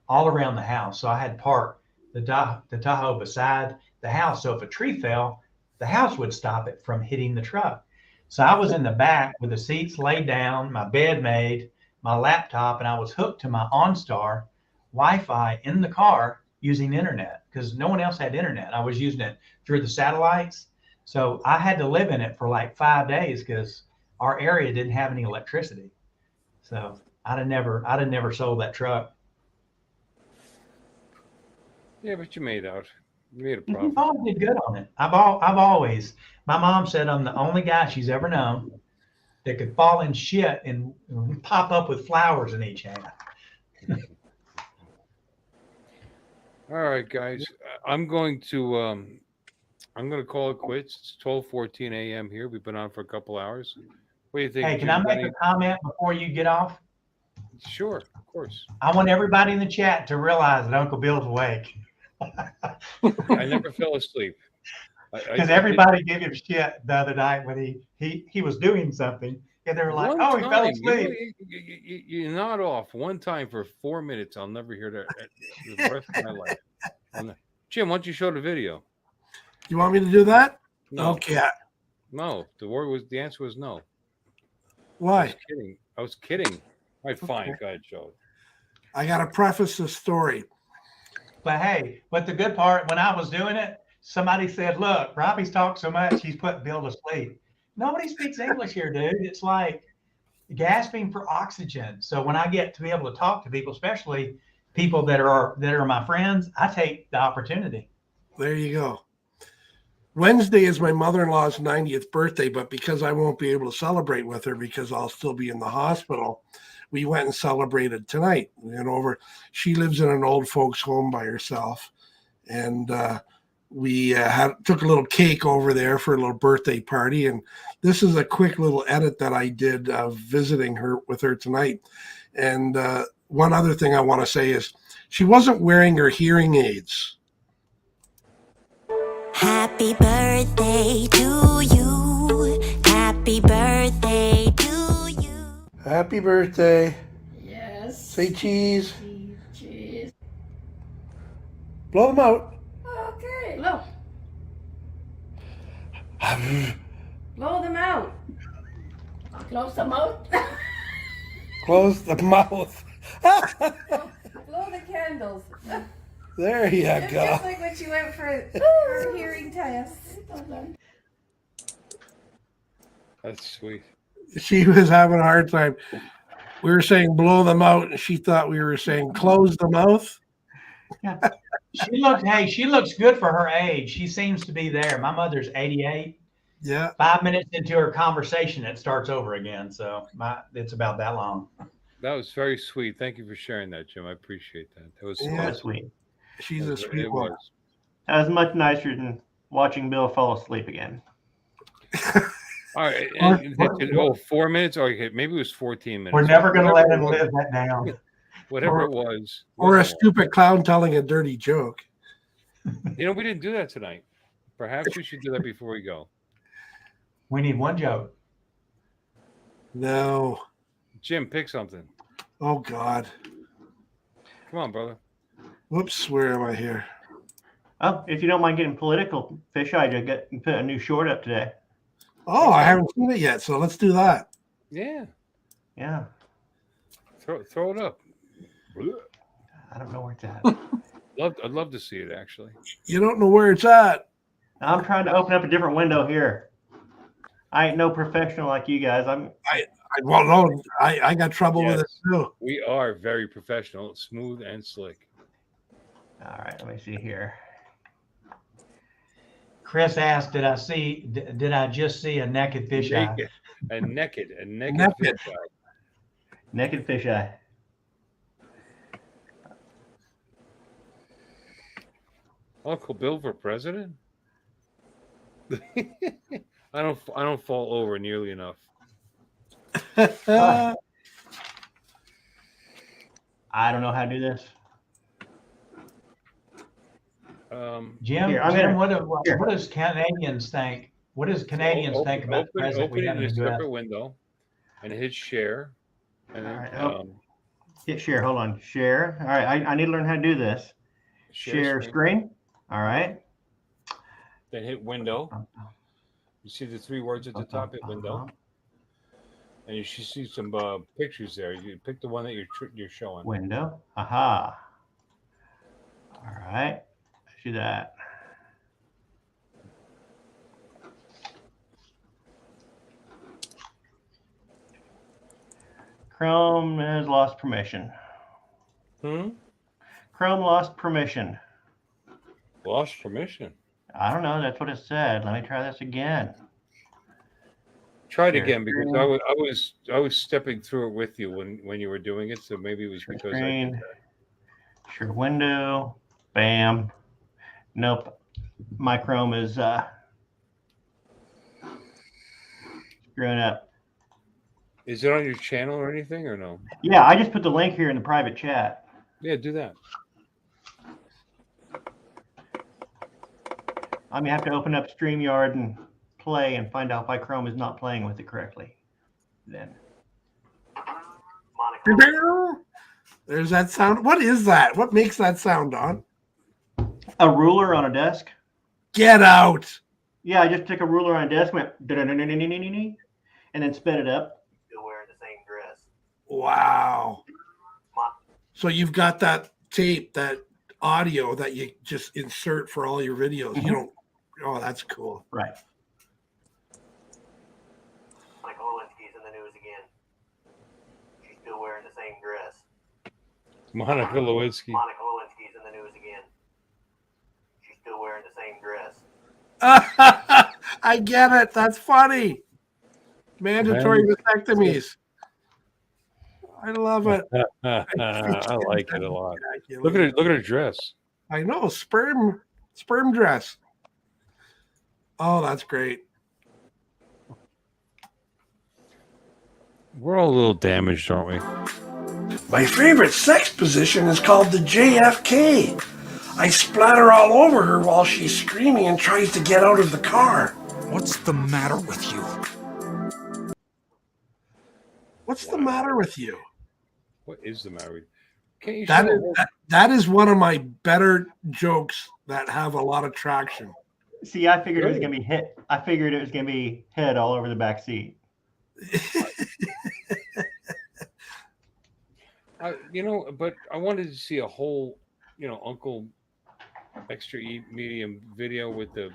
all around the house. So I had parked the Tahoe beside the house. So if a tree fell, the house would stop it from hitting the truck. So I was in the back with the seats laid down, my bed made, my laptop, and I was hooked to my OnStar Wi-Fi in the car using internet because no one else had internet. I was using it through the satellites. So I had to live in it for like 5 days because our area didn't have any electricity. So I'd have never sold that truck. Yeah, but you made out. You made a profit. I did good on it. I've always. My mom said I'm the only guy she's ever known that could fall in shit and pop up with flowers in each hand. All right, guys. I'm going to call it quits. It's 12:14 a.m. here. We've been on for a couple hours. What do you think? Hey, can I make a comment before you get off? Sure, of course. I want everybody in the chat to realize that Uncle Bill's awake. I never fell asleep. Because everybody gave him shit the other night when he was doing something, and they were like, "Oh, he fell asleep." You nod off one time for 4 minutes. I'll never hear that the rest of my life. Jim, why don't you show the video? You want me to do that? No. Okay. No. The answer was no. Why? I was kidding. All right, fine. Okay. Go ahead, show it. I got to preface the story. But hey, but the good part, when I was doing it, somebody said, "Look, Robbie's talked so much, he's put Bill to sleep." Nobody speaks English here, dude. It's like gasping for oxygen. So when I get to be able to talk to people, especially people that are my friends, I take the opportunity. There you go. Wednesday is my mother-in-law's 90th birthday, but because I won't be able to celebrate with her because I'll still be in the hospital, we went and celebrated tonight. She lives in an old folks home by herself, and we took a little cake over there for a little birthday party. And this is a quick little edit that I did of visiting her with her tonight. And one other thing I want to say is she wasn't wearing her hearing aids. Happy birthday to you. Happy birthday to you. Happy birthday. Yes. Say cheese. Cheese. Blow them out. Okay. Blow. Blow them out. Close the mouth. Close the mouth. Blow the candles. There you It's go. just like when she went for her hearing test. That's sweet. She was having a hard time. We were saying blow them out, and she thought we were saying close the mouth. She looks good for her age. She seems to be there. My mother's 88. Yeah. 5 minutes into her conversation, it starts over again. So it's about that long. That was very sweet. Thank you for sharing that, Jim. I appreciate that. That was Yeah. Sweet. She's a sweet it woman. was. That was much nicer than watching Bill fall asleep again. All right. 4 minutes? Or maybe it was 14 minutes. We're never going to let him live that down. Whatever it was. Or a stupid clown telling a dirty joke. We didn't do that tonight. Perhaps we should do that before we go. We need one joke. No. Jim, pick something. Oh, God. Come on, brother. Whoops. Where am I here? Oh, if you don't mind getting political, Fisheye just put a new short up today. Oh, I haven't seen it yet, so let's do that. Yeah. Yeah. Throw it up. I don't know where it's at. I'd love to see it, actually. You don't know where it's at. I'm trying to open up a different window here. I ain't no professional like you guys. I got trouble with it too. We are very professional, smooth and slick. All right, let me see here. Chris asked, did I just see a naked fisheye? A naked Naked. fisheye. Naked fisheye. Uncle Bill for president? I don't fall over nearly enough. I don't know how to do this. Jim, Here, I'm Jim, gonna- what does Canadians think? What does Canadians think about the president open we it have in in a the U.S.? separate window and hit share. And then, All right, hit share. Hold on. Share. All right. I need to learn how to do this. Share screen. All right. Then hit window. You see the 3 words at the top, hit window. And you should see some pictures there. You pick the one that you're showing. Window. Aha. All right. Let's do that. Chrome has lost permission. Chrome lost permission. Lost permission? I don't know. That's what it said. Let me try this again. Try it again, because I was stepping through it with you when you were doing it, so maybe it was because I did that. Share window. Bam. Nope. My Chrome is screwing up. Is it on your channel or anything, or no? Yeah, I just put the link here in the private chat. Yeah, do that. I'm gonna have to open up StreamYard and play and find out why Chrome is not playing with it correctly. Then. There's that sound. What is that? What makes that sound, Don? A ruler on a desk. Get out. Yeah, I just took a ruler on a desk, went and then sped it up. Still wearing the same dress. Wow. So you've got that tape, that audio that you just insert for all your videos. You don't. Oh, that's cool. Right. Monica Lewinsky's in the news again. She's still wearing the same dress. Monica Lewinsky. Monica Lewinsky's in the news again. She's still wearing the same dress. I get it. That's funny. Mandatory vasectomies. I love it. I like it a lot. Look at her. Look at her dress. I know, sperm dress. Oh, that's great. We're all a little damaged, aren't we? My favorite sex position is called the JFK. I splatter all over her while she's screaming and tries to get out of the car. What's the matter with you? What's the matter with you? What is the matter with you? Can't you that is one of my better jokes that have a lot of traction. See, I figured it was gonna be hit. I figured it was gonna be head all over the back seat. But I wanted to see a whole, Uncle Extra Medium video with the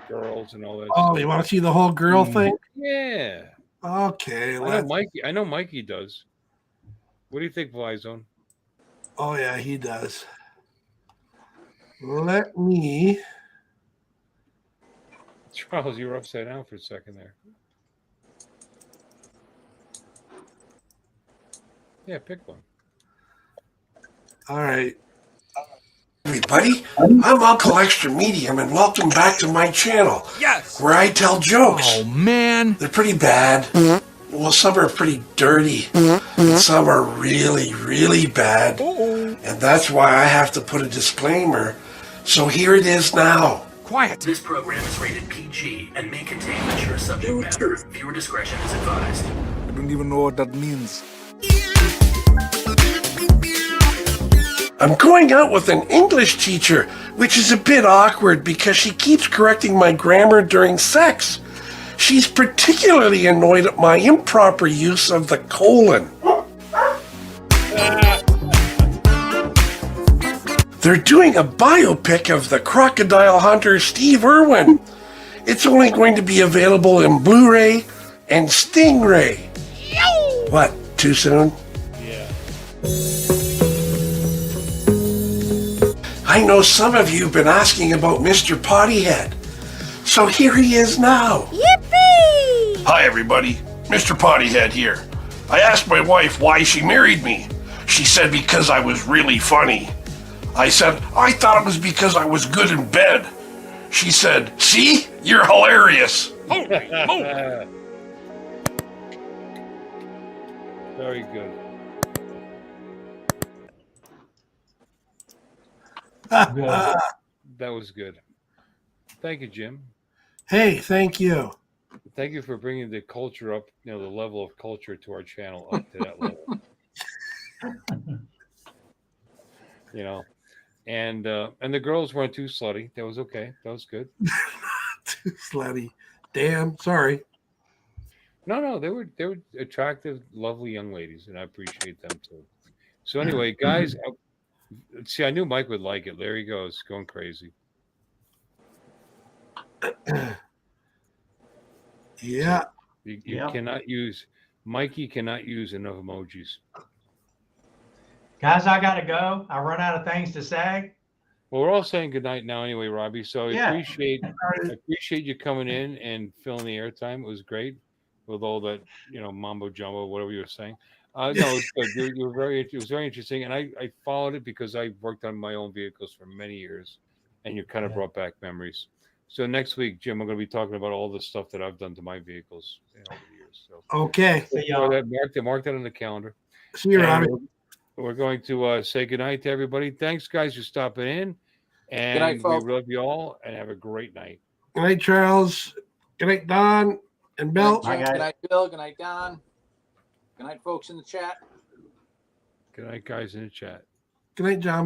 girls and all that. Oh, stuff. you want to see the whole girl thing? Yeah. Okay. I know Mikey does. What do you think, Flyzone? Oh yeah, he does. Let me. Charles, you were upside down for a second there. Yeah, pick one. All right. Everybody, I'm Uncle Extra Medium, and welcome back to my channel. Yes! Where I tell jokes. Oh, man. They're pretty bad. Well, some are pretty dirty. And some are really, really bad. And that's why I have to put a disclaimer. So here it is now. Quiet. This program is rated PG and may contain mature subject matter. Viewer discretion is advised. I don't even know what that means. I'm going out with an English teacher, which is a bit awkward because she keeps correcting my grammar during sex. She's particularly annoyed at my improper use of the colon. They're doing a biopic of the crocodile hunter Steve Irwin. It's only going to be available in Blu-ray and Stingray. What, too soon? Yeah. I know some of you have been asking about Mr. Pottyhead. So here he is now. Yippee! Hi, everybody. Mr. Pottyhead here. I asked my wife why she married me. She said because I was really funny. I said, I thought it was because I was good in bed. She said, see, you're hilarious. Very good. That was good. Thank you, Jim. Hey, thank you. Thank you for bringing the culture up, the level of culture to our channel up to that level. And the girls weren't too slutty. That was okay. That was good. Too slutty. Damn, sorry. No, they were attractive, lovely young ladies, and I appreciate them too. So anyway, guys, see, I knew Mike would like it. There he goes, going crazy. Yeah. You cannot use Mikey cannot use enough emojis. Guys, I gotta go. I run out of things to say. Well, we're all saying goodnight now anyway, Robbie. So I Yeah. appreciate you coming in and filling the airtime. It was great with all that, mambo jumbo, whatever you were saying. No, it was good. It was very interesting, and I followed it because I worked on my own vehicles for many years, and you kind of brought back memories. So next week, Jim, I'm going to be talking about all the stuff that I've done to my vehicles over the years. So okay, mark that on the calendar. See you, Robbie. We're going to say goodnight to everybody. Thanks, guys, for stopping in, and good night, folks. We love you all, and have a great night. Good night, Charles. Good night, Don and Bill. Good night, Bill. Good night, Don. Good night, folks in the chat. Good night, guys in the chat. Good night, John.